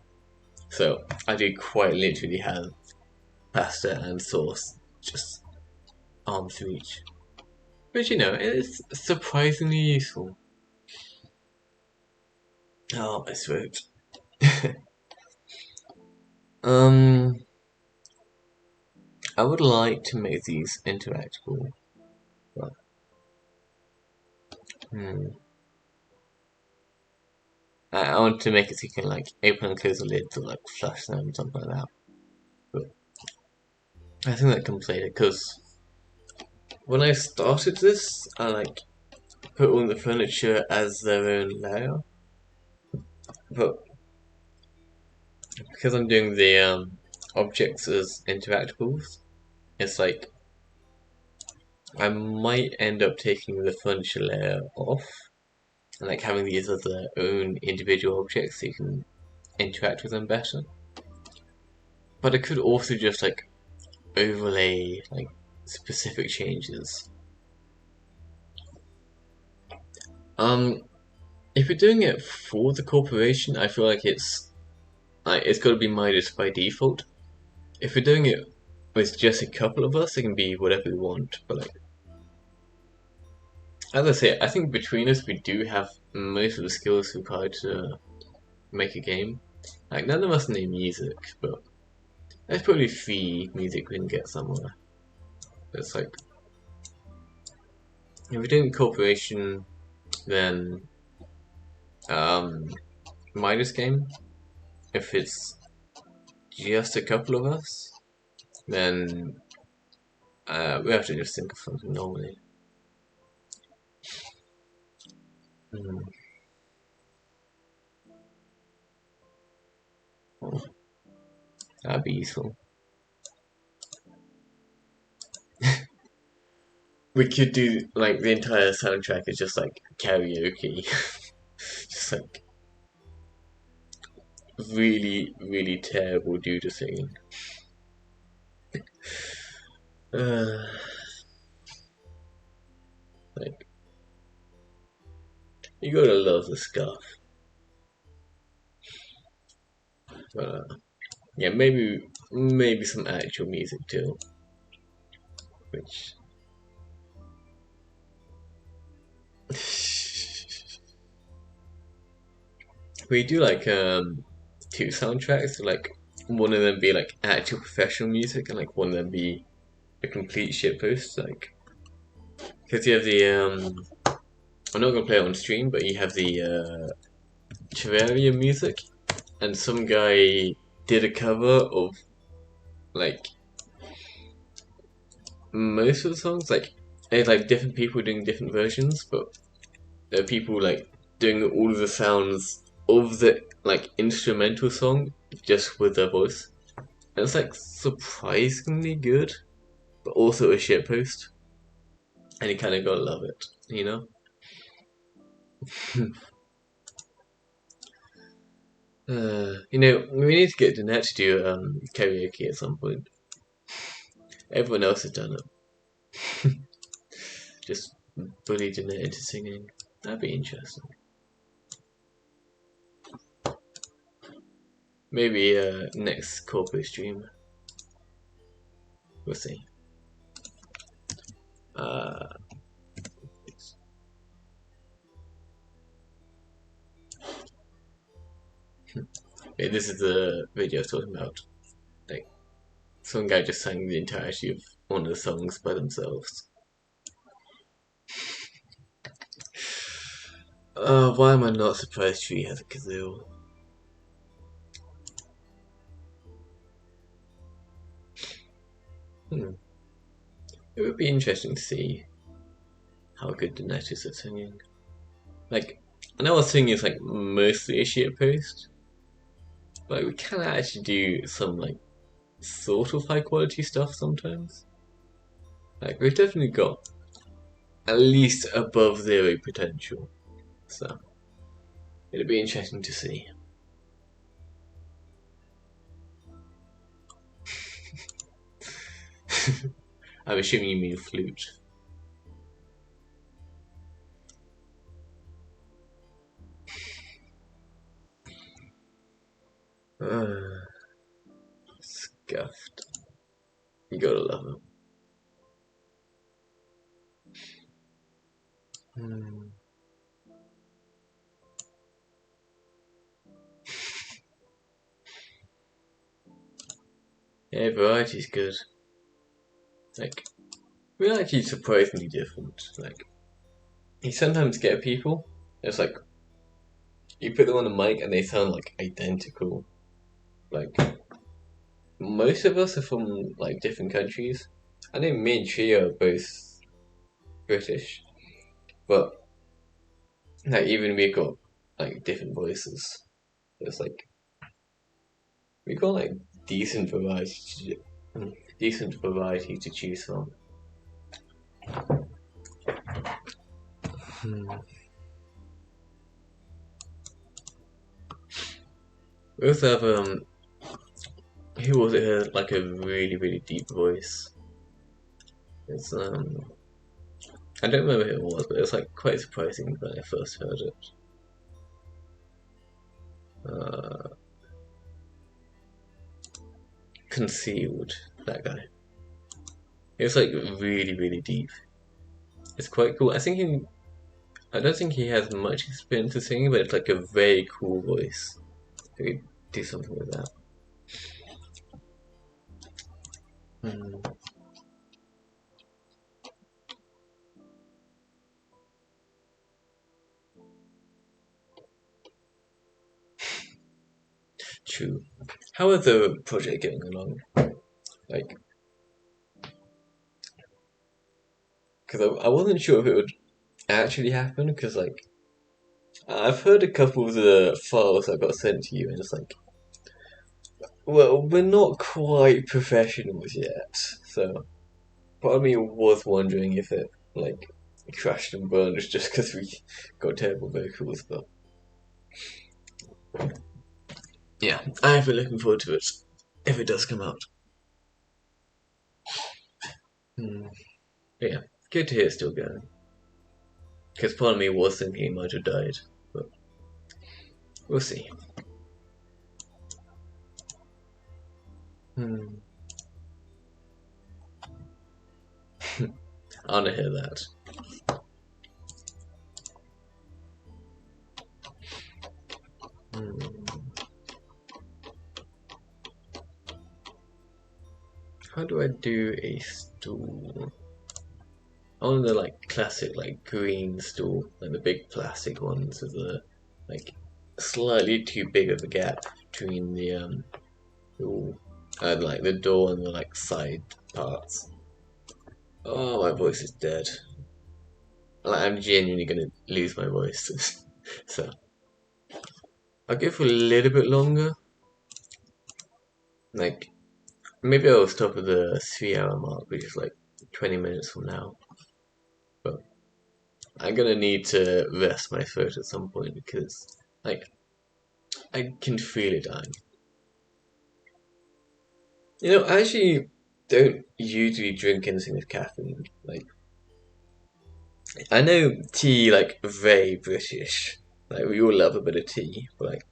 So I do quite literally have pasta and sauce just arm's reach. But you know, it's surprisingly useful. Oh, my throat. um, I would like to make these interactable, but hmm. I want to make it so you can like open and close the lids or like flush them, something like that. But I think that comes later because when I started this, I like put all the furniture as their own layer, but because I'm doing the objects as interactables, it's like I might end up taking the furniture layer off and like having these as their own individual objects so you can interact with them better. But I could also just like overlay like specific changes. Um, if you're doing it for the corporation, I feel like it's got to be Midas by default. If we're doing it with just a couple of us, it can be whatever we want. But like, as I say, I think between us we do have most of the skills required to make a game. Like none of us know music, but there's probably free music we can get somewhere. It's like if we're doing corporation, then um, Midas game. If it's just a couple of us, then we have to just think of something normally. Hmm. Oh, that'd be useful. We could do like the entire soundtrack is just like karaoke, just like really terrible due to singing. Uh, like You gotta love the scarf. Yeah, maybe some actual music too, which we do like two soundtracks. Like one of them be like actual professional music, and like one of them be a complete shitpost. Like because you have the I'm not gonna play it on stream, but you have the Terraria music, and some guy did a cover of like most of the songs. Like there's like different people doing different versions, but there are people like doing all of the sounds of the like instrumental song just with their voice. And it's like surprisingly good, but also a shitpost. And you kind of gotta love it, you know? We need to get Danette to do karaoke at some point. Everyone else has done it. Just bully Danette into singing. That'd be interesting. Maybe next corporate stream. We'll see. Uh, yeah, this is the video I was talking about. Like, some guy just sang the entirety of one of the songs by themselves. Why am I not surprised Tree has a kazoo? It would be interesting to see how good Danette is at singing. Like, I know our singing is like mostly a shit post, but we can actually do some like sort of high quality stuff sometimes. Like, we've definitely got at least above zero potential, so it'd be interesting to see. I'm assuming you mean flute. Scuffed. You gotta love him. Yeah, variety's good. Like, we're actually surprisingly different. Like, you sometimes get people, it's like, you put them on the mic and they sound like identical. Like, most of us are from like different countries. I know me and Trio are both British, but like even we got like different voices. It's like we got like decent variety, decent variety to choose from. We also have who was it who had like a really deep voice? It's I don't remember who it was, but it was like quite surprising when I first heard it. Uh, Concealed, that guy. It was like really deep. It's quite cool. I don't think he has much experience in singing, but it's like a very cool voice. I could do something with that. True. How is the project getting along? Like, because I wasn't sure if it would actually happen, because like, I've heard a couple of the files that got sent to you, and it's like, well, we're not quite professionals yet, so part of me was wondering if it, like, crashed and burned just because we got terrible vocals, but yeah, I've been looking forward to it if it does come out. But yeah, good to hear it's still going. Because part of me was thinking he might have died, but we'll see. I wanna hear that. How do I do a stool? I want the like classic like green stool, like the big plastic ones with the like slightly too big of a gap between the like the door and the like side parts. Oh, my voice is dead. Like I'm genuinely gonna lose my voice. So I'll go for a little bit longer. Like maybe I'll stop at the 3 hour mark, which is like 20 minutes from now. But I'm gonna need to rest my throat at some point because like I can feel it dying. I actually don't usually drink anything with caffeine. Like I know tea like very British. Like we all love a bit of tea, but like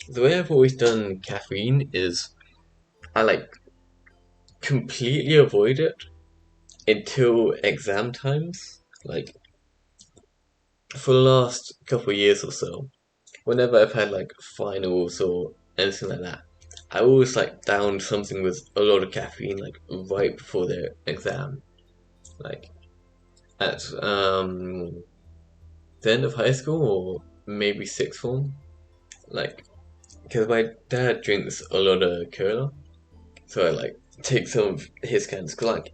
the way I've always done caffeine is I like completely avoid it until exam times. Like for the last couple of years or so, whenever I've had like finals or anything like that, I always like down something with a lot of caffeine like right before the exam. Like at the end of high school or maybe sixth form. Like because my dad drinks a lot of cola, so I like take some of his cans. Cause like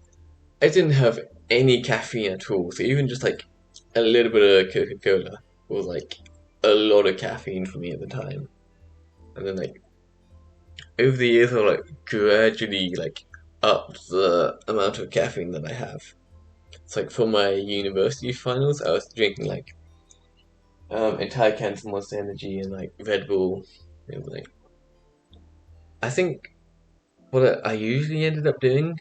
I didn't have any caffeine at all, so even just like a little bit of Coca Cola was like a lot of caffeine for me at the time. And then like over the years, I like gradually like upped the amount of caffeine that I have. It's like for my university finals, I was drinking like entire cans of Monster Energy and like Red Bull. Like I think what I usually ended up doing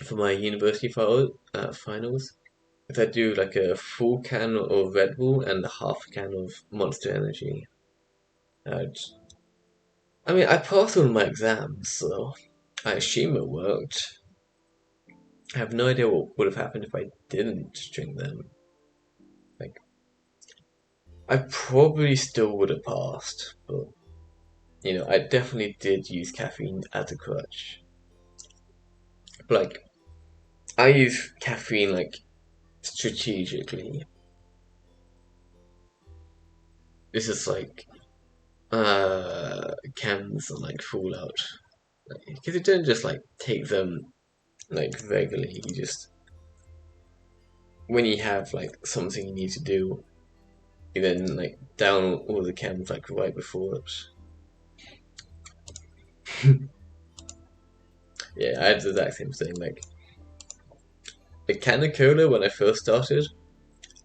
for my university finals is I do like a full can of Red Bull and a half can of Monster Energy. Uh, I mean, I passed all my exams, so I assume it worked. I have no idea what would have happened if I didn't drink them. Like, I probably still would have passed, but I definitely did use caffeine as a crutch. But like, I use caffeine like strategically. This is like cans and like Fallout, because you don't just like take them like regularly. You just when you have like something you need to do, you then like down all the cans like right before it. Yeah, I had the exact same thing. Like a can of cola when I first started,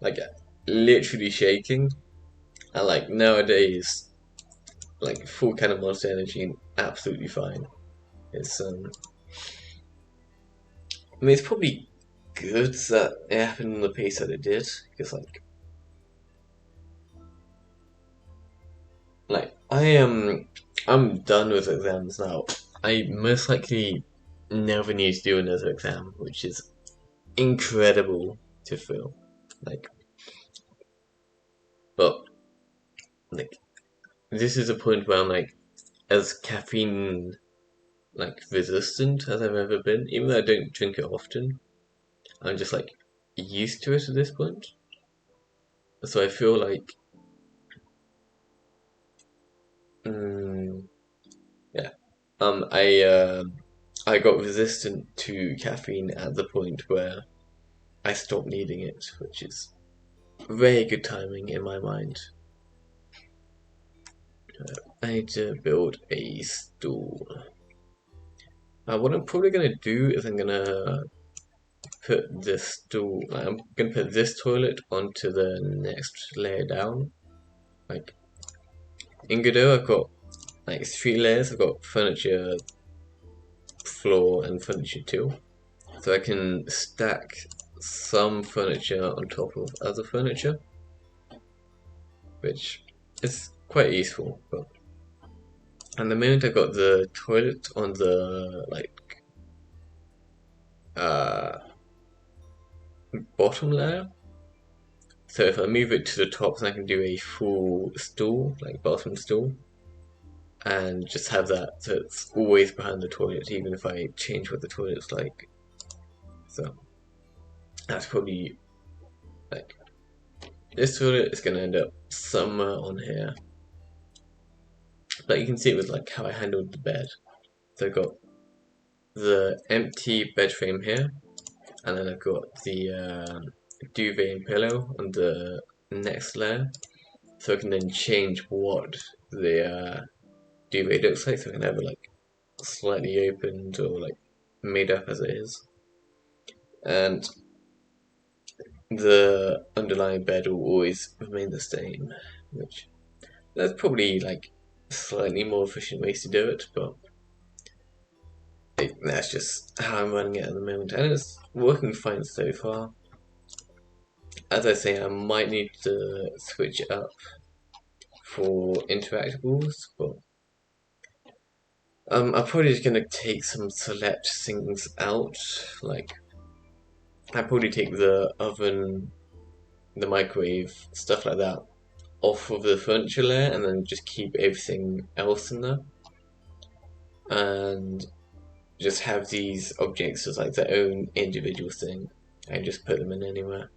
like literally shaking, and like nowadays, like full can of Monster Energy, absolutely fine. It's I mean, it's probably good that it happened in the pace that it did, because like I am, I'm done with exams now. I most likely never need to do another exam, which is incredible to feel. Like, but like this is a point where I'm like as caffeine like resistant as I've ever been, even though I don't drink it often. I'm just like used to it at this point. So I feel like, mm, yeah, I got resistant to caffeine at the point where I stopped needing it, which is very good timing in my mind. I need to build a stool. What I'm probably gonna do is I'm gonna put this stool. I'm gonna put this toilet onto the next layer down. Like in Godot, I've got like 3 layers. I've got furniture, floor, and furniture too. So I can stack some furniture on top of other furniture, which is quite useful. But at the moment, I got the toilet on the uh, bottom layer. So if I move it to the top, then I can do a full stool, like bathroom stool, and just have that so it's always behind the toilet, even if I change what the toilet's like. So that's probably like this toilet is gonna end up somewhere on here. But you can see it with like how I handled the bed. So I've got the empty bed frame here, and then I've got the duvet and pillow on the next layer. So I can then change what the duvet looks like. So I can have it like slightly opened or like made up as it is. And the underlying bed will always remain the same, which that's probably like slightly more efficient ways to do it, but that's just how I'm running it at the moment, and it's working fine so far. As I say, I might need to switch it up for interactables, but I'm probably just gonna take some select things out, like I'd probably take the oven, the microwave, stuff like that off of the furniture layer and then just keep everything else in there. And just have these objects as like their own individual thing and just put them in anywhere.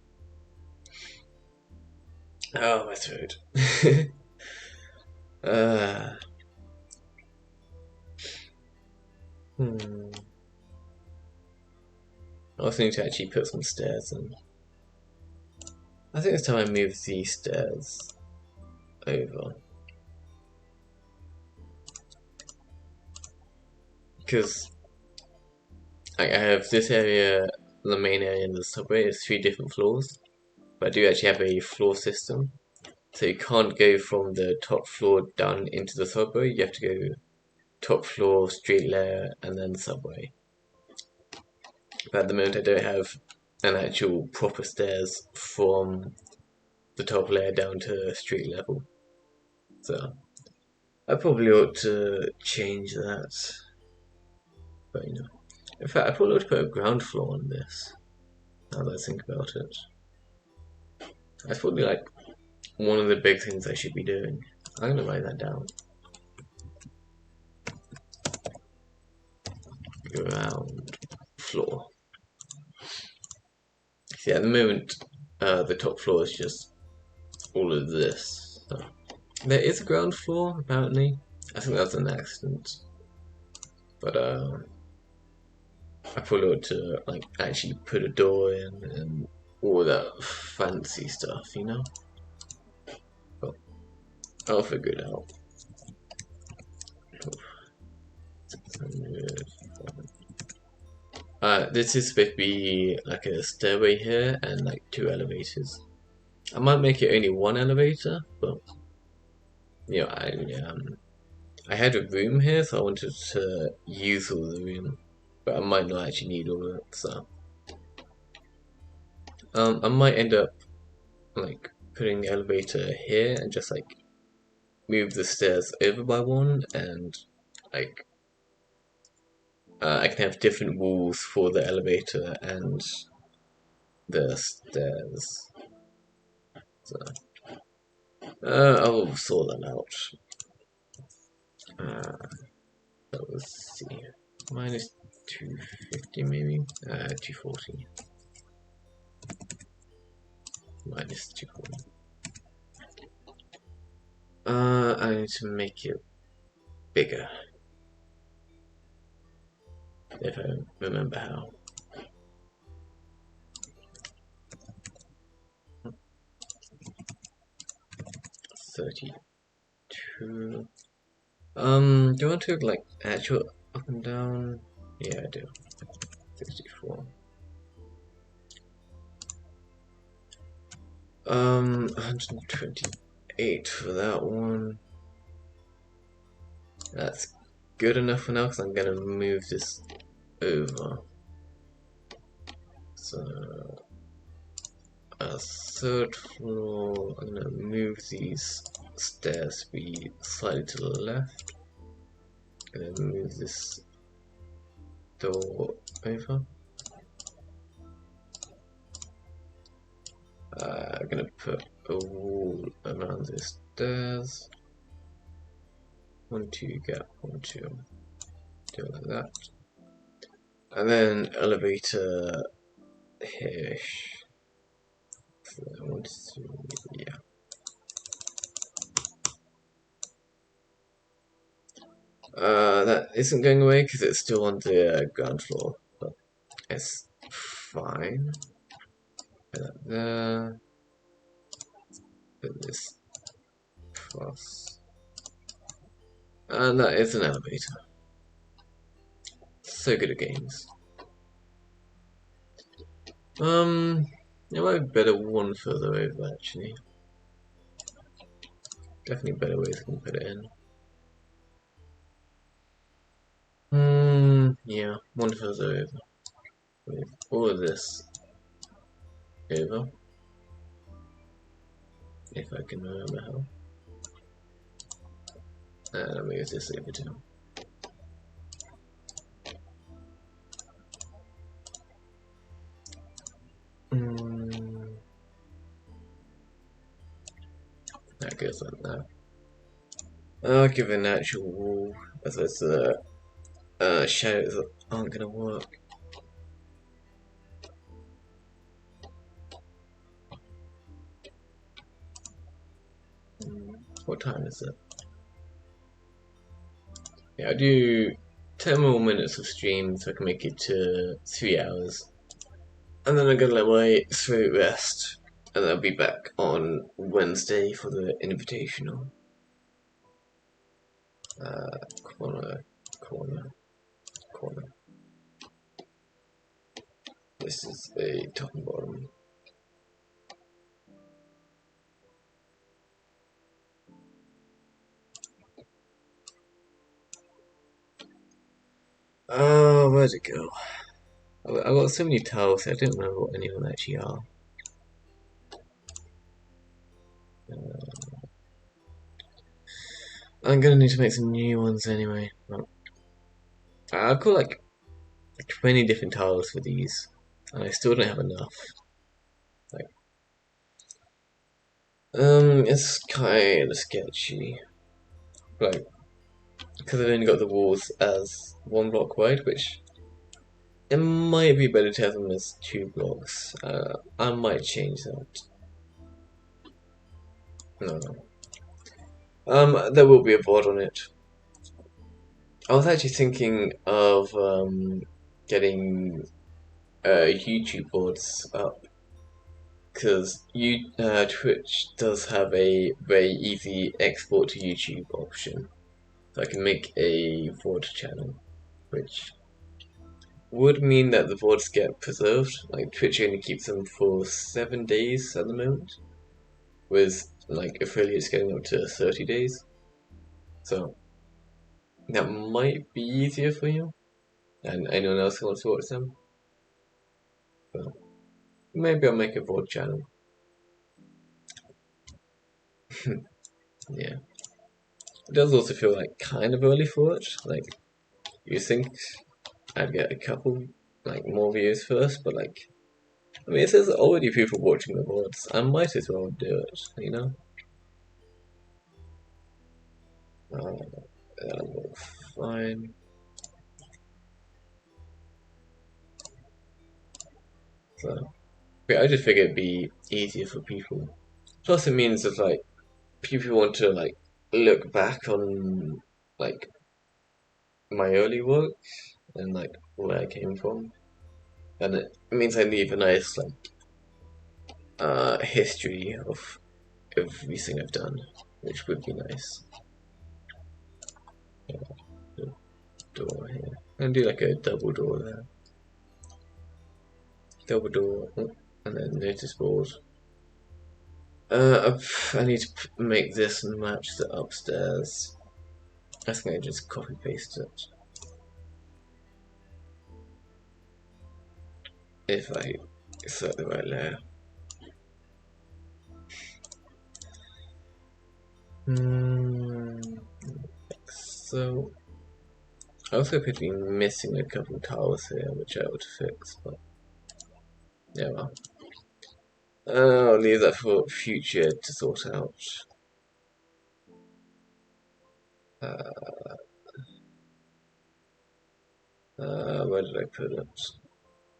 Oh, my throat. uh, hmm. I also need to actually put some stairs in. I think it's time I move these stairs over. Because I have this area, the main area in the subway, is 3 different floors. But I do actually have a floor system. So you can't go from the top floor down into the subway, you have to go top floor, street layer, and then subway. But at the moment I don't have an actual proper stairs from the top layer down to street level. So I probably ought to change that. But you know. In fact, I probably ought to put a ground floor on this, now that I think about it. That's probably like one of the big things I should be doing. I'm gonna write that down. Ground floor. See, at the moment, the top floor is just all of this. So, there is a ground floor, apparently. I think that's an accident. But I probably ought to like actually put a door in and all that fancy stuff, you know? But I'll figure it out. 600. This is supposed to be like a stairway here and like 2 elevators. I might make it only 1 elevator, but you know, I had a room here, so I wanted to use all the room, but I might not actually need all of it. So I might end up like putting the elevator here and just like move the stairs over by 1, and like I can have different walls for the elevator and the stairs. So I'll sort that out. Let's see. Minus 250 maybe? 240. Minus 240. I need to make it bigger. If I remember how. $32. Do you want to like actual up and down? Yeah, I do. 64. 128 for that one. That's good enough for now because I'm gonna move this over. So third floor. I'm gonna move these stairs to be slightly to the left, and then move this door over. I'm gonna put a wall around the stairs. 1, 2 gap, 1, 2. Do it like that. And then elevator here-ish. So 1, 2, yeah. That isn't going away because it's still on the ground floor, but it's fine. Put that there. Put this across. And that is an elevator. So good at games. It might be better one further over actually. Definitely better ways I can put it in. Yeah, one further over. With all of this over. If I can remember how. And I'll move this over too. That goes like that. I'll give it an actual wall, as the shadows aren't gonna work. What time is it? Yeah, I'll do 10 more minutes of stream so I can make it to 3 hours. And then I'm gonna let my throat rest. And I'll be back on Wednesday for the invitational. Corner, corner, corner. This is a top and bottom. Oh, where'd it go? I got so many tiles, I don't remember what any of them actually are. I'm gonna need to make some new ones anyway. I've got like 20 different tiles for these, and I still don't have enough. Like, it's kind of sketchy. Like, because I've only got the walls as 1 block wide, which it might be better to have them as 2 blocks. I might change that. No. There will be a board on it. I was actually thinking of getting YouTube boards up, because Twitch does have a very easy export to YouTube option. So I can make a VOD channel, which would mean that the VODs get preserved. Like Twitch only keeps them for 7 days at the moment, with like affiliates getting up to 30 days. So that might be easier for you, and anyone else who wants to watch them. So maybe I'll make a VOD channel. Yeah. It does also feel like kind of early for it. Like, you think I'd get a couple like more views first, but like, I mean, it says already people watching the VODs. I might as well do it, you know? That'll work fine. So, yeah, I just figured it'd be easier for people. Plus, it means that like people want to like look back on like my early work and like where I came from, and it means I leave a nice like history of everything I've done, which would be nice. Yeah, door here, and do like a double door there, double door, and then notice board. I need to make this match the upstairs. I think I just copy paste it. If I select the right layer. So I also appear to be missing a couple of towers here, which I ought to fix, but yeah, well. I'll leave that for future to sort out. Where did I put it?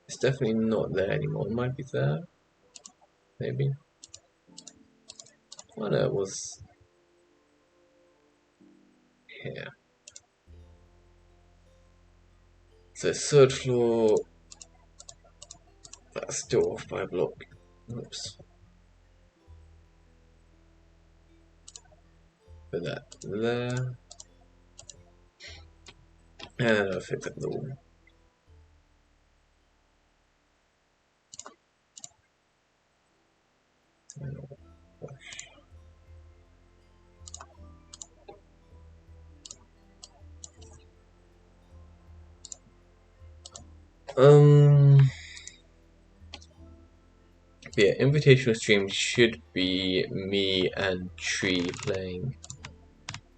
It's definitely not there anymore. It might be there, maybe. Oh no, it was here. So third floor, that's still off by a block. Oops. Put that there. And I'll fix up the wall. Yeah, invitational stream should be me and Tree playing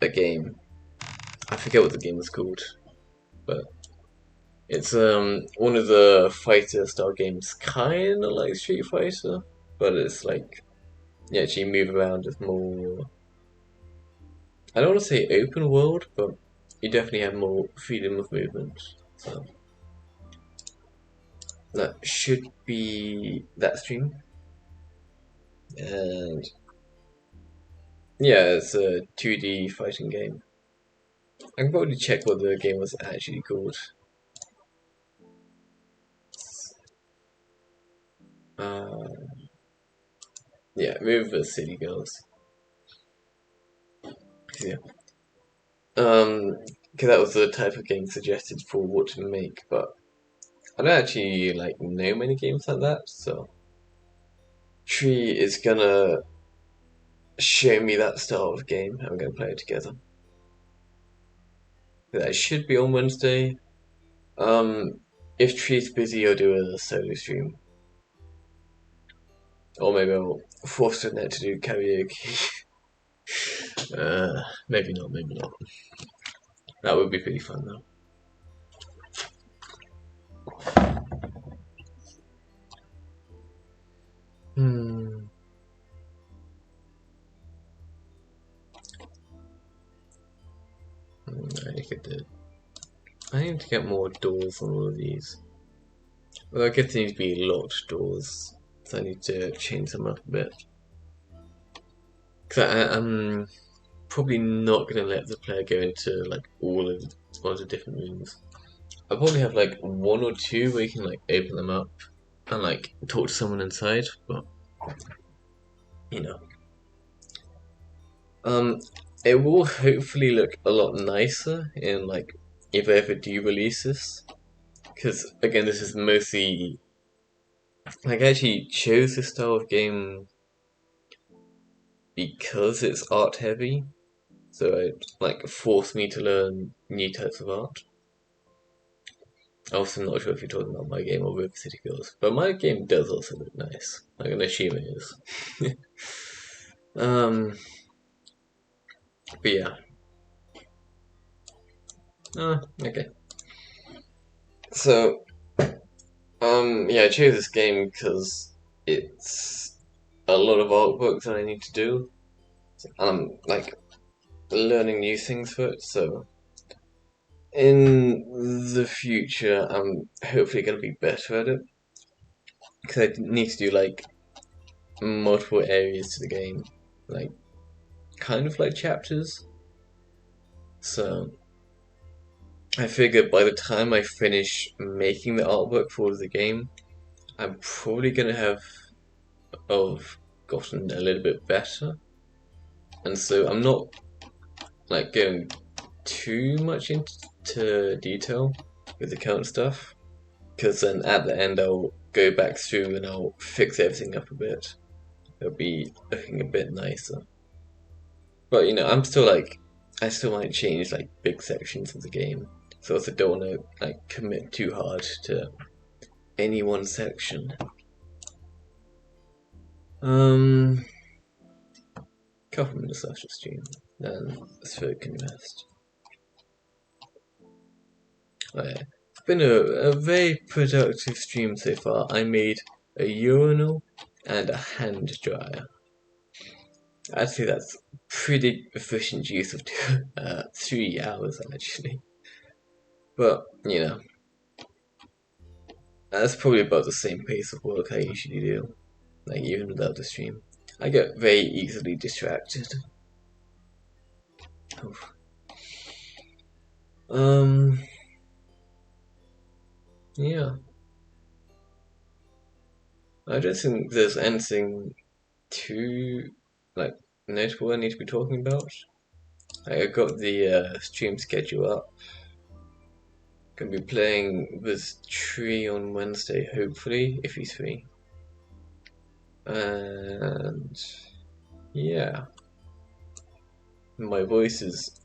a game. I forget what the game is called, but it's one of the fighter style games, kinda like Street Fighter, but it's like you actually move around with more. I don't want to say open world, but you definitely have more freedom of movement. So that should be that stream. And yeah, it's a 2D fighting game. I can probably check what the game was actually called. Uh, yeah, River City Girls. Yeah. Because that was the type of game suggested for what to make, but I don't actually like know many games like that, so Tree is gonna show me that style of game and we're gonna play it together. That should be on Wednesday. If Tree's busy, I'll do a solo stream. Or maybe I'll force the net to do karaoke. Maybe not, maybe not. That would be pretty fun though. I could do. I need to get more doors on all of these. Well, I guess they need to be locked doors, so I need to change them up a bit. Because I'm probably not going to let the player go into like all of the different rooms. I'll probably have like one or two where you can like open them up and like talk to someone inside, but you know. It will hopefully look a lot nicer in like if I ever do release this. Because again, this is mostly like I actually chose this style of game because it's art heavy, so it like forced me to learn new types of art. Also, I'm not sure if you're talking about my game or River City Girls, but my game does also look nice. I'm gonna assume it is. um, but yeah. Okay. So, yeah, I chose this game because it's a lot of artwork that I need to do. And I'm like learning new things for it, so in the future, I'm hopefully going to be better at it because I need to do like multiple areas to the game, like kind of like chapters. So I figured by the time I finish making the artwork for the game, I'm probably going to have gotten a little bit better, and so I'm not like going too much into detail with the current stuff. Because then at the end I'll go back through and I'll fix everything up a bit. It'll be looking a bit nicer. But you know, I'm still like, I still might change like big sections of the game. So I also don't want to like commit too hard to any one section. couple minutes after stream, then Sphere can rest. It's been a very productive stream so far. I made a urinal and a hand dryer. I'd say that's pretty efficient use of 3 hours actually. But, you know, that's probably about the same pace of work I usually do, like even without the stream. I get very easily distracted. Oof. Yeah. I don't think there's anything too, like, notable I need to be talking about. I got the stream schedule up. Gonna be playing with Tree on Wednesday, hopefully, if he's free. And yeah, my voice is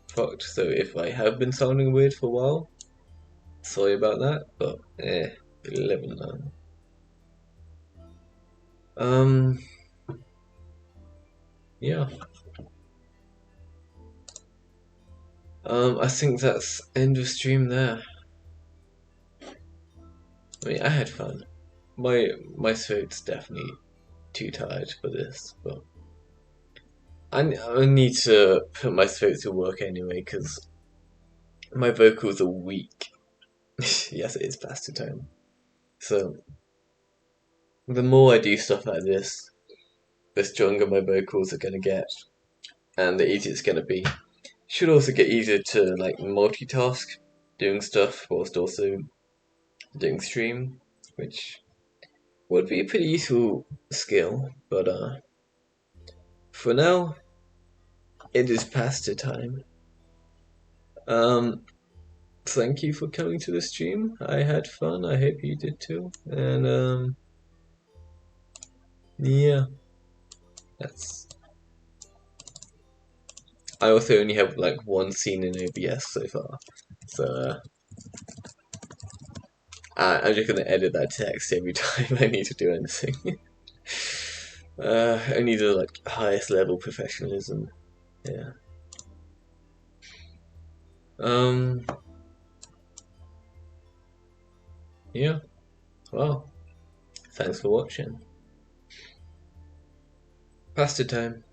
fucked, so if I have been sounding weird for a while, sorry about that, but you'll never know. Yeah. I think that's end of stream there. I mean, I had fun. My throat's definitely too tired for this, but I need to put my throat to work anyway, because my vocals are weak. Yes, it is past the time. So, the more I do stuff like this, the stronger my vocals are gonna get, and the easier it's gonna be. Should also get easier to like multitask, doing stuff whilst also doing stream, which would be a pretty useful skill, but for now, it is past the time. Thank you for coming to the stream. I had fun. I hope you did too. And yeah, that's. I also only have like one scene in OBS so far, so I'm just gonna edit that text every time I need to do anything. Only the like highest level professionalism. Yeah. Yeah. Well, thanks for watching. Past the time.